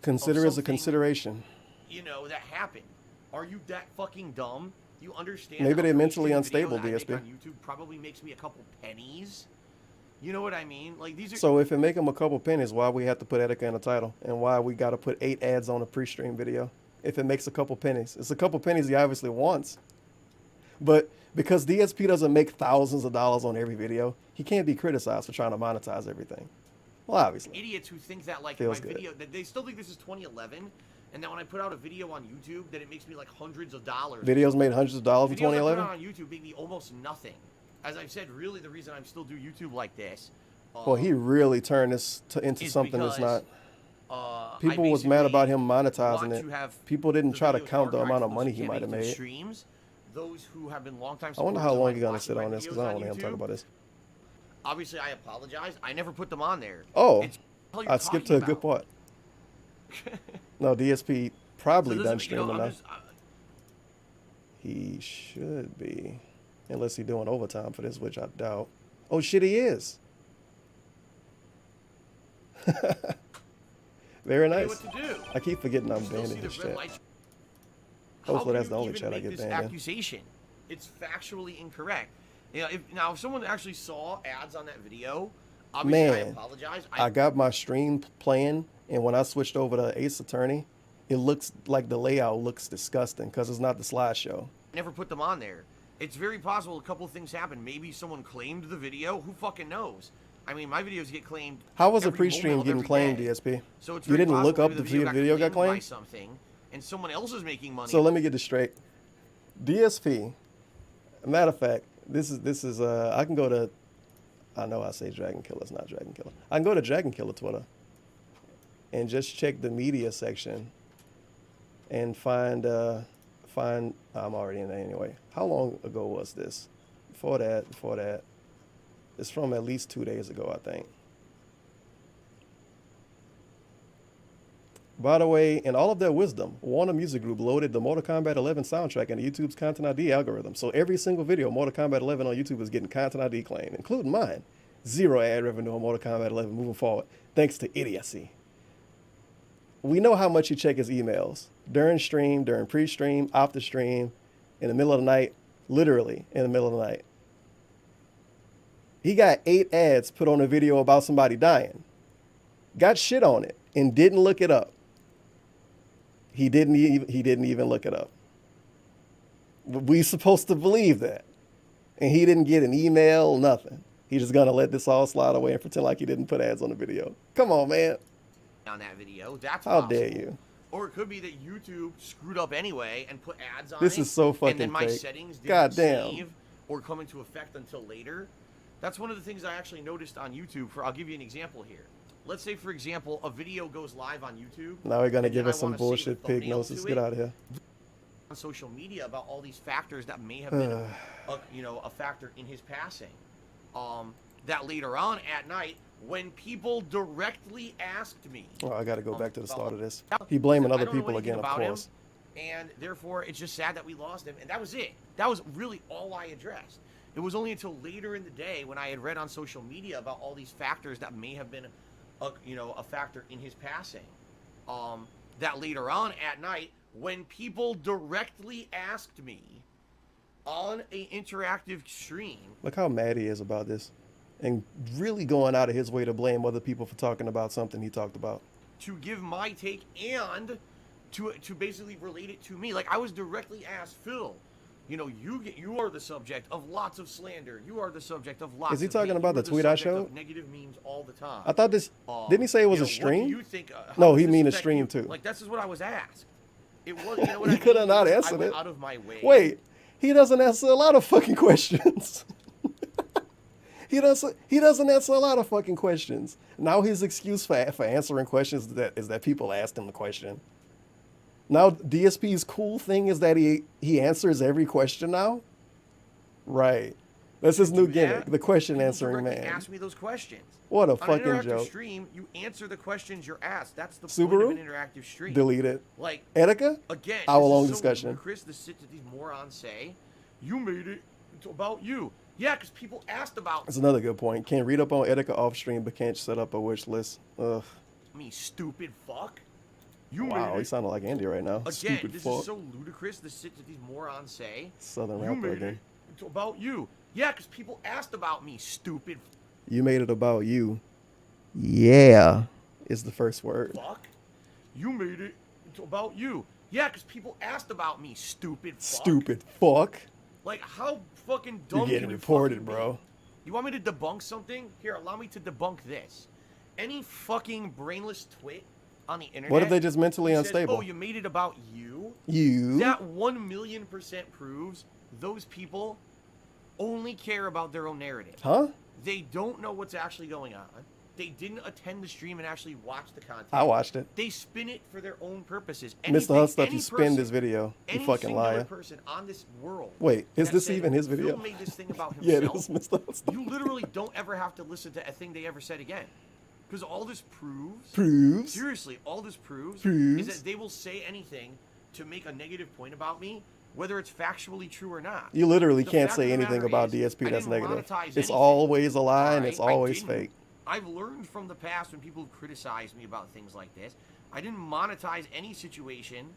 Consider as a consideration. You know, that happened. Are you that fucking dumb? You understand? Maybe they're mentally video unstable, that I make DSP. on YouTube probably makes me a couple pennies. You know what I mean? Like these are. So if it make them a couple pennies, why we have to put Etika in the title, and why we got to put 8 ads on a pre-stream video? If it makes a couple pennies, it's a couple pennies he obviously wants. But because DSP doesn't make thousands of dollars on every video, he can't be criticized for trying to monetize everything. Well, obviously. Idiots who think that like Feels my good. video, that they still think this is 2011, and that when I put out a video on YouTube, that it makes me like hundreds of dollars. Videos made hundreds of dollars in Videos I 2011? put out on YouTube made me almost nothing. As I've said, really the reason I'm still do YouTube like this. Well, he really turned this into something that's not. People was mad about him monetizing it. People didn't try to count the amount of money he might have made. Streams, those who have been longtime I wonder how supporters long of you're mine gonna sit watching on my this, because I videos don't on want him talking YouTube. about this. Obviously, I apologize. I never put them on there. Oh, You're I skipped to a good part. No, DSP probably done streaming now. He should be, unless he's doing overtime for this, which I doubt. Oh shit, he is. Very nice. I keep forgetting I'm banned in this chat. Hopefully that's the only chat I get banned in. Accusation. It's factually incorrect. You know, if someone actually saw ads on that video, obviously I apologize. I got my stream playing, and when I switched over to Ace Attorney, it looks like the layout looks disgusting because it's not the slideshow. Never put them on there. It's very possible a couple of things happened. Maybe someone claimed the video. Who fucking knows? I mean, my videos get claimed. How was a every pre-stream moment of getting every claimed, day. DSP? So it's You very didn't look possible up maybe the video got by claimed? something, and someone else is making money. So let me get this straight. DSP, a matter of fact, this is I can go to, I know I say Dragon Killer, it's not Dragon Killer. I can go to Dragon Killer Twitter and just check the media section and find I'm already in there anyway. How long ago was this? Before that. It's from at least 2 days ago, I think. By the way, in all of their wisdom, Warner Music Group loaded the Mortal Kombat 11 soundtrack into YouTube's Content ID algorithm. So every single video Mortal Kombat 11 on YouTube is getting Content ID claimed, including mine. 0 ad revenue on Mortal Kombat 11 moving forward, thanks to idiocy. We know how much he check his emails. During stream, during pre-stream, after stream, in the middle of the night, literally in the middle of the night. He got 8 ads put on a video about somebody dying. Got shit on it and didn't look it up. He didn't even look it up. We supposed to believe that. And he didn't get an email, nothing. He's just gonna let this all slide away and pretend like he didn't put ads on the video. Come on, man. On that video, that's how possible. dare you? Or it could be that YouTube screwed up anyway and put ads on This it. is so fucking And then my fake. settings didn't God damn. save or come into effect until later. That's one of the things I actually noticed on YouTube. I'll give you an example here. Let's say, for example, a video goes live on YouTube. Now we're gonna and give then us I some wanna save bullshit a pig thumbnail noses. to Get it out of here. On social media about all these factors that may have been a factor in his passing. That later on at night, when people directly asked me. Oh, I got to go back to the start of this. He blaming other people again, of course. And therefore, it's just sad that we lost him. And that was it. That was really all I addressed. It was only until later in the day when I had read on social media about all these factors that may have been a factor in his passing. That later on at night, when people directly asked me on an interactive stream. Look how mad he is about this. And really going out of his way to blame other people for talking about something he talked about. To give my take and to basically relate it to me. Like, I was directly asked, Phil, you are the subject of lots of slander. You are the subject of lots. Is he of talking hate. about You the are tweet I subject of showed? Negative memes all the time. I thought this. Didn't he say it was a stream? What do you think? No, he mean a stream too. Like, this is what I was asked. It was. You know what He could have not answered I went it. out of my way. Wait, he doesn't answer a lot of fucking questions. He doesn't answer a lot of fucking questions. Now his excuse for answering questions is that people asked him the question. Now DSP's cool thing is that he answers every question now. Right. That's his new gimmick, the question answering man. Ask me those questions. What a On fucking an interactive joke. stream, you answer the questions you're asked. That's the Subaru? point of an interactive stream. Delete it. Like, Etika? Again, hour-long this is so discussion. ludicrous, the shit that these morons say. You made it about you. Yeah, because people asked about. That's another good point. Can't read up on Etika off stream, but can't set up a wish list. Ugh. I mean, stupid fuck. You Wow, made he it. sounded like Andy right now. Again, Stupid this fuck. is so ludicrous, the shit that these morons say. Southern You rapper made again. it about you. Yeah, because people asked about me, stupid You made it about you. Yeah, is the first word. fuck. You made it about you. Yeah, because people asked about me, stupid fuck. Stupid fuck. Like, how fucking dumb You're getting can you reported, fucking be? bro. You want me to debunk something? Here, allow me to debunk this. Any fucking brainless twit on the internet. What if they just mentally who says, unstable? oh, you made it about you? You? That 1,000,000% proves those people only care about their own narrative. Huh? They don't know what's actually going on. They didn't attend the stream and actually watch the content. I watched it. They spin it for their own purposes. Mr. Huff stuff, any you spin person- this video. You any fucking singular liar. person on this world Wait, is that this said, even his Phil video? made this thing about Yeah, himself. it is Mr. Huff stuff. You literally don't ever have to listen to a thing they ever said again. Because all this proves... Proves? Seriously, all this proves Proves? is that they will say anything to make a negative point about me, whether it's factually true or not. You literally The can't fact say of the anything matter about is, DSP I that's didn't negative. monetize It's anything. always a lie and it's Alright, I always didn't. fake. I've learned from the past when people have criticized me about things like this. I didn't monetize any situation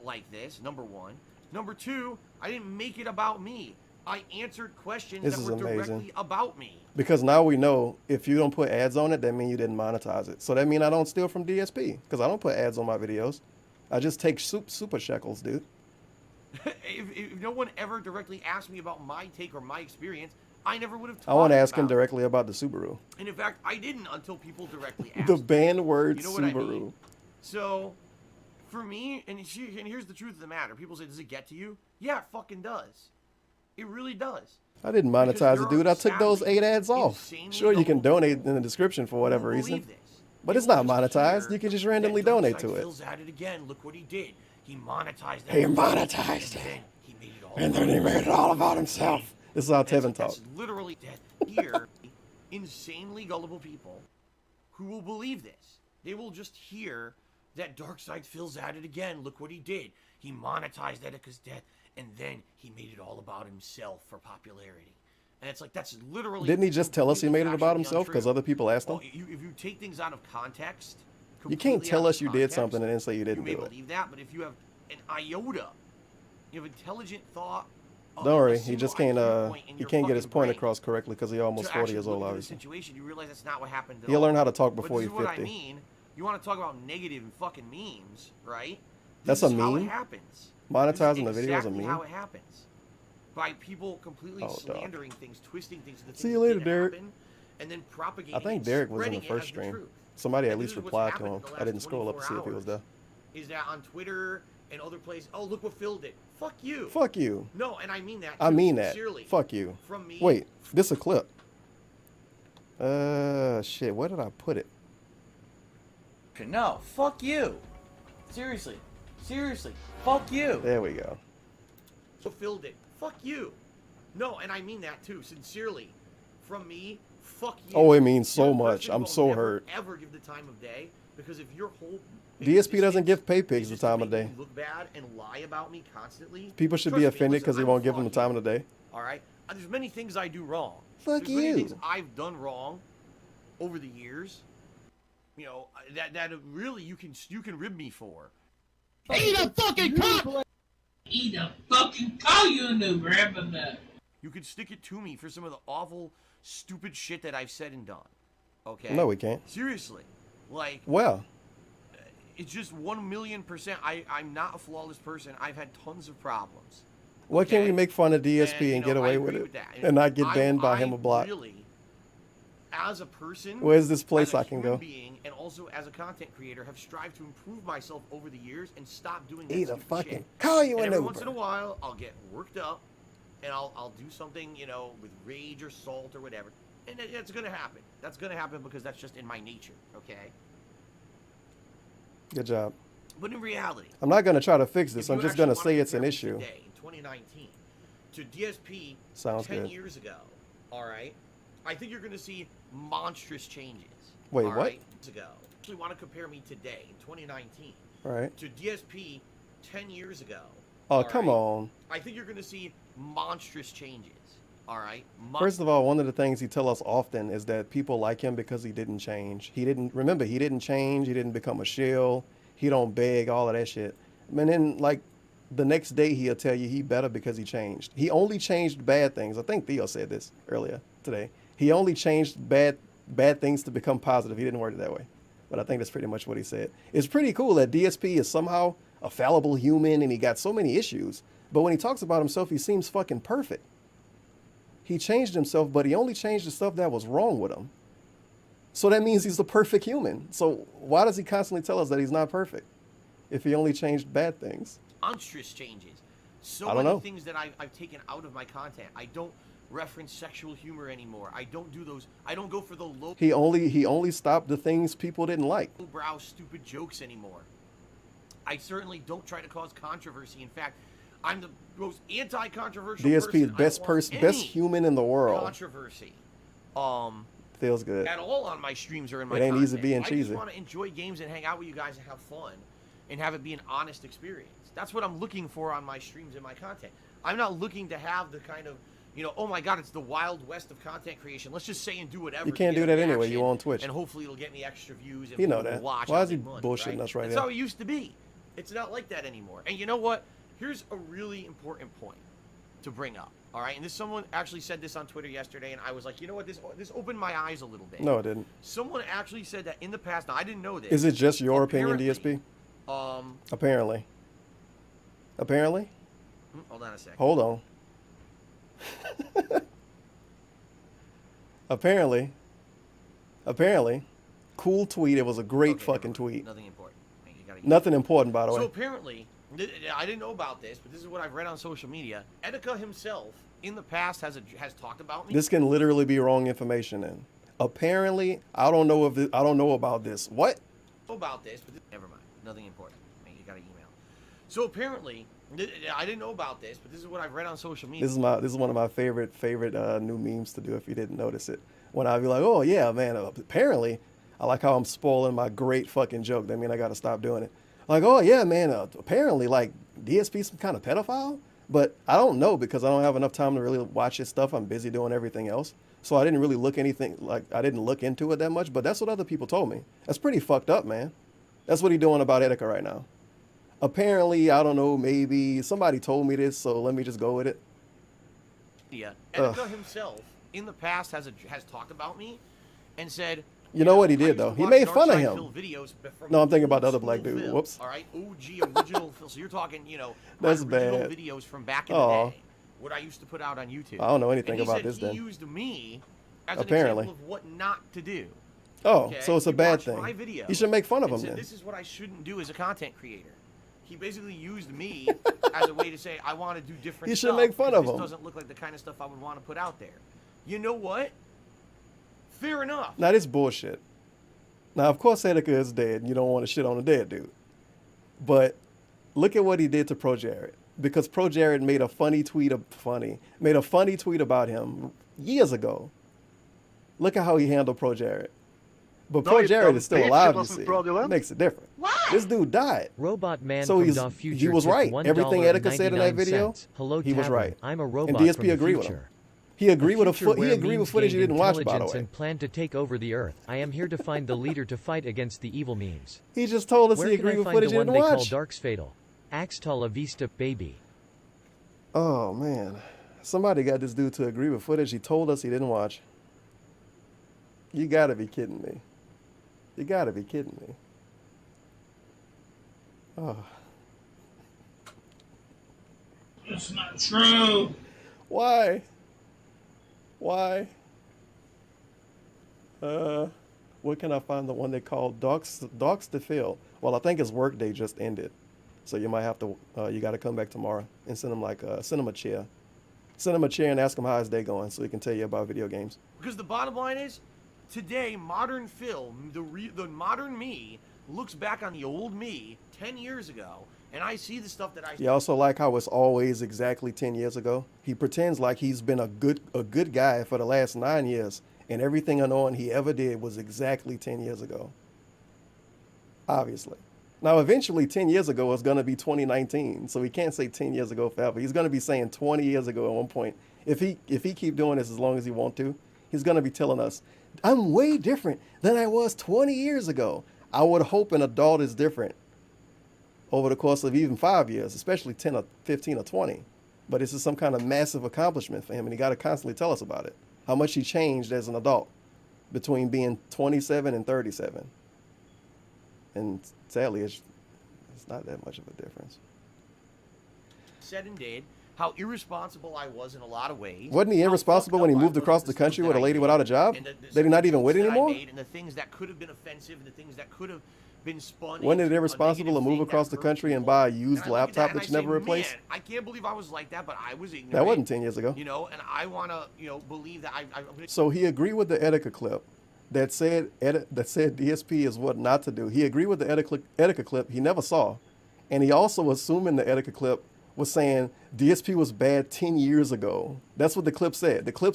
like this, number one. Number two, I didn't make it about me. I answered questions This that is were amazing. directly about me. Because now we know if you don't put ads on it, that means you didn't monetize it. So that means I don't steal from DSP because I don't put ads on my videos. I just take super shekels, dude. if no one ever directly asked me about my take or my experience, I never would have. I want to ask him directly about the Subaru. And in fact, I didn't until people directly asked. The banned word you know Subaru. What I mean? So, for me, and here's the truth of the matter. People say, does it get to you? Yeah, it fucking does. It really does. I didn't monetize it, dude. I took those 8 ads off. Sure, you can donate in the description for whatever reason. But it's not monetized. You can just randomly donate to it. Phil's at it again. Look what he did. He monetized it. He monetized it. And then he made it all about himself. This is how Tevin talks. That's literally here. Insanely gullible people who will believe this. They will just hear that Darkseid Phil's at it again. Look what he did. He monetized Etika's death, and then he made it all about himself for popularity. And it's like, that's literally... Didn't he just tell us he made it about himself because other people asked him? Well, if you take things out of context... You can't tell us you did something and then say you didn't do it. You may believe that, but if you have an iota, you have intelligent thought... Don't worry, he just can't, he can't get his point across correctly because he's almost 40 years old, obviously. Situation, you realize that's not what happened at He'll all. learn how to talk before he's 50. What I mean, you want to talk about negative and fucking memes, right? That's a meme? How it happens. Monetizing the video is a meme? How it happens. By people completely slandering things, twisting things to the See you later, Derek. And then propagating I think Derek was in the first stream. Somebody at least replied to him. I didn't scroll up to see if he was there. Is that on Twitter and other places? Oh, look what Phil did. Fuck you. Fuck you. No, and I mean that. I mean that. Sincerely. Fuck you. From me. Wait, this a clip. Shit, where did I put it? No, fuck you. Seriously. Seriously. Fuck you. There we go. So Phil did. Fuck you. No, and I mean that too, sincerely. From me, fuck you. Oh, it means so much. I'm so hurt. Ever give the time of day, because if your whole DSP doesn't give pay pigs the time of day. Look bad and lie about me constantly. People should be offended because he won't give them the time of the day. All right. There's many things I do wrong. Fuck you. Many things I've done wrong over the years. You know that really you can rib me for. Eat a fucking cock! Eat a fucking cow, you new grabbing that. You can stick it to me for some of the awful, stupid shit that I've said and done. Okay? No, we can't. Seriously. Like... Well... It's just 1,000,000%. I'm not a flawless person. I've had tons of problems. Why can't we make fun of DSP and get away with it? And not get banned by him or blocked? Really, as a person... Where's this place I can go? Being, and also as a content creator, have strived to improve myself over the years and stop doing that Eat a stupid fucking... shit. Call you and an every Uber. once in a while, I'll get worked up, and I'll do something, you know, with rage or salt or whatever. And it's going to happen. That's going to happen because that's just in my nature, okay? Good job. But in reality... I'm not going to try to fix this. I'm just going to say it's an issue. Today, in 2019, to DSP Sounds 10 good. years ago, all right? I think you're going to see monstrous changes. Wait, all what? Right? Ago. You want to compare me today, in 2019, All right. to DSP 10 years ago. Oh, come on. I think you're going to see monstrous changes. All right? First of all, one of the things he tells us often is that people like him because he didn't change. He didn't change. He didn't become a shill. He don't beg, all of that shit. And then, like, the next day he'll tell you he better because he changed. He only changed bad things. I think Theo said this earlier today. He only changed bad things to become positive. He didn't word it that way. But I think that's pretty much what he said. It's pretty cool that DSP is somehow a fallible human and he got so many issues. But when he talks about himself, he seems fucking perfect. He changed himself, but he only changed the stuff that was wrong with him. So that means he's the perfect human. So why does he constantly tell us that he's not perfect if he only changed bad things? Monstrous changes. So I don't many know. things that I've taken out of my content. I don't reference sexual humor anymore. I don't do those. I don't go for the low... He only stopped the things people didn't like. ...brow stupid jokes anymore. I certainly don't try to cause controversy. In fact, I'm the most anti-controversial DSP is person. best human in the world. Controversy. Feels good. At all on my streams or in my It ain't content. easy being I cheesy. just want to enjoy games and hang out with you guys and have fun and have it be an honest experience. That's what I'm looking for on my streams and my content. I'm not looking to have the kind of, you know, oh my God, it's the wild west of content creation. Let's just say and do whatever. You can't do that anyway. You on Twitch. And hopefully it'll get me extra views and You know people that. will watch. Why and is he make money, bullshitting us right That's now? how it used to be. It's not like that anymore. And you know what? Here's a really important point to bring up. All right, and someone actually said this on Twitter yesterday, and I was like, you know what? This opened my eyes a little bit. No, it didn't. Someone actually said that in the past. Now, I didn't know this. Is it just your opinion, DSP? Apparently. Hold on a second. Hold on. apparently, cool tweet. It was a great fucking tweet. Nothing important. Nothing important, by the way. So apparently, I didn't know about this, but this is what I've read on social media. Etika himself, in the past, has talked about me. This can literally be wrong information. Then, apparently, I don't know about this. What? About this, but never mind. Nothing important. You got an email. So apparently, I didn't know about this, but this is what I've read on social media. This is one of my favorite new memes to do. If you didn't notice it, when I'd be like, oh yeah, man. Apparently, I like how I'm spoiling my great fucking joke. That mean I got to stop doing it. Like, oh yeah, man. Apparently, like DSP some kind of pedophile, but I don't know because I don't have enough time to really watch his stuff. I'm busy doing everything else, so I didn't really I didn't look into it that much. But that's what other people told me. That's pretty fucked up, man. That's what he's doing about Etika right now. Apparently, I don't know. Maybe somebody told me this, so let me just go with it. Yeah, Etika himself in the past has talked about me, and said. You know what he did, though? He made fun of him. No, I'm thinking about the other black dude. Phil, Whoops. All right, OG original Phil. So you're talking, that's original bad. videos from back in the day. What I used to put out on YouTube. I don't know anything and about this. He Then used me as apparently an example of what not to do. Oh, okay? so it's a bad thing. My video You should make fun of him said, then. This is what I shouldn't do as a content creator. He basically used me as a way to say I want to do different. You should stuff make fun of this him. Doesn't look like the kind of stuff I would want to put out there. You know what? Fair enough. Now this bullshit. Now, of course, Etika is dead, and you don't want to shit on a dead dude. But look at what he did to Pro Jared. Because Pro Jared made a funny tweet about him years ago. Look at how he handled Pro Jared. But Pro Jared is still alive, you see. It makes it different. What? This dude died. Robot man so from Future he was right. Everything Etika said in that video, Hello, he was right. I'm a robot and DSP from the agreed with him. future. He agreed with footage he didn't watch, by the way. And planned to take over the earth. I am here to find the leader to fight against the evil memes. He just told us Where he can agreed I with find footage the he one didn't they call watch. Dark's Fatal? Axta la vista, baby. Oh man, somebody got this dude to agree with footage he told us he didn't watch. You gotta be kidding me. You gotta be kidding me. Oh. It's not true. Why? Where can I find the one they call Dogs to Fill? Well, I think his work day just ended. So you might have to, you got to come back tomorrow and send him a chair. Send him a chair and ask him how his day going so he can tell you about video games. Because the bottom line is, today, modern Phil, the modern me, looks back on the old me 10 years ago, and I see the stuff that I... You also like how it's always exactly 10 years ago? He pretends like he's been a good guy for the last 9 years, and everything annoying he ever did was exactly 10 years ago. Obviously. Now, eventually, 10 years ago is going to be 2019, so he can't say 10 years ago forever. He's going to be saying 20 years ago at one point. If he keep doing this as long as he want to, he's going to be telling us, I'm way different than I was 20 years ago. I would hope an adult is different over the course of even 5 years, especially 10 or 15 or 20. But this is some kind of massive accomplishment for him, and he got to constantly tell us about it. How much he changed as an adult between being 27 and 37. And sadly, it's not that much of a difference. Said and did, how irresponsible I was in a lot of ways. Wasn't he irresponsible when he moved across the country with a lady without a job? That he's not even with anymore? And the things that could have been offensive, and the things that could have been spun. Wasn't it irresponsible to move across the country and buy a used laptop that you never replaced? I can't believe I was like that, but I was ignorant. That wasn't 10 years ago. You know, and I want to, believe that I So he agreed with the Etika clip that said DSP is what not to do. He agreed with the Etika clip he never saw. And he also assuming the Etika clip was saying DSP was bad 10 years ago. That's what the clip said. The clip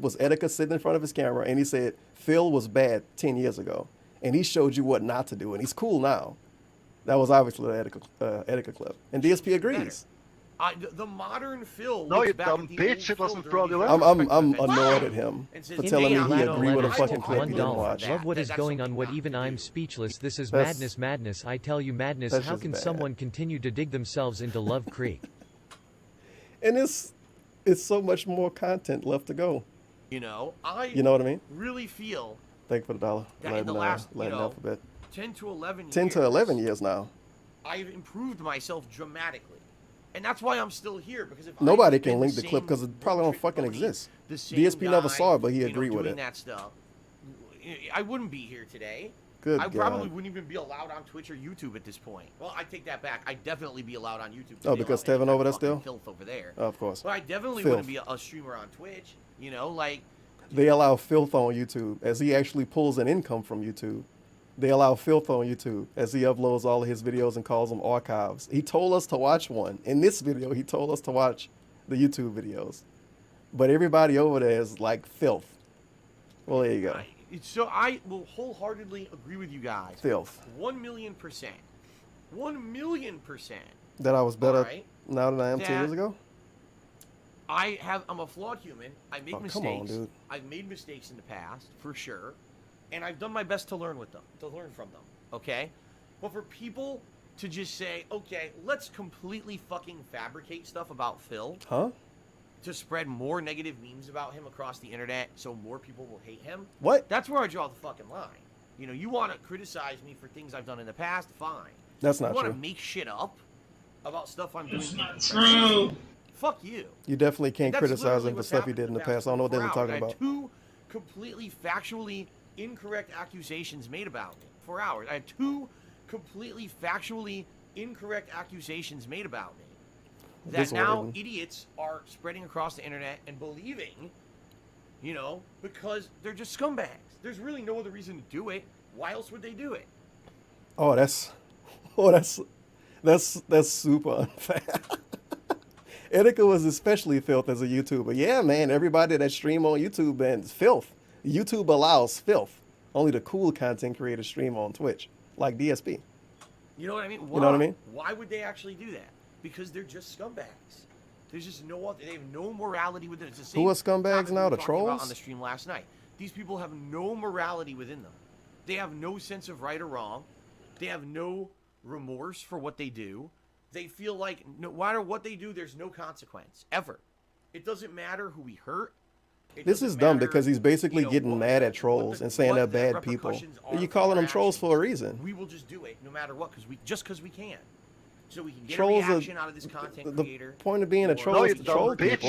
was Etika sitting in front of his camera, and he said Phil was bad 10 years ago. And he showed you what not to do, and he's cool now. That was obviously the Etika clip. And DSP agrees. The modern Phil. No, you dumb bitch! It wasn't fraudulent. I'm annoyed at him for telling me he agreed with a fucking clip he didn't watch. Love what is going on. What even I'm speechless. This is madness. I tell you, madness. How can someone continue to dig themselves into Love Creek? And it's so much more content left to go. You know what I mean? Really feel. Thank you for the $1. That in the last, 10 to 11 years. 10 to 11 years now. I've improved myself dramatically. And that's why I'm still here, because if Nobody can link the clip because it probably don't fucking exist. DSP never saw it, but he agreed with it. That stuff, I wouldn't be here today. Good I God. probably wouldn't even be allowed on Twitch or YouTube at this point. Well, I take that back. I'd definitely be allowed on YouTube. Oh, because Tevin over there still? Filth over there. Oh, of course. But I definitely wouldn't be a streamer on Twitch. You know, like... They allow filth on YouTube as he actually pulls an income from YouTube. They allow filth on YouTube as he uploads all of his videos and calls them archives. He told us to watch one. In this video, he told us to watch the YouTube videos. But everybody over there is like filth. Well, there you go. So I will wholeheartly agree with you guys. Filth. 1,000,000%. 1,000,000%. That I was better now than I am 2 years ago? I'm a flawed human. I make mistakes. Come on, dude. I've made mistakes in the past, for sure. And I've done my best to learn with them, to learn from them, okay? But for people to just say, okay, let's completely fucking fabricate stuff about Phil. Huh? To spread more negative memes about him across the internet so more people will hate him. What? That's where I draw the fucking line. You know, you want to criticize me for things I've done in the past, fine. That's not true. You want to make shit up about stuff I'm doing. That's not true. Fuck you. You definitely can't criticize him for stuff he did in the past. I don't know what they were talking about. I had 2 completely factually incorrect accusations made about me. 4 hours. I had 2 completely factually incorrect accusations made about me. That now idiots are spreading across the internet and believing, you know, because they're just scumbags. There's really no other reason to do it. Why else would they do it? Oh, that's super unfair. Etika was especially filth as a YouTuber. Yeah, man, everybody that stream on YouTube is filth. YouTube allows filth. Only the cool content creators stream on Twitch, like DSP. You know what I mean? You know what I mean? Why would they actually do that? Because they're just scumbags. There's just no other. They have no morality within it. It's the same Who are scumbags now? The about trolls? on the stream last night. These people have no morality within them. They have no sense of right or wrong. They have no remorse for what they do. They feel like no matter what they do, there's no consequence ever. It doesn't matter who we hurt. This is dumb because he's basically getting mad at trolls and saying they're bad people. You're calling them trolls for a reason. We will just do it no matter what because we can. So we can get Trolls a reaction out of this content creator. The point of being a troll is to troll people.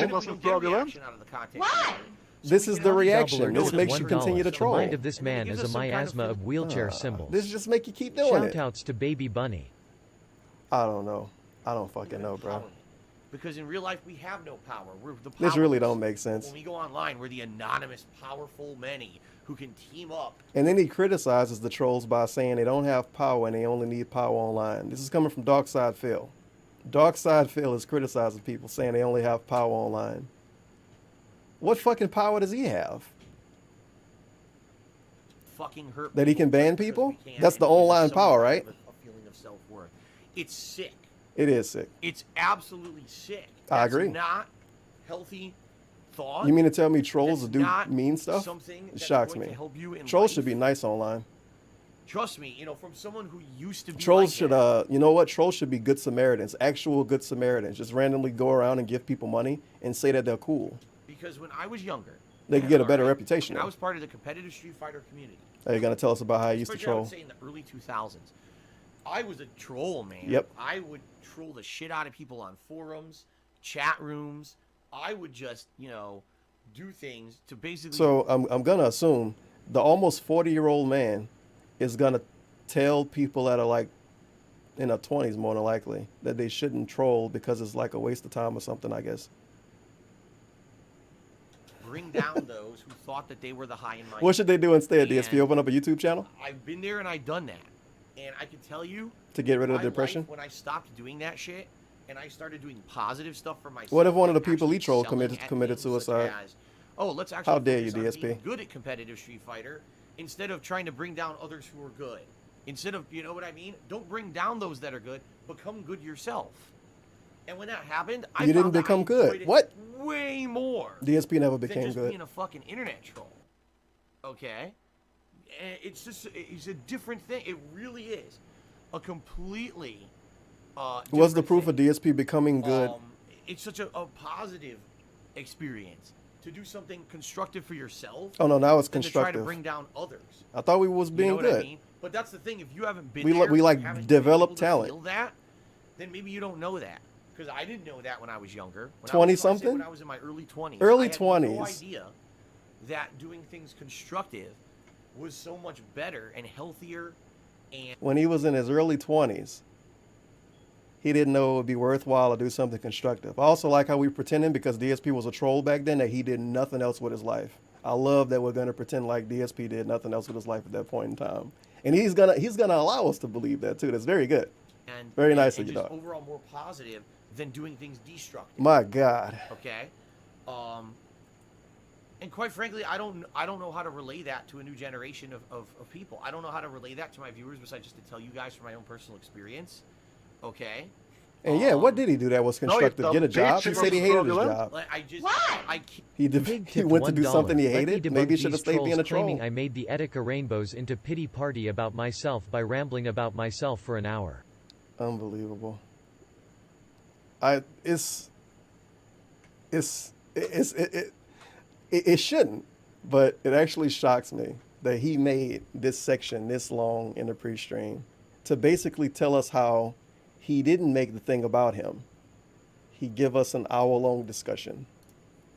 Why? This is the reaction. This makes you continue to troll. The mind of this man is a miasma of wheelchair symbols. This just make you keep doing it. Shoutouts to Baby Bunny. I don't know. I don't fucking know, bro. Because in real life, we have no power. We're the This really don't make sense. When we go online, we're the anonymous, powerful many who can team up. And then he criticizes the trolls by saying they don't have power and they only need power online. This is coming from Darkside Phil. Darkside Phil is criticizing people, saying they only have power online. What fucking power does he have? Fucking hurt. That he can ban people? That's the online power, right? A feeling of self-worth. It's sick. It is sick. It's absolutely sick. I agree. That's not healthy thought. You mean to tell me trolls will do not mean stuff? Something It shocks going me. to help you in Trolls life. should be nice online. Trust me, you know, from someone who used to be Trolls like should, that. you know what? Trolls should be good Samaritans, actual good Samaritans. Just randomly go around and give people money and say that they're cool. Because when I was younger, They could get a better reputation. And I was part of the competitive Street Fighter community. Are you gonna tell us about how you used to Especially, I troll? would say in the early 2000s. I was a troll, man. Yep. I would troll the shit out of people on forums, chat rooms. I would just, you know, do things to basically... So I'm gonna assume the almost 40-year-old man is gonna tell people that are like in their 20s more than likely that they shouldn't troll because it's like a waste of time or something, I guess. Bring down those who thought that they were the high and mighty. What should they do instead? And DSP open up a YouTube channel? I've been there and I've done that. And I can tell you... To get rid of my depression? life, when I stopped doing that shit and I started doing positive stuff for myself... What if one of the people he actually trolled selling committed at things suicide? such as, oh, let's actually How dare you, focus on being DSP? good at competitive Street Fighter instead of trying to bring down others who are good. Instead of, you know what I mean? Don't bring down those that are good. Become good yourself. And when that happened, I You didn't found that become I good. enjoyed it What? way more. DSP never than became just good. being a fucking internet troll. Okay? And it's a different thing. It really is a completely. What's the proof of DSP becoming good? It's such a positive experience to do something constructive for yourself. Oh, no, now it's than to try to constructive. bring down others. I thought we was being You know good. what I mean? But that's the thing. If you haven't been We there, like haven't been develop able to talent. feel that, then maybe you don't know that. because I didn't know that when I was younger. 20-something? When I was in my early 20s. Early I had 20s. no idea that doing things constructive was so much better and healthier. And when he was in his early 20s, he didn't know it would be worthwhile to do something constructive. I also like how we pretending, because DSP was a troll back then, that he did nothing else with his life. I love that we're going to pretend like DSP did nothing else with his life at that point in time. And he's gonna allow us to believe that too. That's very good. Very nice of you, dog. Overall more positive than doing things destructive. My God. Okay. And quite frankly, I don't know how to relay that to a new generation of people. I don't know how to relay that to my viewers besides just to tell you guys from my own personal experience. Okay. And yeah, what did he do that was constructive? Get a job? He said he hated his job. He went to do something he hated? Maybe he should have stayed being a troll. Claiming I made the Etika Rainbows into pity party about myself by rambling about myself for an hour. Unbelievable. It shouldn't, but it actually shocks me that he made this section this long in the pre-stream to basically tell us how he didn't make the thing about him. He give us an hour-long discussion.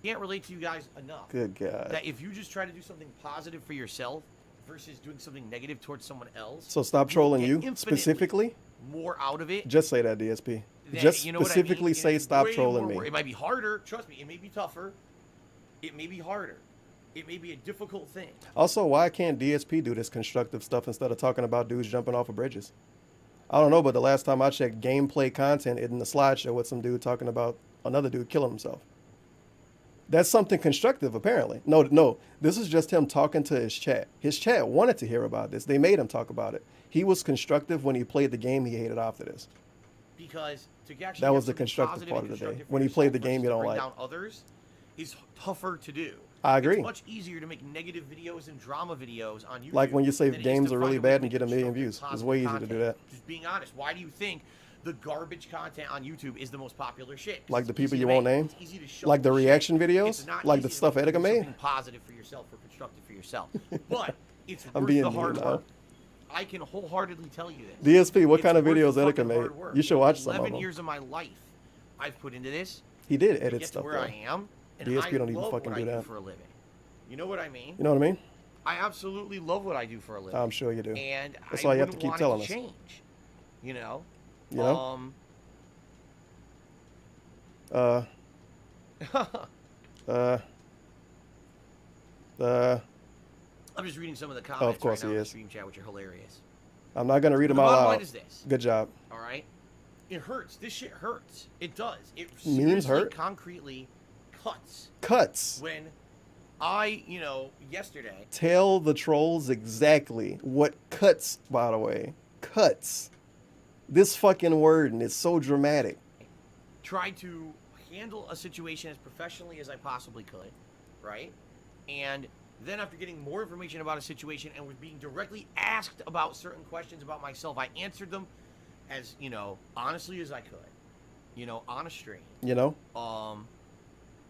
Can't relate to you guys enough. Good God. That if you just try to do something positive for yourself versus doing something negative towards someone else. So stop trolling you specifically? More out of it. Just say that, DSP. Just specifically say stop trolling me. It might be harder. Trust me, it may be tougher. It may be harder. It may be a difficult thing. Also, why can't DSP do this constructive stuff instead of talking about dudes jumping off of bridges? I don't know, but the last time I checked, gameplay content in the slideshow with some dude talking about another dude killing himself. That's something constructive, apparently. No, this is just him talking to his chat. His chat wanted to hear about this. They made him talk about it. He was constructive when he played the game he hated after this. Because to actually that was the constructive part of the day. When he played the game you don't like. Down others is tougher to do. I agree. It's much easier to make negative videos and drama videos on YouTube. Like when you say games are really bad and get 1 million views. It's way easier to do that. Just being honest. Why do you think the garbage content on YouTube is the most popular shit? Like the people you won't name? Like the reaction videos? Like the stuff Etika made? Positive for yourself or constructive for yourself. But it's worth the hard work. I can wholeheartedly tell you this. DSP, what kind of videos Etika made? You should watch some of them. 11 years of my life I've put into this. He did edit stuff where I am. And DSP don't I even love fucking what do I that. For a living. You know what I mean? You know what I mean? I absolutely love what I do for a living. I'm sure you do. And that's why you have to keep telling us. Change. You know? You know? I'm just reading some of the comments of course right now he in is. the stream chat, which are hilarious. I'm not going to read them the out bottom loud. Line is this. Good job. All right? It hurts. This shit hurts. It does. It memes hurt. Concretely cuts. Cuts. When yesterday. Tell the trolls exactly what cuts, by the way. Cuts. This fucking word, and it's so dramatic. Tried to handle a situation as professionally as I possibly could, right? And then after getting more information about a situation and was being directly asked about certain questions about myself, I answered them as, honestly as I could. On a stream.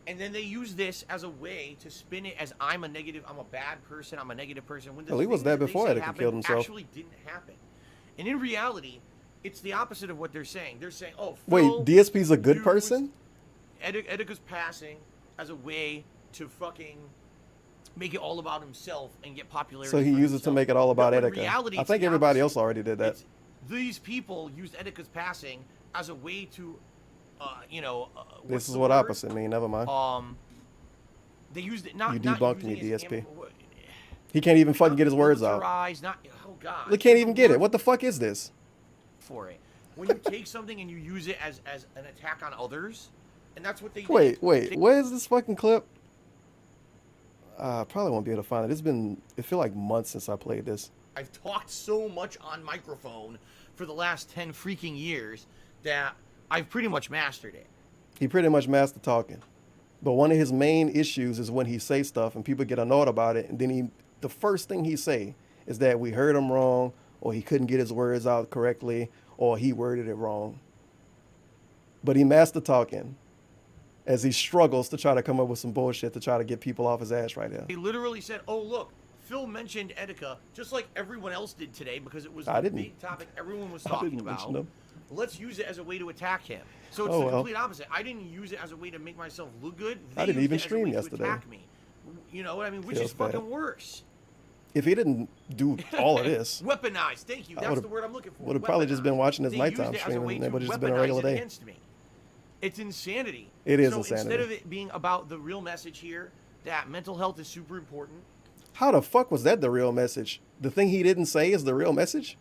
And then they use this as a way to spin it as I'm a bad person, I'm a negative person. When well, he was that before Etika killed himself. Actually didn't happen. And in reality, it's the opposite of what they're saying. They're saying, oh, wait, DSP's a good person? Etika's passing as a way to fucking make it all about himself and get popularity. So he used it to make it all about Etika. Reality, I think everybody else already did that. These people used Etika's passing as a way to, this is what opposite mean. Never mind. They used it not. You debunked me, DSP. He can't even fucking get his words out. Oh God. They can't even get it. What the fuck is this? For it, when you take something and you use it as an attack on others, and that's what they did. Wait. Where's this fucking clip? I probably won't be able to find it. It feel like months since I played this. I've talked so much on microphone for the last 10 freaking years that I've pretty much mastered it. He pretty much mastered talking. But one of his main issues is when he say stuff and people get annoyed about it, and then the first thing he say is that we heard him wrong, or he couldn't get his words out correctly, or he worded it wrong. But he mastered talking as he struggles to try to come up with some bullshit to try to get people off his ass right now. He literally said, oh, look, Phil mentioned Etika just like everyone else did today because it was a big topic everyone was talking about. let's use it as a way to attack him. So it's the complete opposite. I didn't use it as a way to make myself look good. I didn't even stream yesterday. Attack me. You know what I mean? Which is fucking worse. If he didn't do all of this, weaponized. Thank you. That's the word I'm looking for. Would have probably just been watching his nighttime stream, and it would have just been a regular day. It's insanity. It is so insanity. Instead of it being about the real message here, that mental health is super important. How the fuck was that the real message? The thing he didn't say is the real message?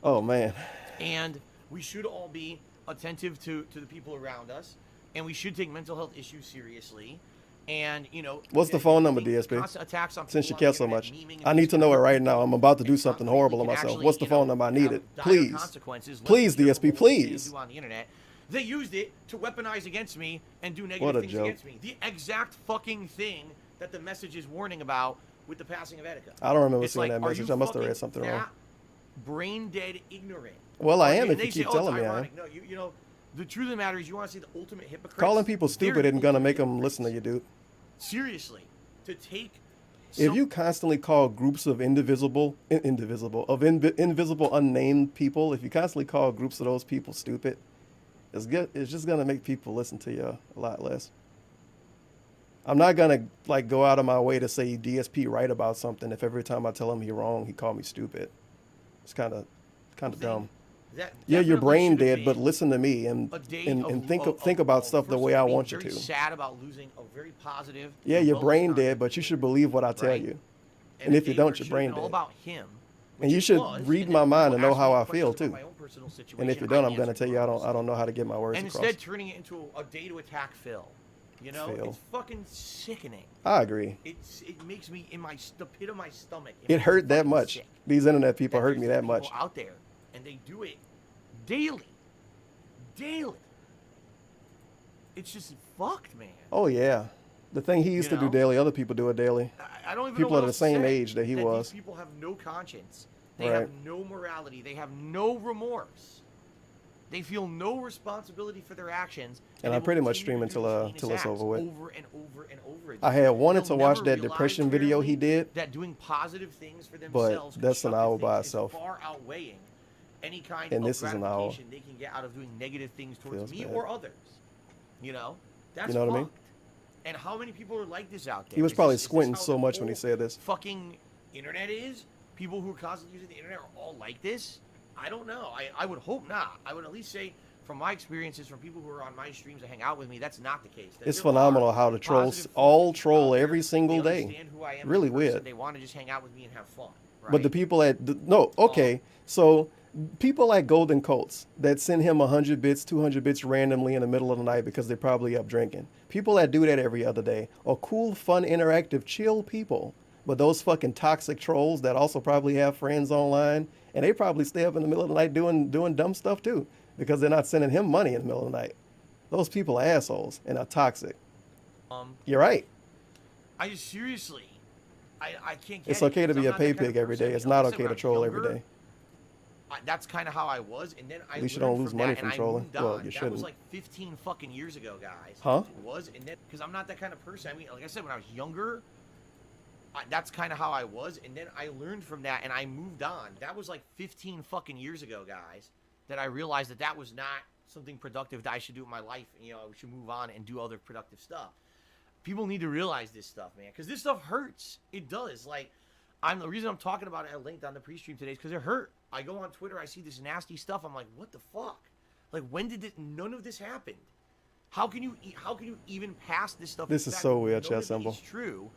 Oh, man. And we should all be attentive to the people around us, and we should take mental health issues seriously. And, you know... What's the phone number, DSP? Since you care so much. I need to know it right now. I'm about to do something horrible to myself. What's the phone number? I need it. Please. Please, DSP, please. On the internet. They used it to weaponize against me and do negative things against me. The exact fucking thing that the message is warning about with the passing of Etika. I don't remember seeing that message. I must have read something wrong. Brain dead ignorant. Well, I am if you keep telling me I am. No, you know, the truth of the matter is you want to see the ultimate hypocrite. Calling people stupid isn't going to make them listen to you, dude. Seriously. To take... If you constantly call groups of invisible unnamed people, if you constantly call groups of those people stupid, it's just going to make people listen to you a lot less. I'm not going to like go out of my way to say DSP right about something if every time I tell him he's wrong, he called me stupid. It's kind of dumb. Yeah, you're brain dead, but listen to me and think about stuff the way I want you to. Sad about losing a very positive. Yeah, you're brain dead, but you should believe what I tell you. And if you don't, you're brain dead. About him, and you should read my mind and know how I feel too. And if you don't, I'm going to tell you I don't know how to get my words across. And instead, turning it into a day to attack Phil. You know, it's fucking sickening. I agree. It makes me in the pit of my stomach. It hurt that much. Sick. These internet people hurt me that much. Out there, and they do it daily. It's just fucked, man. Oh yeah, the thing he used to do daily, other people do it daily. I don't even people know are the same age that he was. These people have no conscience. They have no morality. They have no remorse. They feel no responsibility for their actions. And I pretty much stream until it's over with. Over and over and over again. I had wanted to watch that depression video he did. That doing positive things for themselves, but that's an hour by itself. Far outweighing any kind of gratification they can get out of doing negative things towards me or others. You know, that's what I mean. And how many people are like this out there? He was probably squinting so much when he said this. Fucking internet is. People who are constantly using the internet are all like this. I don't know. I would hope not. I would at least say, from my experiences, from people who are on my streams that hang out with me, that's not the case. It's phenomenal how the trolls all troll every single day. Really weird. They want to just hang out with me and have fun. Right? But the people so people like Golden Colts that send him 100 bits, 200 bits randomly in the middle of the night because they're probably up drinking. People that do that every other day are cool, fun, interactive, chill people. But those fucking toxic trolls that also probably have friends online, and they probably stay up in the middle of the night doing dumb stuff too, because they're not sending him money in the middle of the night. Those people are assholes and are toxic. You're right. I just seriously, I can't get It's okay to be a pay pig every day. It's not okay to troll every day. That's kind of how I was, and then at least you don't lose money from trolling. Well, you shouldn't. That was like 15 fucking years ago, guys. Huh? It was, and then because I'm not that kind of person. I mean, like I said, when I was younger. That's kind of how I was, and then I learned from that, and I moved on. That was like 15 fucking years ago, guys, that I realized that was not something productive that I should do in my life. You know, I should move on and do other productive stuff. People need to realize this stuff, man, because this stuff hurts. It does. Like, the reason I'm talking about it, I linked on the pre-stream today, is because it hurt. I go on Twitter, I see this nasty stuff. I'm like, what the fuck? Like, when did none of this happen? How can you even pass this stuff? This is so weird, Chess Symbol. It's true.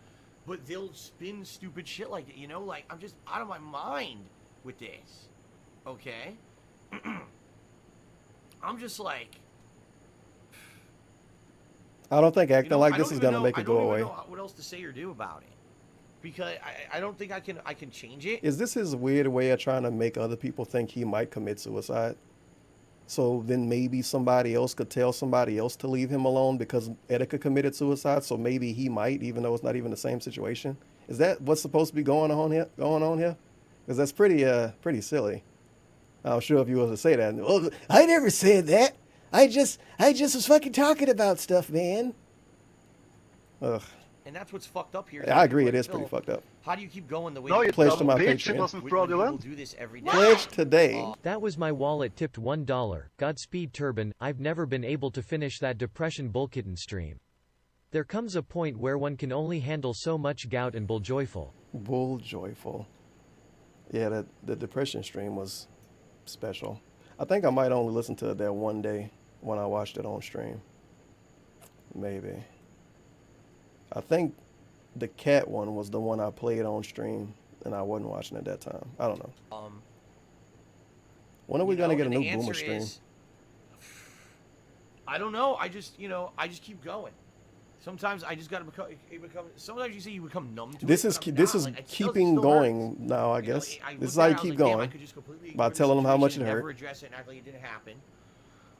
But they'll spin stupid shit like that, you know? Like, I'm just out of my mind with this, okay? I'm just like... I don't think acting like this is going to make it go away. I don't even know what else to say or do about it. Because I don't think I can change it. Is this his weird way of trying to make other people think he might commit suicide? So then maybe somebody else could tell somebody else to leave him alone because Etika committed suicide. So maybe he might, even though it's not even the same situation. Is that what's supposed to be going on here? Because that's pretty silly. I'm sure if you was to say that, well, I never said that. I just was fucking talking about stuff, man. Ugh. And that's what's fucked up here. I agree, it is pretty fucked up. How do you keep going the way No, you pledge to my bitch, it Patreon. wasn't fraudulent. do this every day? Pledge today. That was my wallet tipped $1. Godspeed Turban, I've never been able to finish that Depression Bullkitten stream. There comes a point where one can only handle so much gout and bulljoyful. Bulljoyful. Yeah, the Depression stream was special. I think I might only listen to it that one day when I watched it on stream. Maybe. I think the cat one was the one I played on stream, and I wasn't watching at that time. I don't know. When are we gonna get a new Boomer stream? I don't know. I just keep going. Sometimes I just gotta become. Sometimes you say you become numb to This it. is keeping going now. I guess this is how you keep going by telling them how much it hurt. Never address it and act like it didn't happen.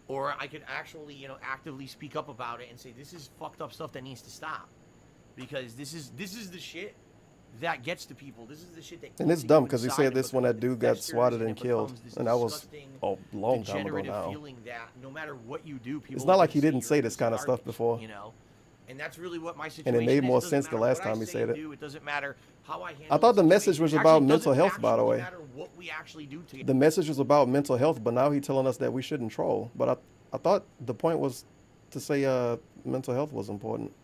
Or I could actually, actively speak up about it and say this is fucked up stuff that needs to stop, because this is the shit that gets to people. This is the shit that. And it's dumb because he said this when that dude got swatted and killed, and that was a long time ago now. Feeling that no matter what you do, people it's not like he didn't say this kind of stuff before. And that's really what my situation is. And it made more is. sense the last time he said it. It doesn't matter how I handle I thought the message was about mental health, by the way. No matter what we actually do to the message was about mental health, but now he's telling us that we shouldn't troll. But I thought the point was to say mental health was important.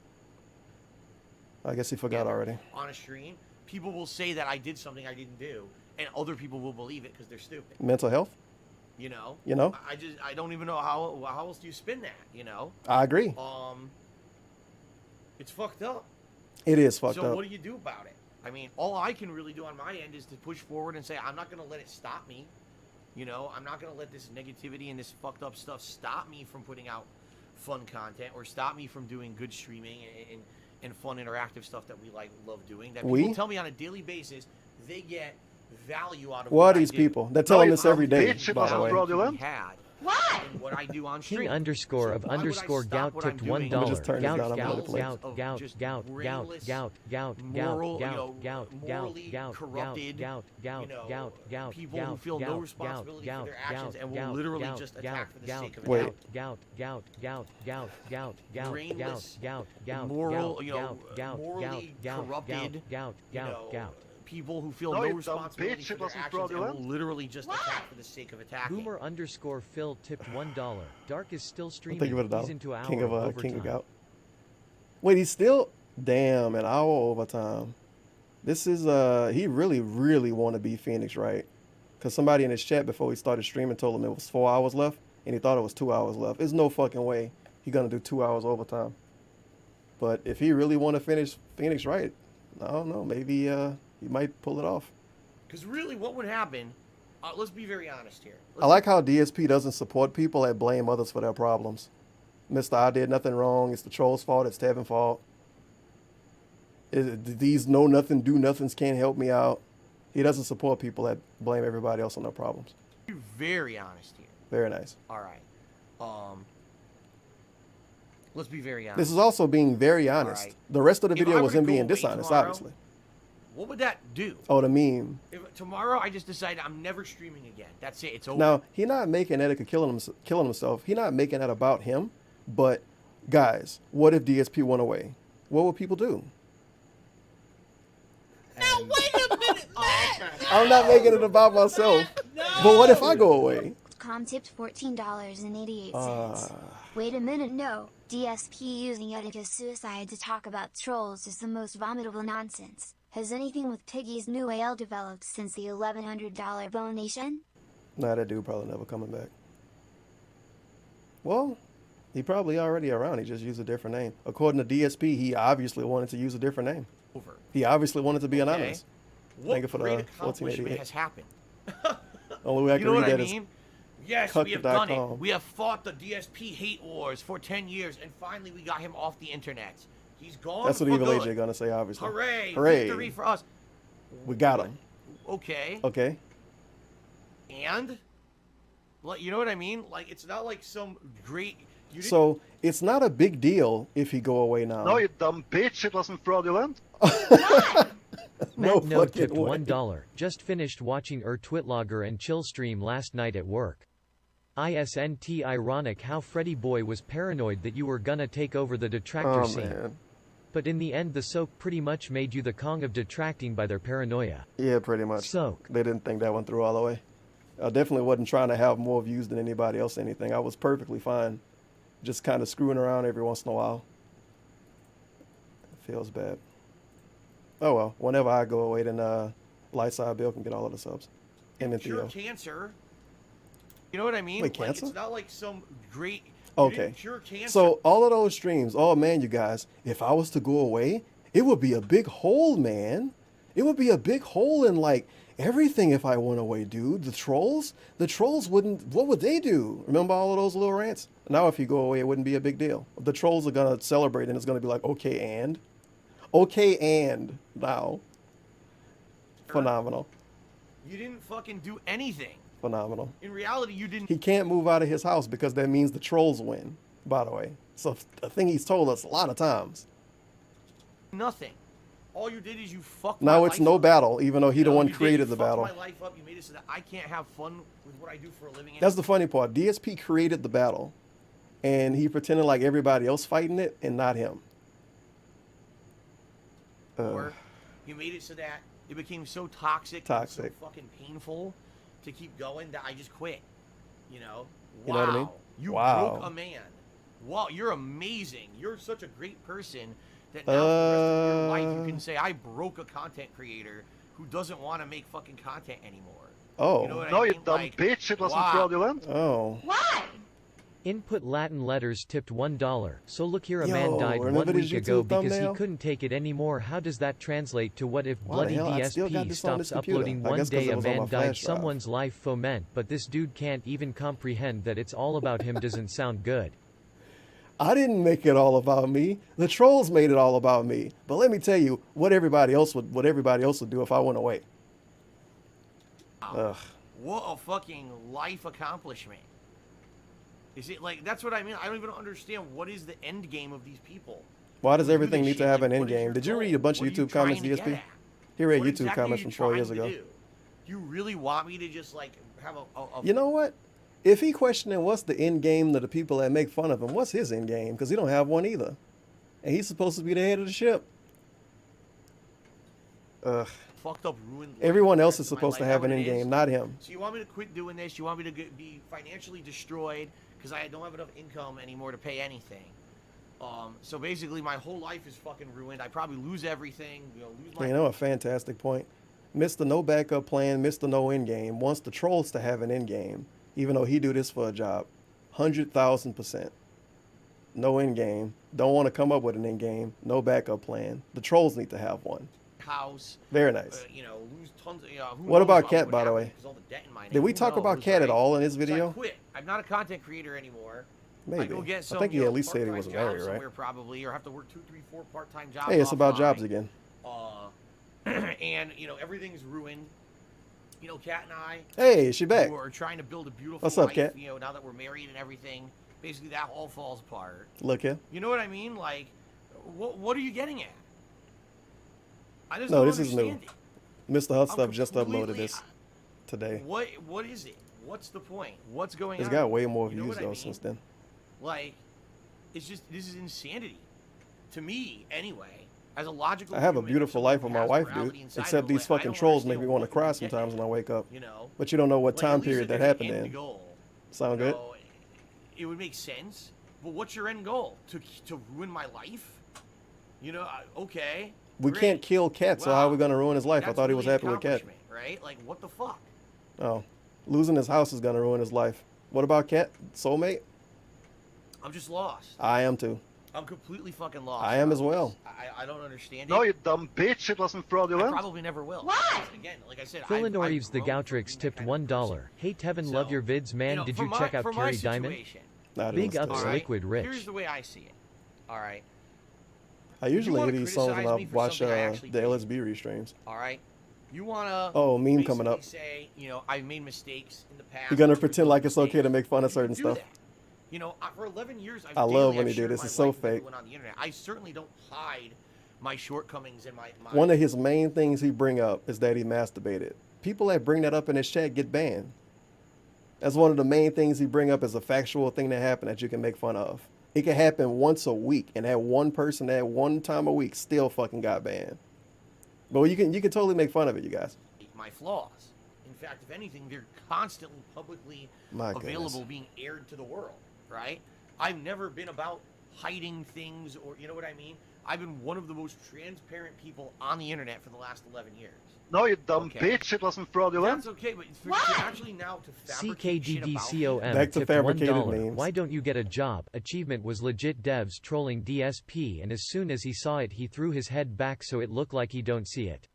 I guess he forgot already. On a stream, people will say that I did something I didn't do, and other people will believe it because they're stupid. Mental health? You know? I don't even know how else do you spin that, I agree. It's fucked up. It is fucked up. So what do you do about it? I mean, all I can really do on my end is to push forward and say I'm not going to let it stop me. I'm not going to let this negativity and this fucked up stuff stop me from putting out fun content or stop me from doing good streaming and fun interactive stuff that we love doing. That people tell me on a daily basis they get value out of. What are these people? They're telling us every day, by the way. What? And what I do on stream. King underscore of underscore gout tipped $1. Gout. People who feel no responsibility for their actions and will literally just attack for the sake of it. Brainless, morally corrupted, people who feel no responsibility for their actions and will literally just attack for the sake of attacking. Boomer underscore Phil tipped $1. Dark is still streaming. Think of it, He's into hour King of overtime. Gout. Wait, he's still an hour overtime. This is he really want to be Phoenix, right? Because somebody in his chat before he started streaming told him it was 4 hours left, and he thought it was 2 hours left. There's no fucking way he's gonna do 2 hours overtime. But if he really want to finish Phoenix right, I don't know. Maybe he might pull it off. Because really, what would happen? Let's be very honest here. I like how DSP doesn't support people that blame others for their problems. Mr. I did nothing wrong. It's the troll's fault. It's Tevin's fault. These know nothing, do nothings can't help me out. He doesn't support people that blame everybody else on their problems. Be very honest here. Very nice. All right. Let's be very honest. This is also being very honest. Right. The rest of the video was him being dishonest, obviously. What would that do? Oh, the meme. If tomorrow I just decide I'm never streaming again. That's it. It's over. Now, he's not making that killing himself. He's not making that about him. But, guys, what if DSP went away? What would people do? Now, wait a minute, Matt! I'm not making it about myself. No. But what if I go away? Com tipped $14.88. Wait a minute, no. DSP using Etica's suicide to talk about trolls is the most vomitable nonsense. Has anything with Piggy's new AL developed since the $1,100 donation? Nah, that dude probably never coming back. Well, he probably already around. He just used a different name. According to DSP, he obviously wanted to use a different name. Over. He obviously wanted to be anonymous. What great accomplishment has happened? Only way I can read that is yes, we have done it. We have fought the DSP hate wars for 10 years, and finally we got him off the internet. He's gone. That's what Evil AJ gonna say, obviously. Hooray! Hooray! Victory for us. We got him. Okay. Okay. And, like, you know what I mean? Like, it's not like some great. So it's not a big deal if he go away now. No, you dumb bitch! It wasn't fraudulent. No Matt tipped way. $1. Just finished watching Twittlogger and Chill stream last night at work. ISNT ironic how Freddy Boy was paranoid that you were gonna take over the detractor scene. Man. but in the end the soak pretty much made you the Kong of detracting by their paranoia. Yeah, pretty much. Soak. They didn't think that one through all the way. I definitely wasn't trying to have more views than anybody else or anything. I was perfectly fine. Just kind of screwing around every once in a while. It feels bad. Oh well, whenever I go away, then Lightside Bill can get all of the subs. Him and Cure Theo. cancer. You know what I mean? Wait, like, cancer? It's not like some great... Okay. Cure cancer. So all of those streams, oh man, you guys, if I was to go away, it would be a big hole, man. It would be a big hole in like everything if I went away, dude. The trolls wouldn't, what would they do? Remember all of those little rants? Now if you go away, it wouldn't be a big deal. The trolls are going to celebrate and it's going to be like, okay, and now. Phenomenal. You didn't fucking do anything. Phenomenal. In reality, you didn't... He can't move out of his house because that means the trolls win, by the way. So a thing he's told us a lot of times. Nothing. All you did is you fucked Now my it's life no up. battle, even though he the one You created the fucked battle. my life up. You made it so that I can't have fun with what I do for a living. That's the funny part. DSP created the battle, and he pretended like everybody else fighting it and not him. Or you made it so that it became so toxic. And so fucking painful to keep going that I just quit. You know? You know what I mean? You Wow. broke a man. Wow, you're amazing. You're such a great person that now for the rest of your life you can say, I broke a content creator who doesn't want to make fucking content anymore. Oh. You know what No, I you mean? dumb Like, bitch. It wasn't wow. fraudulent. Oh. Why? Input Latin letters tipped $1. So look here, a Yo, man died remember 1 this week ago YouTube because he thumbnail? couldn't take it anymore. How does that translate to what if Why the bloody hell? I still got DSP this on this stops computer. uploading I one guess 'cause day it a was on my man flash died drive. someone's life foment, but this dude can't even comprehend that it's all about him doesn't sound good. I didn't make it all about me. The trolls made it all about me. But let me tell you what everybody else would do if I went away. Ugh. What a fucking life accomplishment. Is it like, that's what I mean. I don't even understand what is the end game of these people. Why does who do everything this need shit? to have Like, an what end is game? your Did you goal? read a bunch of What are you YouTube comments, trying to DSP? get at? He read What YouTube exactly comments are from you 4 years trying to ago. do? You really want me to just like have a You know what? If he questioning what's the end game to the people that make fun of him, what's his end game? Because he don't have one either. And he's supposed to be the head of the ship. Ugh. fucked up, ruined life Everyone the else rest is of my supposed to life? have That an what end it is? game, not him. So you want me to quit doing this? You want me to be financially destroyed because I don't have enough income anymore to pay anything? So basically, my whole life is fucking ruined. I probably lose everything. Lose my. You know, a fantastic point. Mr. No backup plan, Mr. No end game, wants the trolls to have an end game, even though he do this for a job. 100,000%. No end game. Don't want to come up with an end game. No backup plan. The trolls need to have one. House. Very nice. Lose tons of. Who What knows about Cat, what by the happened way? 'cause all the debt in my Did name. we Who talk about knows, Cat at right? all in this So video? I quit. I'm not a content creator anymore. Maybe. I go get some, I think he at least said he part-time wasn't job married, right? somewhere probably, or have to work 2, 3, 4 part-time jobs. Hey, it's about jobs offline. again. And everything's ruined. Kat and I. Hey, she back. We're trying to build a beautiful What's up, life, Kat? now that we're married and everything. Basically, that all falls apart. Look here. You know what I mean? Like, what are you getting at? I just No, don't this is new. understand it. Mr. Hot I'm Stuff just uploaded completely- this today. What is it? What's the point? What's going It's on? got way more You know views what I though mean? since then. Like, this is insanity. To me, anyway. As a logical I have a human, beautiful someone life who with my has wife, morality dude. inside Except of them, these I fucking don't trolls make understand me want to what cry you're getting sometimes at, when I wake up. know? But you don't know what Like, time at least period if that there's an happened end in. goal, Sound good? It would make sense. But what's your end goal? To ruin my life? Okay. We great. can't kill Cat, so how are we gonna ruin his life? I That's thought he was really happy with Cat. accomplishment, right? Like, what the fuck? Oh, losing his house is gonna ruin his life. What about Cat? Soulmate? I'm just lost. I am too. I'm completely fucking lost. I am as well. I don't understand No, it. you dumb bitch. It wasn't I fraudulent. probably never will. Why? Again, like I said, Philin I've Reeves the grown from Goutrix being tipped that kind of $1. person. Hey Tevin, So, love your vids, man. Did for you my- check out for my Terry Diamond? situation, Nah, I Big didn't ups, stay. Liquid Rich. Here's the way I see it. All right. I usually wanna hear these songs when criticize I me for watch something I actually the did. LSB restreams. All right. You wanna Oh, meme coming basically up. say, I made mistakes in the past. You're gonna I'm pretend doing like it's okay to mistakes. make fun of You certain do stuff. that. For 11 years, I love daily when I've he do shared this. my It's so life with fake. everyone on the internet. I certainly don't hide my shortcomings and my One of his main things he bring up is that he masturbated. People that bring that up in his chat get banned. That's one of the main things he bring up as a factual thing that happened that you can make fun of. It can happen once a week, and that one person that one time a week still fucking got banned. But you can totally make fun of it, you guys. My flaws. In fact, if anything, they're constantly publicly available, being aired to the world, right? I've never been about hiding things, or you know what I mean? I've been one of the most transparent people on the internet for the last 11 years. No, you dumb bitch. It wasn't fraudulent. That's okay, but for actually now to fabricate shit about CKDDCOM Back to tipped fabricated $1. memes. Why don't you get a job? Achievement was legit devs trolling DSP, and as soon as he saw it, he threw his head back so it looked like he don't see it.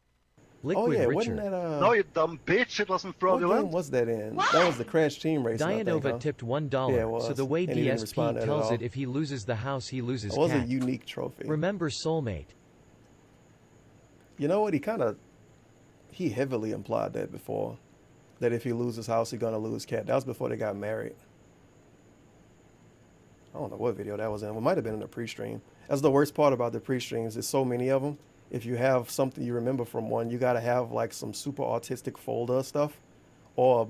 Liquid yeah, Richard. wasn't that No, you dumb bitch. It wasn't what fraudulent. game was that in? That was the Crash Team Racing. I think, Dianova huh? tipped $1. Yeah, it was. So the way And he didn't respond DSP at tells all. it, if he loses the house, he loses It was a cat. unique trophy. Remember Soulmate. You know what? He heavily implied that before. That if he loses his house, he's gonna lose cat. That was before they got married. I don't know what video that was in. It might have been in the pre-stream. That's the worst part about the pre-streams. There's so many of them. If you have something you remember from one, you gotta have like some super artistic folder stuff, or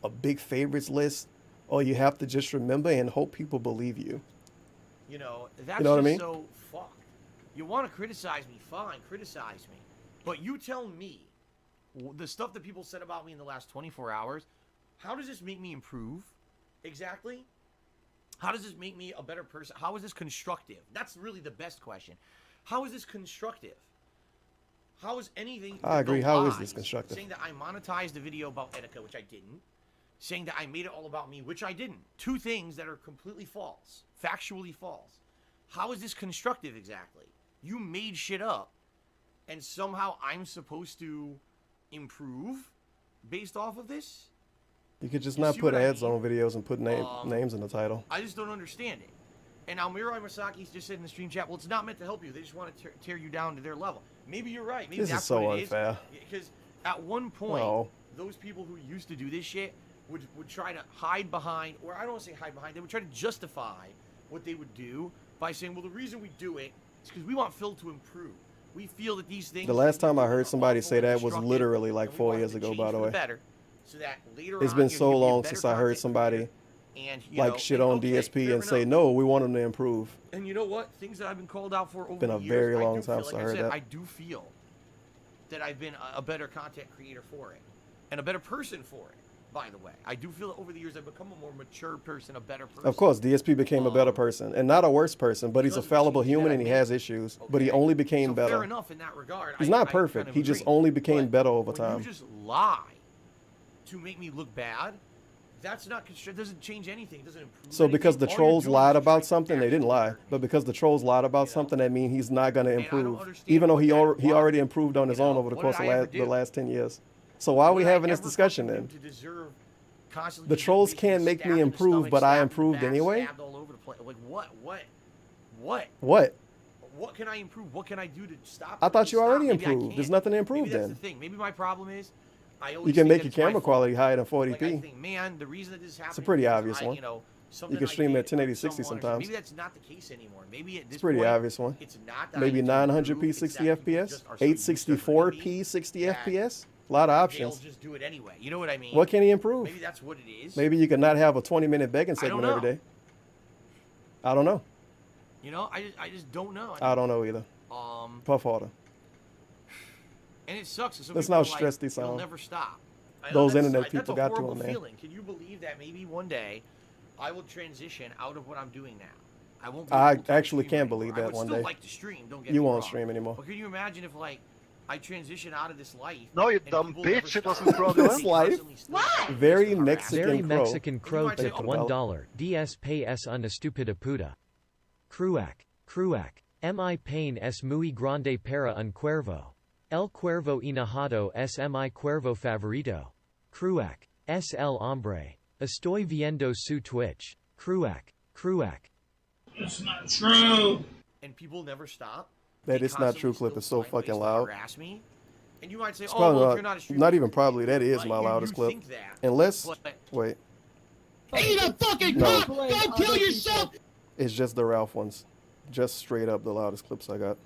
a big favorites list, or you have to just remember and hope people believe you. You know, that's You know what I mean? so fucked. You want to criticize me, fine, criticize me. But you tell me, the stuff that people said about me in the last 24 hours, how does this make me improve? Exactly? How does this make me a better person? How is this constructive? That's really the best question. How is this constructive? How is anything... I agree. the How is lies, this constructive? Saying that I monetized a video about Etika, which I didn't. Saying that I made it all about me, which I didn't. Two things that are completely false. Factually false. How is this constructive exactly? You made shit up, and somehow I'm supposed to improve based off of this? You could just You not see put what I ads mean? on videos and put names in the title. I just don't understand it. And Almirai Masaki's just said in the stream chat, well, it's not meant to help you. They just want to tear you down to their level. Maybe you're right. Maybe This is that's so what it unfair. Because at one point, No. those people who used to do this shit would try to hide behind, or I don't want to say hide behind, they would try to justify what they would do by saying, well, the reason we do it is because we want Phil to improve. We feel that these things... The last time I heard somebody say that was destructive, literally like and we 4 want years them to ago, change by the for way. better, so that later It's on, been you so can be a long better since I heard content somebody creator, and, you like know, shit and on okay, DSP fair and say, enough. no, we want them to improve. And you know what? Things that I've been called out for over Been the a years, very I long do time feel, since like I heard said, that. I do feel that I've been a better content creator for it, and a better person for it. By the way, I do feel that over the years I've become a more mature person, a better person. Of course, DSP became a better person, and not a worse person, but he's a fallible human and he has issues, but he only became Fair better. enough in that regard. He's I not kind perfect. of He just agree. only became But better over when time. you just lie to make me look bad, that's not. It doesn't change anything. It doesn't improve. So because the anything. All trolls you're doing lied is about trying to something, they didn't lie. But because the trolls lied about something, that means he's not going to I don't improve. understand Even though he what that already improved on his own over the what course did of I ever the do? last 10 years. So why are we What did I having this ever discussion fucking then? do to deserve constantly The being trolls basically can't make stabbed me in the improve, stomach, but I stabbed in the improved back, anyway? stabbed all over the place. Like what? What? What can I improve? What can I do to stop? I it? thought you Stop? already Maybe I improved. There's can't. nothing to improve Maybe that's then. the thing. Maybe my problem is I always You can think make that your it's my camera fault. quality higher than Like, 40p. I think, man, the reason that this is happening. It's a pretty is obvious I, one. you know, something You can I stream did at 1080 with 60 someone or sometimes. Maybe that's not the case anymore. Maybe at this It's a pretty point, obvious one. It's not that Maybe I need to 900p improve, it's 60 that people FPS, just are so used to hurting 864p me 60 that FPS. A lot of They'll options. just do it anyway. You know what I mean? What can he improve? Maybe that's what it is. Maybe you could not have a 20-minute begging I don't segment every know. day. I don't know. You know, I just don't know. I don't know either. Puff harder. And it sucks. So Let's people not are like, stress these it'll out. never stop. I know Those that's- internet that's people a got to horrible him, man. feeling. Can you believe that maybe one day I will transition out of what I'm doing now? I won't. Be I a full-time actually streamer can't believe anymore. I that would one still day. like to stream. Don't get You me won't wrong. stream anymore. But can you imagine if like I transition out of this life? No, you and dumb people never bitch. It stop? wasn't fraudulent. This life. Very Mexican Very crow. Mexican crow might say, tipped oh, $1. DS pay es una stupida puta. Cruac. Mi pain es muy grande para un cuervo. El cuervo enojado es mi cuervo favorito. Cruac. Es el hombre. Estoy viendo su Twitch. Cruac. It's not true. And people never stop. That They is not true, constantly clip. still It's so find fucking ways to loud. harass me. And you might say, It's oh, probably well, if you're not a streamer, not even probably. That is Like, my you loudest clip. think that, Unless, but- wait, Eat a fucking No. cock! Go kill yourself! it's just the Ralph ones. Just straight up the loudest clips I got.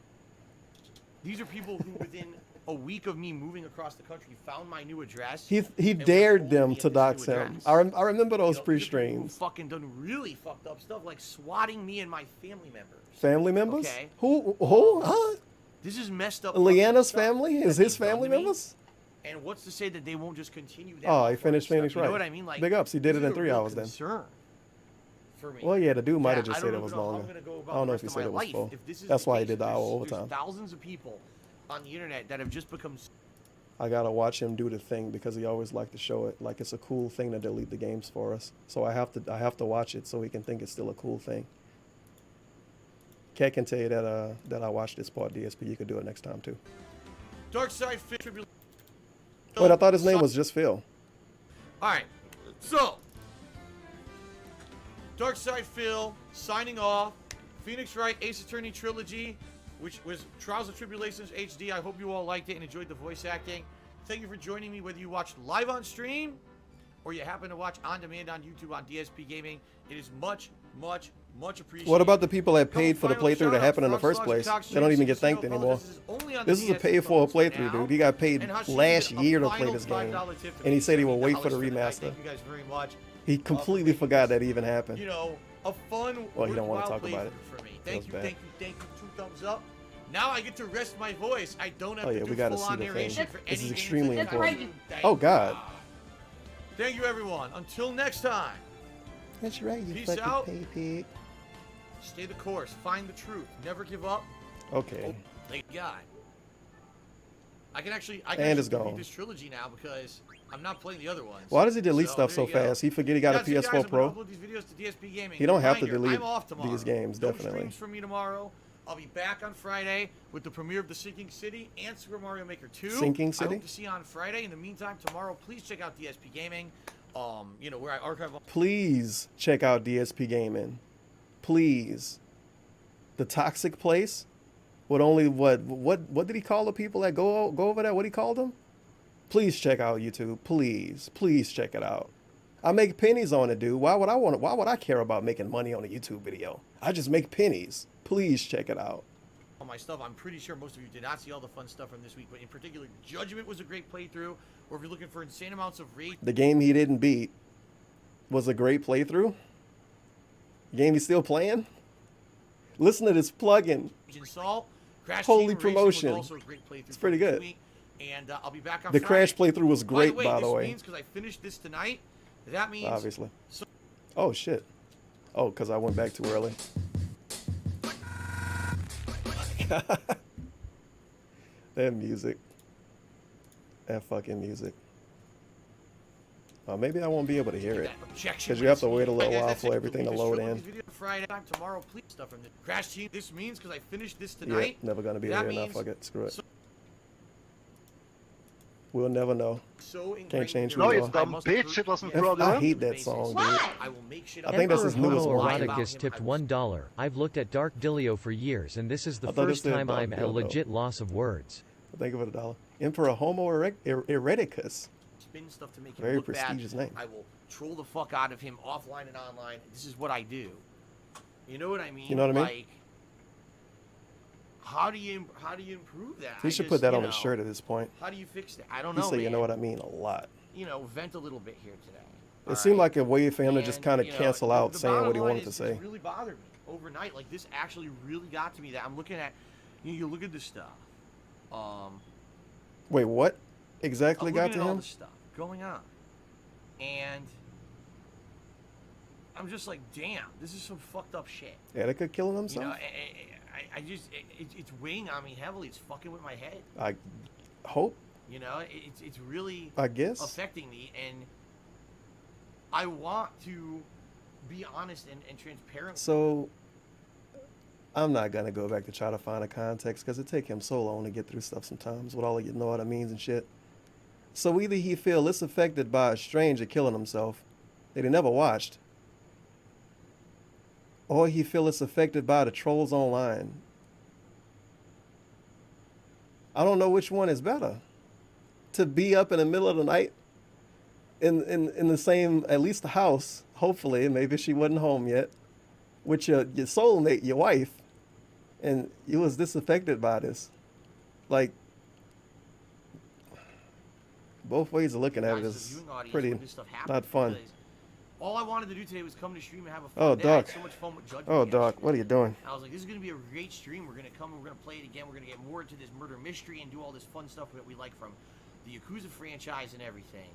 These are people who within a week of me moving across the country, found my new address. He dared them to dox him. I remember those pre-streams. Fucking done really fucked up stuff, like swatting me and my family members. Family members? Okay. Who? Huh? This is messed up. Leanna's family? Is his family members? And what's to say that they won't just continue that? Oh, he finished Phoenix right. You know what I mean? Like, big ups. He did it in 3 hours then. For me. Well, yeah, the dude might have just said it was longer. I don't know if he said it was full. That's why he did the hour overtime. There's thousands of people on the internet that have just become. I gotta watch him do the thing because he always liked to show it like it's a cool thing to delete the games for us. So I have to watch it so he can think it's still a cool thing. Kat can tell you that I watched this part DSP. You could do it next time too. Dark Side Phil. Wait, I thought his name was just Phil. All right, so Dark Side Phil signing off. Phoenix Wright Ace Attorney Trilogy, which was Trials of Tribulations HD. I hope you all liked it and enjoyed the voice acting. Thank you for joining me, whether you watched live on stream or you happen to watch on demand on YouTube on DSP Gaming. It is much, much, much appreciated. What about the people that paid for the playthrough to happen in the first place? They don't even get thanked anymore. This is a paid for a playthrough, dude. He got paid last year to play this game, and he said he will wait for the remaster. Thank you guys very much. He completely forgot that even happened. You know, a fun, well, he don't want to talk about it. For me. Thank you, thank you, thank you. 2 thumbs up. Now I get to rest my voice. I don't have to do full-on narration for any This is games extremely that important. Oh, God. Thank you, everyone. Until next time. That's right, you Peace fucking out. pay pig. Stay the course. Find the truth. Never give up. Okay. Oh, thank God. I can actually And it's delete gone. this trilogy now because I'm not playing the other ones. Why does he delete stuff there so you go. fast? He forget he got a That's it, guys. PS4 I'm gonna Pro. upload these videos to DSP Gaming. He don't have to Reminder, delete I'm off tomorrow. these games, No definitely. streams for me tomorrow. I'll be back on Friday with the premiere of The Sinking City and Super Mario Maker 2. Sinking City? I hope to see you on Friday. In the meantime, tomorrow, please check out DSP Gaming. You know, where I archive all. Please check out DSP Gaming. Please. The Toxic Place? With only what did he call the people that go over there? What he called them? Please check out YouTube. Please check it out. I make pennies on it, dude. Why would I care about making money on a YouTube video? I just make pennies. Please check it out. All my stuff. I'm pretty sure most of you did not see all the fun stuff from this week, but in particular, Judgment was a great playthrough. Or if you're looking for insane amounts of rage, The game he didn't beat was a great playthrough. Game he's still playing. Listen to this plugin. and Salt, Crash Holy Team Racing promotion. was also a great playthrough. It's pretty for this good. week. And I'll be back on The Friday. Crash playthrough was great, by the this way. means because I finished this tonight. That means Obviously. Oh shit. Oh, because I went back too early. That music. That fucking music. Maybe I won't be able to hear it. Because you have to wait a little while for everything to load in. Friday time tomorrow, please stuff from the Crash Team. This means because I finished this tonight. Yeah, never gonna be that there now. means- Fuck it. Screw it. We'll never know. So Can't change who No, you you are. dumb bitch. It wasn't I fraudulent. hate that song, dude. I will make shit up. I think that's his newest one. Eroticus tipped $1. I've looked at Dark Dilio for years, and this is the I thought it first said time Dark I'm at a Dildo. legit loss of words. Think of it $1. Emperor Homo Ereticus. Spin stuff to make him Very look bad. prestigious name. I will troll the fuck out of him offline and online. This is what I do. You know what I mean? You know what I mean? Like, how do you improve that? He should put that on his shirt at this point. How do you fix that? I don't He know. said, you man. know what I mean, a lot. You know, vent a little bit here today. It seemed like a way for him to just And, kind of you know, cancel out the saying bottom what he line wanted to is, say. It really bothered me overnight. Like, this actually really got to me. That I'm looking at. You look at this stuff. Wait, what exactly I'm got looking to at all him? this stuff going on, and I'm just like, damn, this is some fucked up shit. Etika killing You himself? know, I just it's weighing on me heavily. It's fucking with my head. I hope. You know, it's really I guess. affecting me, and I want to be honest and transparent. So I'm not gonna go back to try to find a context because it take him so long to get through stuff sometimes with all of you know what I means and shit. So either he feel it's affected by a stranger killing himself that he never watched, or he feel it's affected by the trolls online. I don't know which one is better. To be up in the middle of the night in the same, at least the house, hopefully, maybe she wasn't home yet, with your soulmate, your wife, and you was disaffected by this. Like, Both ways of looking at it guys, is the viewing audience, pretty when this stuff happens, not fun. because all I wanted to do today was come to stream and have a fun Oh, day. I had Doc. so much fun with Judgment Oh, yesterday. Doc, what are you doing? I was like, this is going to be a great stream. We're going to come and we're going to play it again. We're going to get more into this murder mystery and do all this fun stuff that we like from the Yakuza franchise and everything.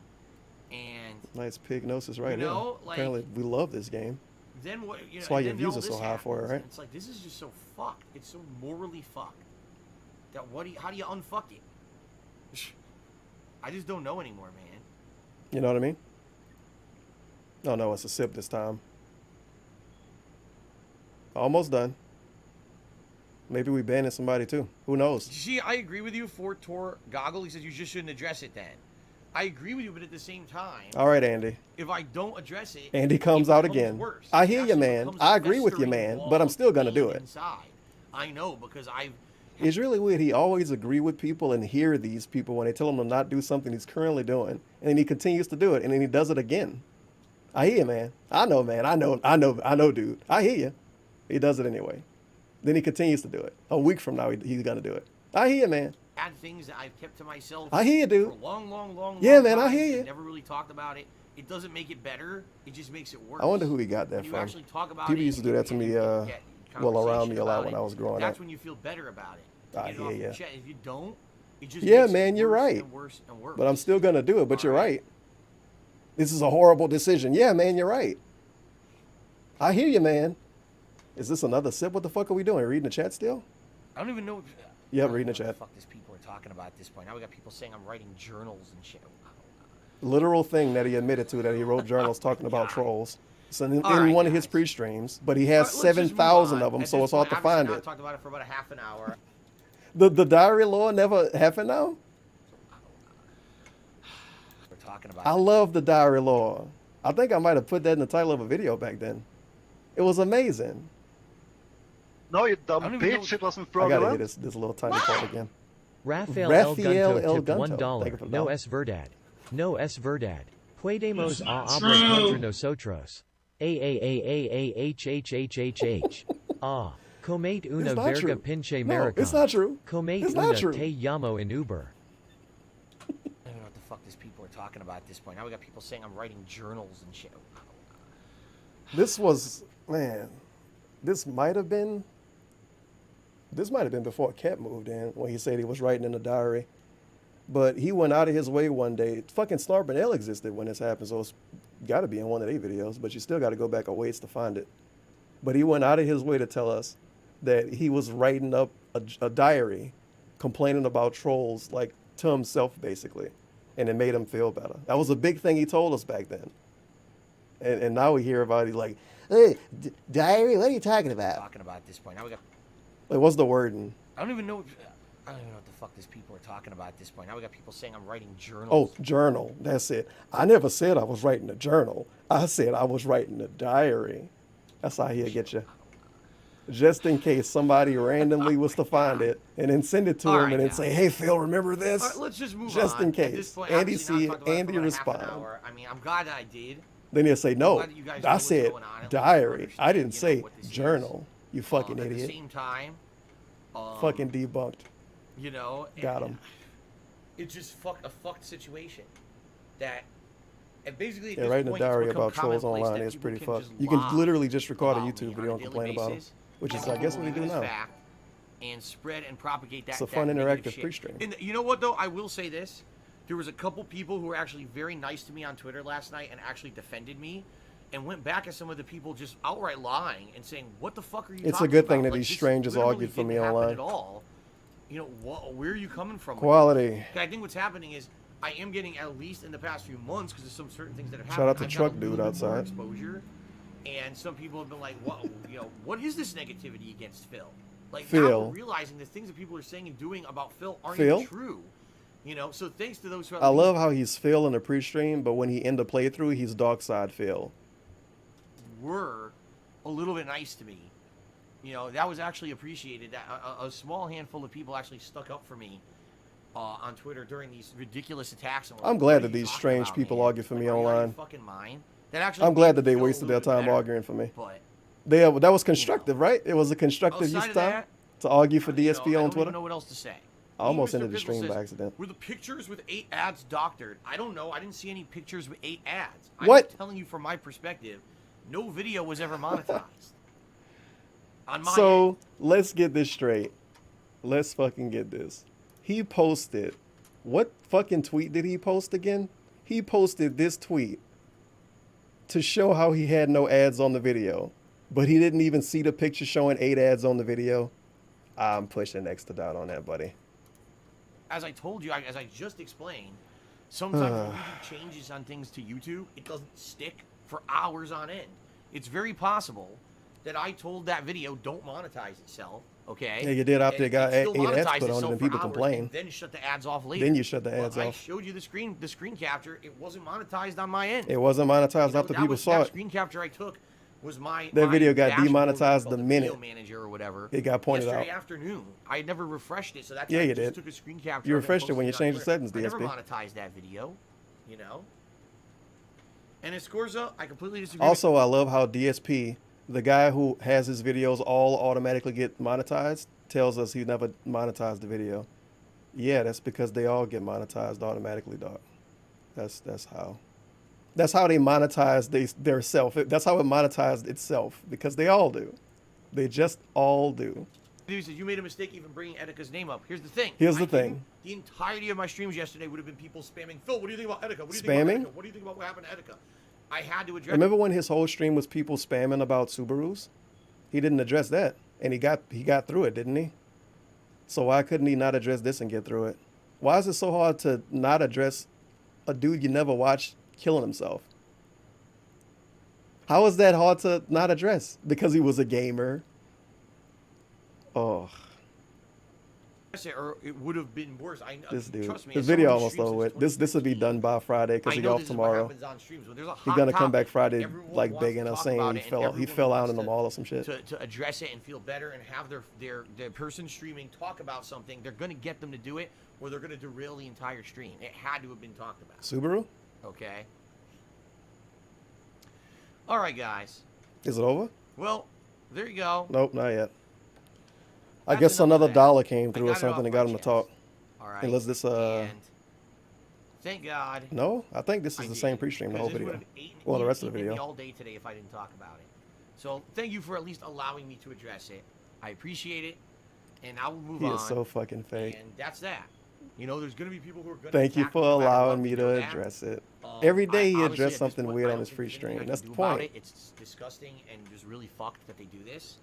And Nice pignosis right you know, here. like, Apparently, we love this game. then what? You know, That's why and your then views all are so this high for it, happens, right? and it's like, this is just so fucked. It's so morally fucked. That how do you unfuck it? I just don't know anymore, man. You know what I mean? Oh, no, it's a sip this time. Almost done. Maybe we banning somebody, too. Who knows? See, I agree with you for Tor Goggle. He says you just shouldn't address it then. I agree with you, but at the same time... All right, Andy. If I don't address it... Andy comes out again. Worse. I hear you, man. I agree with you, man. But I'm still going to do it. Inside. I know, because I've... It's really weird. He always agree with people and hear these people when they tell him to not do something he's currently doing. And then he continues to do it, and then he does it again. I hear you, man. I know, man. I know, dude. I hear you. He does it anyway. Then he continues to do it. A week from now, he's going to do it. I hear you, man. Had things that I've kept to myself. I hear you, dude. For a long Yeah, man, time. I hear you. Never really talked about it. It doesn't make it better. It just makes it worse. I wonder who he got that when you from. actually talk about People it, used to do that to me, well, around me a lot when I was growing that's up. when you feel better about it. I hear you. If you don't, it just Yeah, makes man, it you're worse right. and worse and worse. But I'm still going to do it, but you're right. This is a horrible decision. Yeah, man, you're right. I hear you, man. Is this another sip? What the fuck are we doing? Reading the chat still? I don't even know. Yeah, reading the chat. What the fuck these people are talking about at this point. Now we got people saying I'm writing journals and shit. Literal thing that he admitted to, that he wrote journals talking about trolls. So in right, one of his pre-streams, but he has 7,000 of them, so it's hard to find it. I talked about it for about a half an hour. The diary law never happened now? We're talking about I love the diary law. I think I might have put that in the title of a video back then. It was amazing. No, you dumb bitch, it wasn't I fraudulent. gotta hear this little tiny part again. Rafael El Rafael El Gunto tipped Gunto. Thank you $1. for No that. es verdad. No es verdad. Puedemos a hablar true. contra nosotros. A. Comate una It's not verga true. pinche No, American. it's not true. Comate It's una not true. te llamo en Uber. I don't know what the fuck these people are talking about at this point. Now we got people saying I'm writing journals and shit. This was, man, this might have been before Kemp moved in, when he said he was writing in a diary. But he went out of his way one day. Fucking Snarp and L existed when this happened, so it's got to be in one of their videos, but you still got to go back a ways to find it. But he went out of his way to tell us that he was writing up a diary complaining about trolls, like to himself, basically. And it made him feel better. That was a big thing he told us back then. And now we hear about it, he's like, hey, diary? What are you talking about? Talking about at this point. Now we got. Like, what's the wording? I don't even know. I don't even know what the fuck these people are talking about at this point. Now we got people saying I'm writing journals. Oh, journal. That's it. I never said I was writing a journal. I said I was writing a diary. That's how he'll get you. Just in case somebody randomly was to find it and then send it to him and then say, hey, Phil, remember this? All right, let's just move Just on. in At case. this point, Andy obviously, see now it. I've talked about Andy for about respond. half an hour. I mean, I'm glad that I did. Then he'll say, no, glad that you guys know I what's said going on, and diary. I didn't you know say what this is. journal. You fucking At idiot. the same time, Fucking debunked. you know, Got him. It's just a fucked situation. That, and basically, at Yeah, this writing a point, it's diary become about trolls commonplace online that is people pretty can fucked. just You can lie literally just record a about me YouTube on video and daily complain about them, basis, which is, and I guess, what we people do believe now. it's fact, and spread and propagate that. It's a fun, that negative interactive shit. pre-stream. And you know what, though? I will say this. There was a couple people who were actually very nice to me on Twitter last night and actually defended me and went back at some of the people just outright lying and saying, what the fuck are you talking about? It's a good thing that Like, these this strangers literally argued for didn't me happen online. At all. You know, where are you coming from? with Quality. it? I think what's happening is I am getting, at least in the past few months, because there's some certain things that have happened. Shout out to I've Truck got a little Dude bit more outside. Exposure, and some people have been like, "What? You know, what is this negativity against Phil?" Like now Phil. we're realizing the things that people are saying and doing about Phil aren't Phil? even true. You know, so thanks to those who I love how he's Phil in the pre-stream, but when he end the playthrough, he's dark side Phil. were a little bit nice to me. You know, that was actually appreciated. That a small handful of people actually stuck up for me on Twitter during these ridiculous attacks. And were I'm like, glad "What are that you these talking strange about, people man? argue for me Like, are you out of your online. fucking mind?" That actually I'm glad made that they Phil a wasted their little bit time better, arguing for me. But That was constructive, right? It was a constructive use outside of of time that, to argue for you know, DSP I on don't Twitter. even know what else to say. I almost Mr. ended the Pizzle stream says, by accident. Were the pictures with 8 ads doctored? I don't know. I didn't see any pictures with 8 ads. What? I'm telling you from my perspective, no video was ever monetized. On my So let's get this straight. Let's fucking get this. He posted, what fucking tweet did he post again? He posted this tweet to show how he had no ads on the video, but he didn't even see the picture showing 8 ads on the video. I'm pushing X to doubt on that, buddy. As I told you, as I just explained, sometimes when we do changes on things to YouTube, it doesn't stick for hours on end. It's very possible that I told that video don't monetize itself, okay? Yeah, you did after it got 8 ads monetized put on it itself and for people hours, complained. and then shut the ads off later. Then you shut the ads I off. showed you the screen capture. It wasn't monetized on my end. It wasn't monetized after people saw that it. screen capture I took was my That video got dashboard demonetized the called minute video manager or whatever. it got pointed yesterday out. afternoon. I had never refreshed it, so that's Yeah, why I you just did. took a screen capture. You and then refreshed it when you posted changed the settings, I never DSP. monetized that video, you know. And as Scorza, I completely disagree. Also, I love how DSP, the guy who has his videos all automatically get monetized, tells us he never monetized the video. Yeah, that's because they all get monetized automatically, dog. That's how. That's how they monetize their self. That's how it monetized itself, because they all do. They just all do. He says, you made a mistake even bringing Etika's name up. Here's the thing. Here's the thing. The entirety of my streams yesterday would have been people spamming, Phil, what do you think about Etika? What do you Spamming? think about Etika? What do you think about what happened to Etika? I had to address Remember when his whole stream was people spamming about Subarus? He didn't address that, and he got through it, didn't he? So why couldn't he not address this and get through it? Why is it so hard to not address a dude you never watched killing himself? How is that hard to not address? Because he was a gamer. Oh, or it would have been worse. this dude. Trust me, His as video someone who almost streams over since with. This will be done by Friday because I he know got off this is what tomorrow. happens on streams. When there's a He's hot gonna come back topic, Friday everyone like wants begging to us talk saying about he it, and fell everyone out in the wants mall or some shit. to address it and feel better and have their person streaming talk about something. They're gonna get them to do it, or they're gonna derail the entire stream. It had to have been talked about. Subaru? Okay. All right, guys. Is it over? Well, there you go. Nope, not yet. I That's guess enough another of that. dollar came I through got or it something off and got my him to chest. talk. All right. Unless this And thank God. No, I think this is the same pre-stream the whole video. Well, the rest of the Me video. all day today if I didn't talk about it. So thank you for at least allowing me to address it. I appreciate it, and I will move He on. is so fucking fake. And that's that. You know, there's gonna be people who are gonna. Thank you attack for no matter allowing what, me you to know that. address it. Every day he honestly, addressed at this something point, weird I on don't his think free there's anything stream. I That's can the do about point. it. It's disgusting and just really fucked that they do this.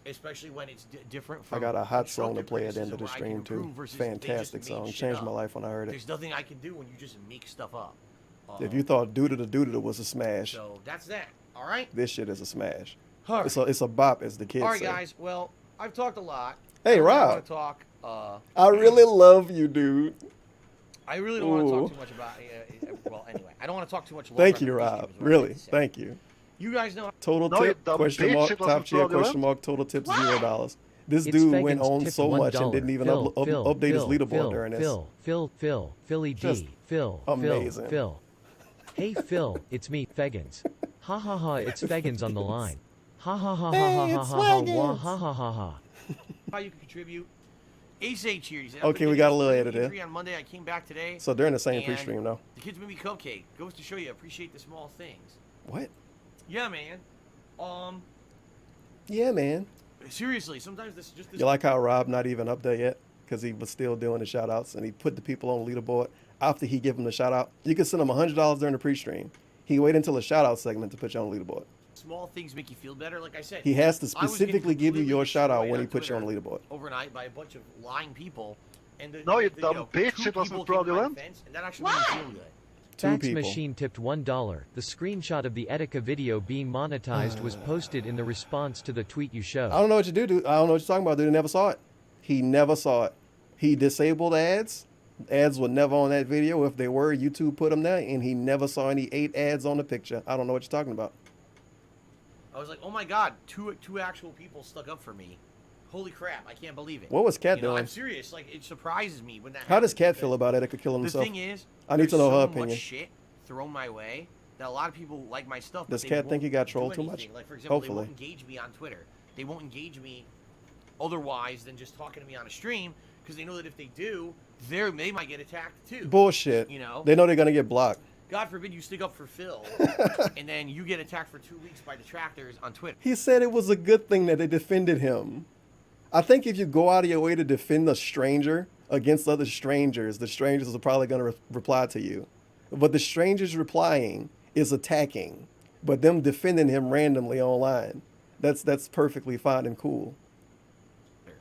Especially when it's different from. I got a hot song to constructive play at the end of the criticism where I can stream too. improve versus they just Fantastic make song. shit Changed up. my life when I heard it. There's nothing I can do when you just make stuff up. If you thought Doodle was a smash, So that's that. All right. this shit is a smash. All right. It's a bop, as the kids All right, say. guys. Well, I've talked a lot. Hey, I really Rob. want to talk. I really love you, dude. I really don't want to Ooh. talk too much about. Well, anyway, I don't want to talk too much. Thank you, Rob. Really, thank you. You guys know. Total No, you tip, dumb question bitch, mark, it top wasn't tier, fraudulent. question mark, total tips, $0. This It's dude Fagans went on tipped so much and $1. didn't even Phil, update his Phil, leaderboard Phil, during this. Phil, Philly Just D, Phil, amazing. Phil. Hey Phil, it's me, Fagans. Ha ha ha, it's Fagans on the line. Ha ha ha ha ha ha ha ha ha ha ha ha. How you can contribute. Ace H here. He said, Okay, we got a little edit injury there. on Monday. I came back today. So during the same and pre-stream, though. The kids made me cupcake. Goes to show you, I appreciate the small things. What? Yeah, man. Yeah, man. Seriously, sometimes this is just. This You like how Rob not even up there yet? Because he was still doing the shout-outs, and he put the people on the leaderboard after he gave them the shout-out. You could send him $100 during the pre-stream. He waited until the shout-out segment to put you on the leaderboard. Small things make you feel better. Like I said, He has to I was getting specifically give you your completely shout-out destroyed when he on puts you on the Twitter leaderboard. overnight by a bunch of lying people. And No, you the, dumb bitch, two it wasn't people came to my fraudulent. defense, and that actually made me feel good. Fax people. Machine tipped $1. The screenshot of the Etika video being monetized was posted in the response to the tweet you showed. I don't know what you do, dude. I don't know what you're talking about, dude. He never saw it. He never saw it. He disabled ads. Ads were never on that video. If they were, YouTube put them there, and he never saw any 8 ads on the picture. I don't know what you're talking about. I was like, oh my god, two actual people stuck up for me. Holy crap, I can't believe it. What was Kat You know, doing? I'm serious. Like, it surprises me when that How does happens, Kat because feel about Etika killing himself? The thing is, I need to know there's her so opinion. much shit thrown my way that a lot of people like my stuff. Does but they Kat think won't he got do trolled too much? anything. Like, for example, Hopefully. they won't engage me on Twitter. They won't engage me otherwise than just talking to me on a stream, because they know that if they do, they might get attacked too. Bullshit. You know? They know they're gonna get blocked. God forbid you stick up for Phil, and then you get attacked for 2 weeks by detractors on Twitter. He said it was a good thing that they defended him. I think if you go out of your way to defend a stranger against other strangers, the strangers are probably going to reply to you. But the strangers replying is attacking, but them defending him randomly online, that's perfectly fine and cool.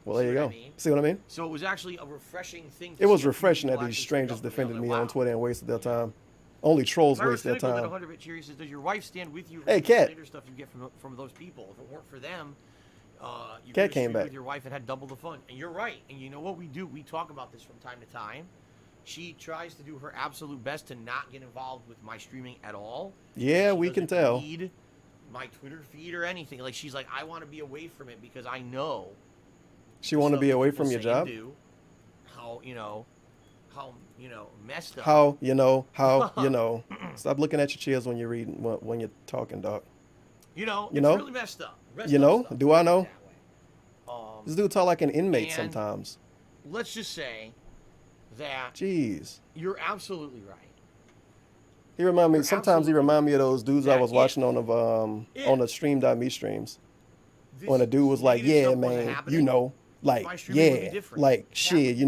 Well, there you go. See what I mean? So it was actually a refreshing thing. It was refreshing that these strangers defended me on Twitter and wasted their time. Only trolls waste their time. 100-bit Cheery says, does your wife stand with you? Hey, Cat. Later stuff you get from those people. If it weren't for them, you Cat could came stream back with your wife and had double the fun. And you're right. And you know what we do? We talk about this from time to time. She tries to do her absolute best to not get involved with my streaming at all. Yeah, we can tell. Read my Twitter feed or anything. Like, she's like, I want to be away from it because I know. She want to be away from your job? How, messed up. How, Stop looking at your chairs when you're reading, when you're talking, dog. It's really messed up. Do I know? This dude talk like an inmate sometimes. Let's just say that. Jeez. You're absolutely right. He remind me. Sometimes he remind me of those dudes I was watching on the stream.me streams. When a dude was like, "Yeah, man, like, yeah, like, shit,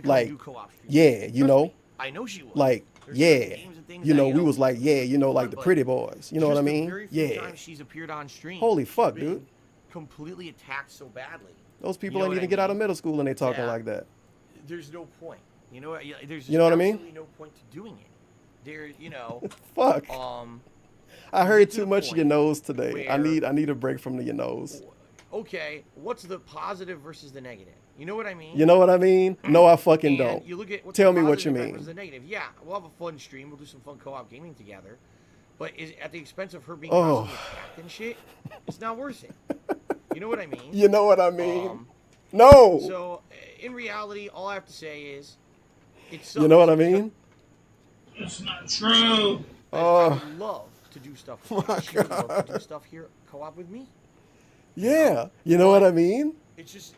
like, yeah, I know she was. like, yeah, we was like, yeah, like the pretty boys, you know what I mean? Yeah. She's appeared on stream. Holy fuck, dude. Completely attacked so badly. Those people ain't even get out of middle school and they talking like that. There's no point. There's what I mean? absolutely no point to doing it. Fuck. I heard too much of your nose today. I need a break from your nose. Okay, what's the positive versus the negative? You know what I mean? You know what I mean? No, I fucking don't. You look at Tell me what you mean. Versus the negative. Yeah, we'll have a fun stream. We'll do some fun co-op gaming together. But is at the expense of her being constantly attacked and shit, it's not worth it. You know what I mean? You know what I mean? No. So, in reality, all I have to say is, it's. You know what I mean? It's not true. I would love to do stuff. She would love to do stuff here, co-op with me. Yeah, you know what I mean? It's just,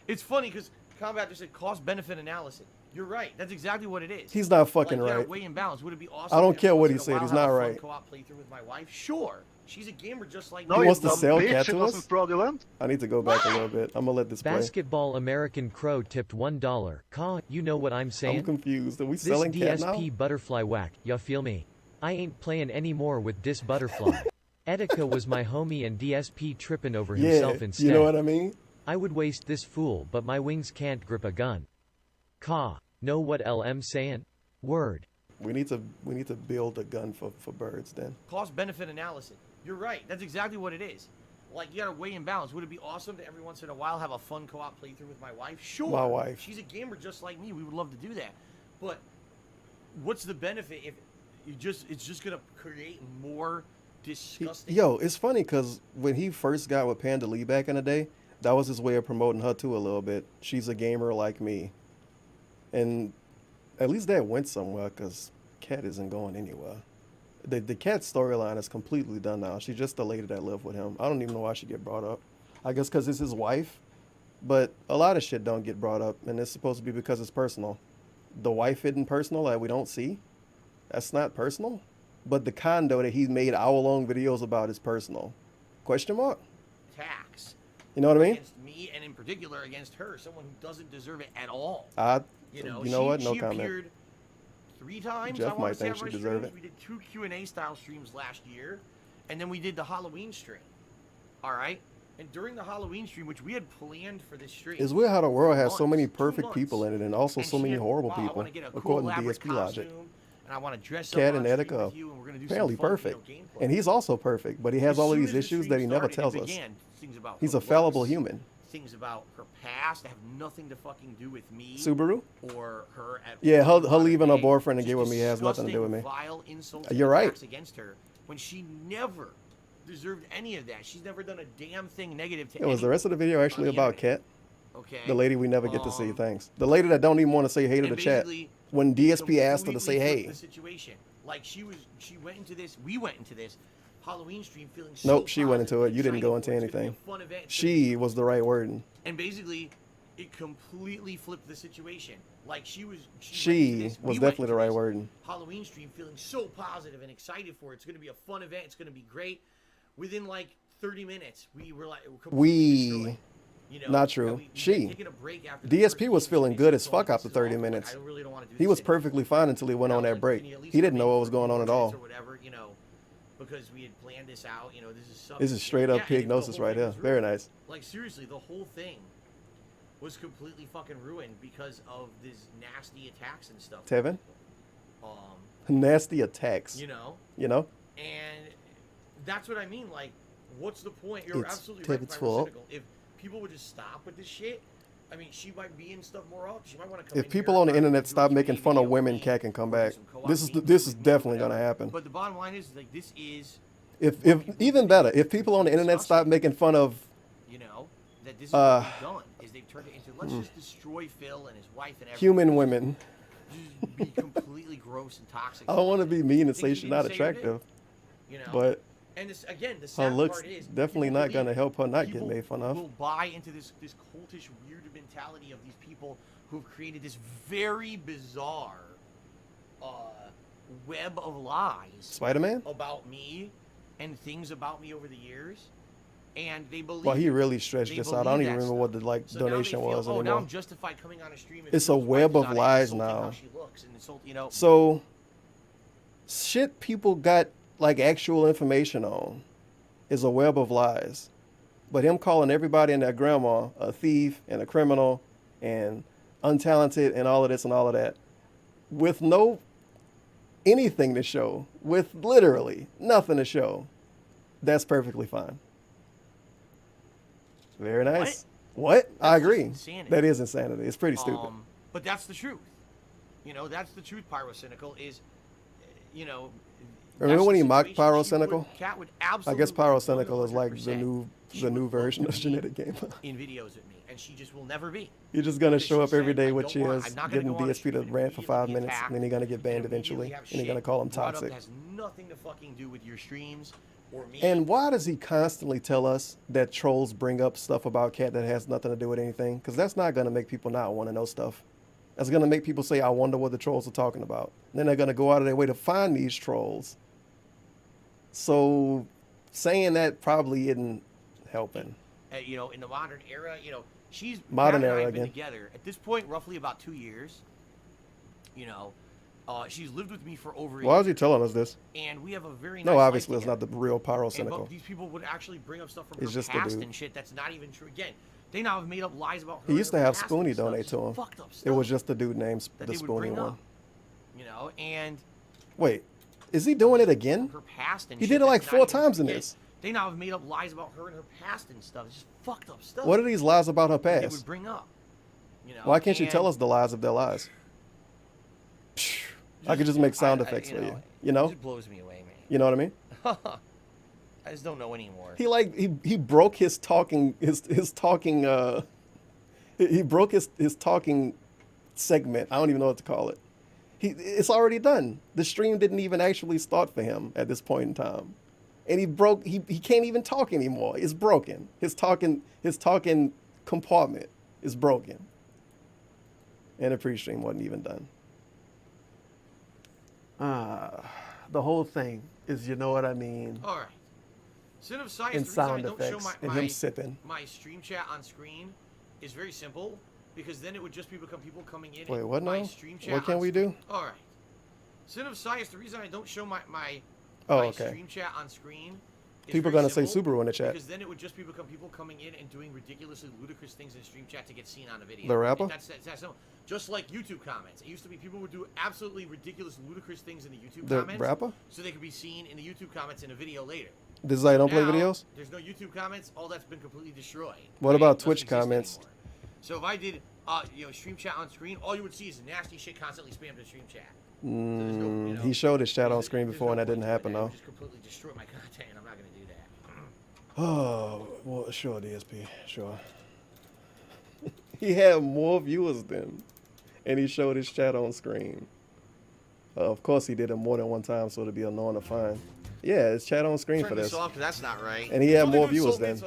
it's funny because Combat just said cost-benefit analysis. You're right. That's exactly what it is. He's not fucking right. Way in balance. Would it be awesome? I don't care what he said. He's not right. Co-op playthrough with my wife. Sure, she's a gamer just like me. He wants to sell Cat to us. I need to go back a little bit. I'm gonna let this play. Basketball American Crow tipped $1. You know what I'm saying? I'm confused. Are we selling Cat now? This DSP butterfly whack. Ya feel me? I ain't playing anymore with this butterfly. Etika was my homie and DSP tripping over himself instead. You know what I mean? I would waste this fool, but my wings can't grip a gun. Know what LM saying? Word. We need to build a gun for birds then. Cost-benefit analysis. You're right. That's exactly what it is. Like, you gotta weigh in balance. Would it be awesome to every once in a while have a fun co-op playthrough with my wife? Sure. My wife. She's a gamer just like me. We would love to do that. But what's the benefit if it's just gonna create more disgusting? Yo, it's funny because when he first got with Panda Lee back in the day, that was his way of promoting her too a little bit. She's a gamer like me. And at least that went somewhere because Cat isn't going anywhere. The Cat storyline is completely done now. She's just the lady that lived with him. I don't even know why she get brought up. I guess because it's his wife. But a lot of shit don't get brought up, and it's supposed to be because it's personal. The wife isn't personal that we don't see. That's not personal. But the condo that he's made hour-long videos about is personal. Question mark? Tax. You know what I mean? Against me, and in particular against her, someone who doesn't deserve it at all. You know what? No comment. She appeared 3 times. Jeff might think she deserved it. We did 2 Q&A style streams last year, and then we did the Halloween stream. All right? And during the Halloween stream, which we had planned for this stream. It's weird how the world has so many perfect people in it and also so many horrible people, according to DSP logic. And I want to dress Cat and Etika apparently perfect. And he's also perfect, but he has all of these issues that he never tells us. He's a fallible human. Things about her past that have nothing to fucking do with me. Subaru? Or her at her leaving her boyfriend and get with me has nothing to do with me. Vile insults You're right. Against her when she never deserved any of that. She's never done a damn thing negative to was the rest of the video actually about Cat? Okay. The lady we never get to see, thanks. The lady that don't even want to say hey to the chat. When DSP asked her to say hey. The situation. Like we went into this Halloween stream feeling so Nope, she went positive into it. and You didn't excited go into for it. It's gonna be anything. a fun event. She was the right word. And basically, it completely flipped the situation. Like she was definitely the right word. Halloween stream feeling so positive and excited for it. It's going to be a fun event. It's going to be great. Within like 30 minutes, we were like We, you know, not true. She, taking a break after the DSP first was game, feeling so good we as fuck told after him, 30 "I minutes. really don't want to do He this was anymore." perfectly fine until he went on that break. "Can you at least He didn't come know in what was for going on at 15 all. minutes or whatever, you know, because we had planned this out. You know, This is straight up pignosis right here. Very nice. Like seriously, the whole thing was completely fucking ruined because of these nasty attacks and stuff. Tevin? Nasty attacks. You know? And that's what I mean. Like, what's the point? You're absolutely right. Tevin's fault. If people would just stop with this shit, I mean, she might be in stuff more often. She might want to come If in people here on the and internet do stop a making fun of women, game, cat can come or do back. some co-op This games, is definitely gonna happen. But the bottom line is, like, this is If even better, if people on the internet stop making fun of, you know, that this is what they've done is they've turned it into let's just destroy Phil and his wife and everything. human women. Just be completely gross and toxic. I don't want to be mean and say Things she's you not didn't say or did, attractive, you know? but And this, again, the her sad looks part is definitely people not gonna believe help her not get people made fun of. will buy into this cultish, weird mentality of these people who have created this very bizarre web of lies. Spider-Man? About me and things about me over the years, and they believe. Well, he really stretched this out. I don't even remember what the So donation now they feel, was oh, now anymore. I'm justified coming on a stream. And It's a Phil's wife web is of on it, lies insulting now. how she looks and insult, you know. So, shit people got like actual information on is a web of lies. But him calling everybody and their grandma a thief and a criminal and untalented and all of this and all of that with no anything to show, with literally nothing to show, that's perfectly fine. Very nice. What? I agree. Insanity. That is insanity. It's pretty stupid. But that's the truth. You know, that's the truth. Pyrocynical is, you know. Remember that's when the he mocked situation. Pyrocynical? Cat would I absolutely guess Pyrocynical is like the 100% new version of Genetic Game. in videos with me, and she just will never be. You're just gonna Because show she up every said, day "I with don't want- cheers, I'm not gonna getting go on a DSP to stream and rant for 5 immediately minutes, attack and then you're gonna get banned and eventually, immediately have and you're gonna call him shit brought up toxic. that has nothing to fucking do with your streams or me. And why does he constantly tell us that trolls bring up stuff about Cat that has nothing to do with anything? Because that's not gonna make people not want to know stuff. That's gonna make people say, "I wonder what the trolls are talking about." And then they're gonna go out of their way to find these trolls. So, saying that probably isn't helping. You know, in the modern era, you know, she's Modern Kat and I era have been again. together at this point roughly about 2 years. You know, she's lived with me for over. Why is he telling us this? And we have a very nice No, obviously life it's not the real And Pyrocynical. but these people would actually bring up stuff from It's her just a past dude. and shit that's not even true. Again, they now have made up lies about her. He used to and her have past Spoonie and stuff, donate just to him. fucked up It stuff was just the dude named that the they would Spoonie bring one. up, you know, and Wait, is he doing it again? her past and He shit did it like that's 4 not even- times in yeah, this. They now have made up lies about her and her past and stuff. It's just fucked up stuff. What are these lies about her that They past? would bring up. You know, Why can't you and tell us the lies of their lies? I could just make sound effects for you. You know? It just blows me away, man. You know what I mean? I just don't know anymore. He broke his talking he broke his talking segment. I don't even know what to call it. It's already done. The stream didn't even actually start for him at this point in time. And he can't even talk anymore. It's broken. His talking compartment is broken. And the pre-stream wasn't even done. The whole thing is, you know what I mean? All right. Sin of Science, And the reason I sound don't show effects, and him sipping. my stream chat on screen is very simple, because then it would just become people coming in. Wait, and what my now? stream chat What can on we screen- do? All right. Sin of Science, the reason I don't show my Oh, okay. stream chat on screen is People very gonna say simple, Subaru in the chat. Because then it would just become people coming in and doing ridiculously ludicrous things in stream chat to get seen on a video. The rapper? That's simple. Just like YouTube comments. It used to be people would do absolutely ridiculous, ludicrous things in the YouTube The comments. rapper? So they could be seen in the YouTube comments in a video later. This is how you don't play Now, videos? There's no YouTube comments. All that's been completely destroyed. What right? about It doesn't Twitch exist comments? anymore. So if I did, stream chat on screen, all you would see is nasty shit constantly spammed in stream chat. He showed his chat on screen before, and that didn't happen, It though. would just completely destroy my content, and I'm not going to do that. Oh, well, sure, DSP, sure. He had more viewers than, and he showed his chat on screen. Of course, he did it more than one time, so it'd be annoying to find. Yeah, it's chat on screen Turn for this. off, 'cause that's not right. And he had more viewers then.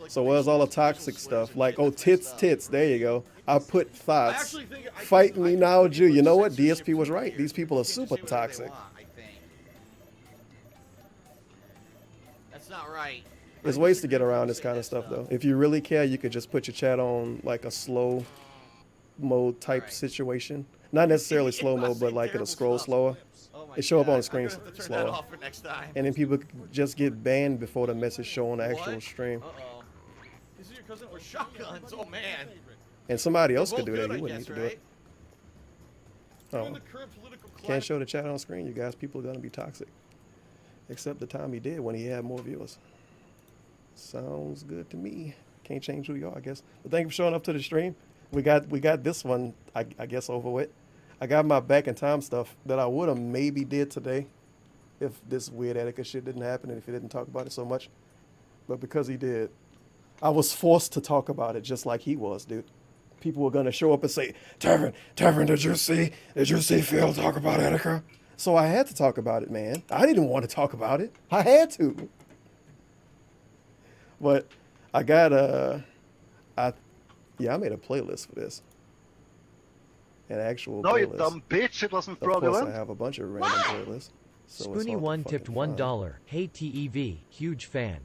So where's all the toxic stuff? Like, oh, tits. There you go. I put thoughts. Fight me now, Jew. You know what? DSP was right. These people are super toxic. That's not right. There's ways to get around this kind of stuff, though. If you really care, you could just put your chat on like a slow mode type situation. Not necessarily slow mode, but like it'll scroll slower. It show up on the screen slower. And then people just get banned before the message show on the actual stream. Uh-oh. This is your cousin with shotguns. Oh, man. And somebody else could do that. You wouldn't need to do it. Oh. Can't show the chat on screen, you guys. People are going to be toxic. Except the time he did when he had more viewers. Sounds good to me. Can't change who you are, I guess. But thank you for showing up to the stream. We got this one, I guess, over with. I got my back in time stuff that I would have maybe did today if this weird etiquette shit didn't happen and if he didn't talk about it so much. But because he did, I was forced to talk about it just like he was, dude. People were gonna show up and say, Tevin, did you see Phil talk about etiquette? So I had to talk about it, man. I didn't want to talk about it. I had to. But I got I made a playlist for this. An actual no, playlist. you dumb bitch, it wasn't Of course, fraudulent. I have a bunch of random playlists. So Spoonie1 tipped $1. Hey TEV, huge fan.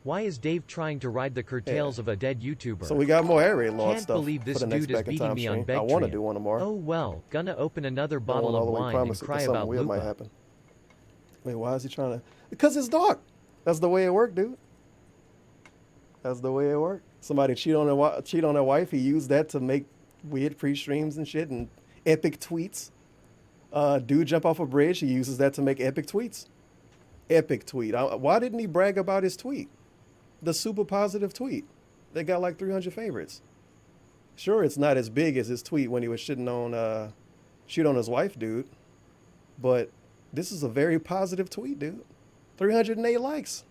Why is Dave trying to ride the curtails of a dead YouTuber? So we got more air raid law Can't stuff believe this for the next dude is back in beating time me on stream. I want to Begtrian. do one more. Oh well, gonna open another Don't bottle want of all the way wine and promise it, cry 'cause something about weird might Lupa. happen. Wait, why is he trying to? Because it's dark. That's the way it worked, dude. That's the way it worked. Somebody cheat on their wife. He used that to make weird pre-streams and shit and epic tweets. Dude jump off a bridge. He uses that to make epic tweets. Epic tweet. Why didn't he brag about his tweet? The super positive tweet. They got like 300 favorites. Sure, it's not as big as his tweet when he was shit on his wife, dude. But this is a very positive tweet, dude. 308 likes.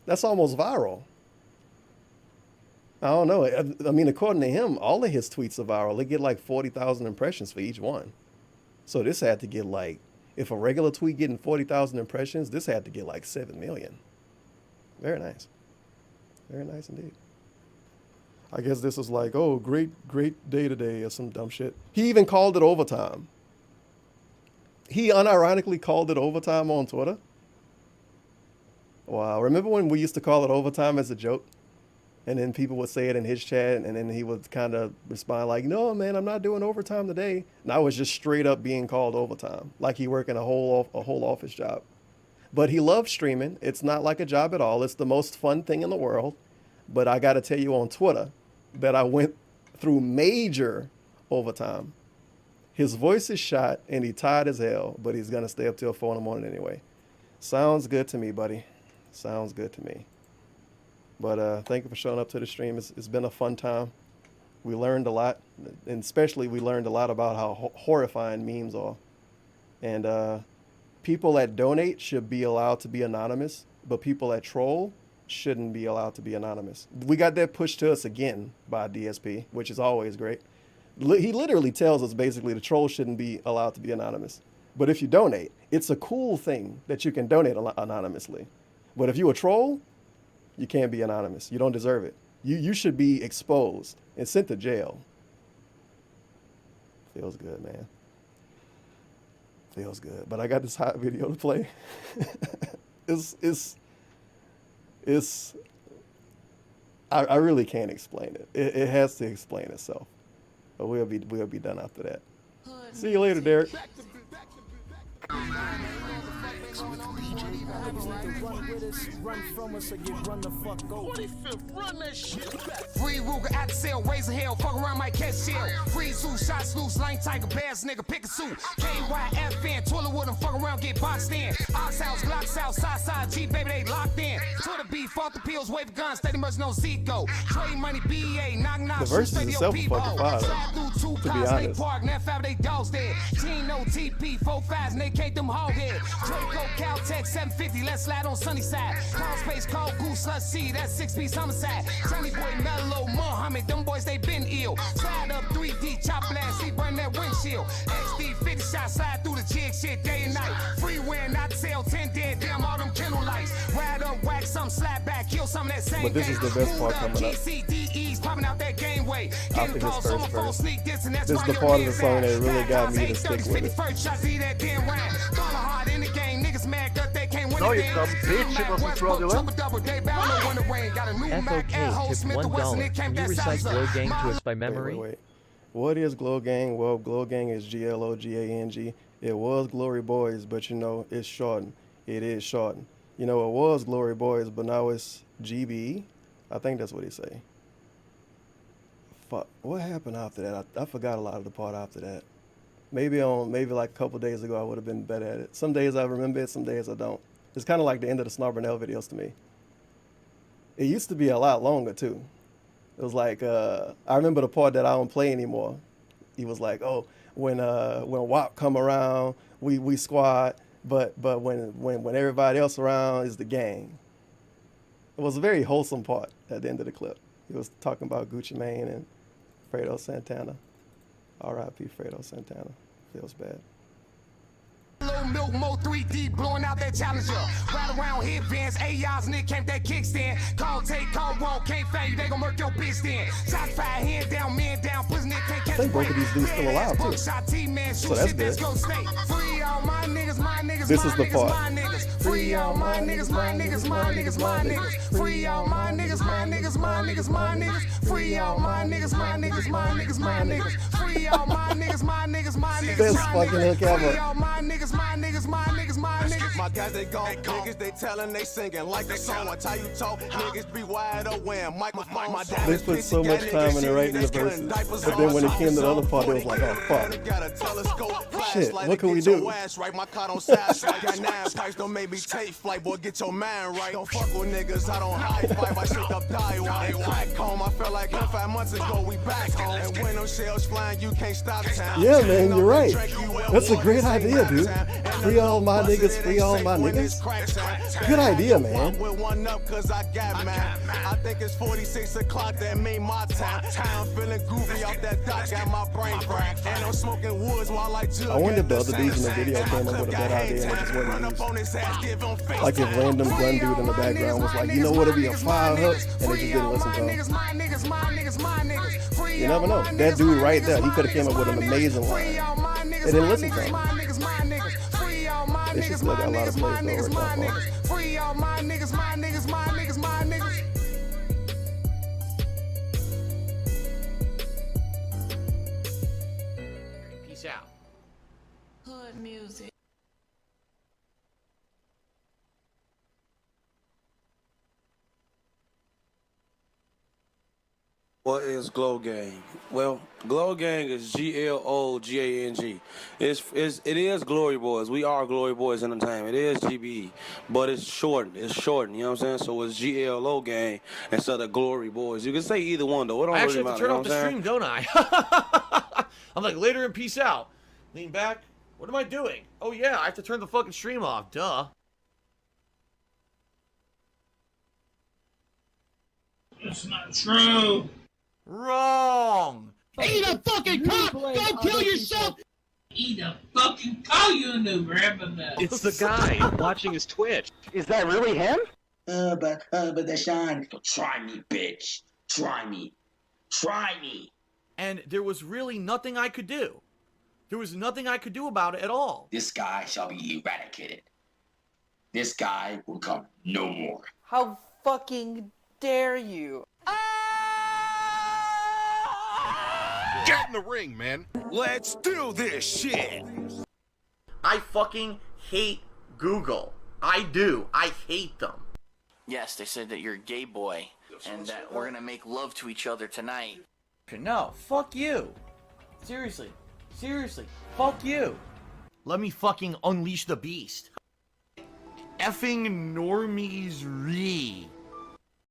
That's almost viral. I don't know. I mean, according to him, all of his tweets are viral. They get like 40,000 impressions for each one. So this had to get like, if a regular tweet getting 40,000 impressions, this had to get like 7 million. Very nice. Very nice indeed. I guess this was like, oh, great day today or some dumb shit. He even called it overtime. He unironically called it overtime on Twitter. Wow. Remember when we used to call it overtime as a joke? And then people would say it in his chat, and then he would kind of respond like, no, man, I'm not doing overtime today. And I was just straight up being called overtime, like he working a whole office job. But he loves streaming. It's not like a job at all. It's the most fun thing in the world. But I got to tell you on Twitter that I went through major overtime. His voice is shot, and he tired as hell, but he's going to stay up till 4 in the morning anyway. Sounds good to me, buddy. Sounds good to me. But thank you for showing up to the stream. It's been a fun time. We learned a lot, and especially we learned a lot about how horrifying memes are. And people that donate should be allowed to be anonymous, but people that troll shouldn't be allowed to be anonymous. We got that pushed to us again by DSP, which is always great. He literally tells us basically the troll shouldn't be allowed to be anonymous. But if you donate, it's a cool thing that you can donate anonymously. But if you're a troll, you can't be anonymous. You don't deserve it. You should be exposed and sent to jail. Feels good, man. Feels good. But I got this hot video to play. I really can't explain it. It has to explain itself. But we'll be done after that. See you later, Derek. Run from us or get run the fuck over. 25th, run that shit back. Free Ruger out the cell, ways of hell, fuck around my catch shell. Free zoo, shots loose, lane tiger, bears, nigga, pick a suit. KYFN, toilet with them, fuck around, get boxed in. Ox house, Glocks out, side, G, baby, they locked in. Twitter beef, fought the pills, wave guns, steady mercy, no Zico. Trade money, BA, knock knock. The verses itself are fucking fire, to be honest. Park, now 5 they dogs dead. Team no TP, 4 5s, and they can't them hog head. Draco, Caltech, 750, let's slide on Sunnyside. Cloud space, call Goose, let's see, that's 6-piece homicide. Johnny Boy, Mellow, Mohammed, them boys, they been ill. Slide up 3D, chop blast, he burn that windshield. XD 50 shots, slide through the jig shit day and night. Free win, not sell 10 dead, damn all them kennel lights. Ride up, whack some, slap back, kill some of that same. But this is the best part coming up. GCDEs popping out that game way. After his first verse. This is the part of the song that really got me to stick with it. No, you dumb bitch, it wasn't fraudulent. FOK tipped $1. Can you recite Glow Gang to us by memory? Wait. What is Glow Gang? Well, Glow Gang is GLOGANG. It was Glory Boys, but you know, it's shortened. It is shortened. You know, it was Glory Boys, but now it's GBE. I think that's what he say. Fuck. What happened after that? I forgot a lot of the part after that. Maybe like a couple days ago I would have been better at it. Some days I remember it, some days I don't. It's kind of like the end of the Snarbernell videos to me. It used to be a lot longer too. It was like I remember the part that I don't play anymore. He was like, "Oh, when WAP come around, we squad, but when everybody else around is the gang." It was a very wholesome part at the end of the clip. He was talking about Gucci Mane and Fredo Santana. R.I.P. Fredo Santana. Feels bad. Low milk mo 3D blowing out that challenger. Right around headbands, AI's Nick came that kickstand. Call take, call won't, can't fail you, they gon' murk your bitch then. Shot fire, hand down, man down, pussy Nick can't catch. I think both of these dudes still alive too. So that's good. Free all my niggas, my niggas, this is the part. Free all my niggas, my niggas, my niggas, my niggas. Free all my niggas, my niggas, my niggas, my niggas. Free all my niggas, my niggas, my niggas, my niggas. Free all my niggas, my niggas, my niggas. Best fucking hook ever. My niggas, my niggas, my niggas, my niggas. My guys, they go. Niggas, they tellin', they singing like the song. That's how you talk. Niggas be wide aware. Microphone. They put so much time into writing the verses, but then when it came to the other part, it was like, oh fuck. Shit, what can we do? My car don't sass like got 9 pipes. Don't make me take flight, boy. Get your mind right. Don't fuck with niggas. I don't high five. I shit up die. Crack home. I felt like 5 months ago we back home. And when those shells flying, you can't stop town. Yeah, man, you're right. That's a great idea, dude. Free all my niggas, free all my niggas. Good idea, man. I think it's 46 o'clock, that mean my time. Time feeling goofy off that dock, got my brain fried. And I'm smoking woods while I I wonder if the other dudes in the video came up with a better idea and it just wasn't used. Like if random gun dude in the background was like, you know what, it'd be a fire hook, and they just didn't listen to him. You never know. That dude right there, he could have came up with an amazing line. They didn't listen to him. They should still got a lot of plays though, worked out for him. Free all my niggas, my niggas, my niggas, my niggas. Peace out. Hood music. What is Glow Gang? Well, Glow Gang is GLOGANG. It is Glory Boys. We are Glory Boys Entertainment. It is GBE, but it's shortened. It's shortened. You know what I'm saying? So it's GLO Gang instead of Glory Boys. You can say either one though. It don't I really actually have to matter. turn off the stream, don't I? I'm like later and peace out. Lean back. What am I doing? Oh yeah, I have to turn the fucking stream off. Duh. It's not true. Wrong. Eat a fucking cock! Go kill yourself! Eat a fucking cow, you noob, It's the guy watching his Twitch. Is that really him? But Deshaun, try me, bitch. Try me. Try me. And there was really nothing I could do. There was nothing I could do about it at all. This guy shall be eradicated. This guy will come no more. How fucking dare you? Get in the ring, man. Let's do this shit. I fucking hate Google. I do. I hate them. Yes, they said that you're a gay boy and that we're gonna make love to each other tonight. No, fuck you. Seriously. Seriously. Fuck you. Let me fucking unleash the beast. Effing normies-ree.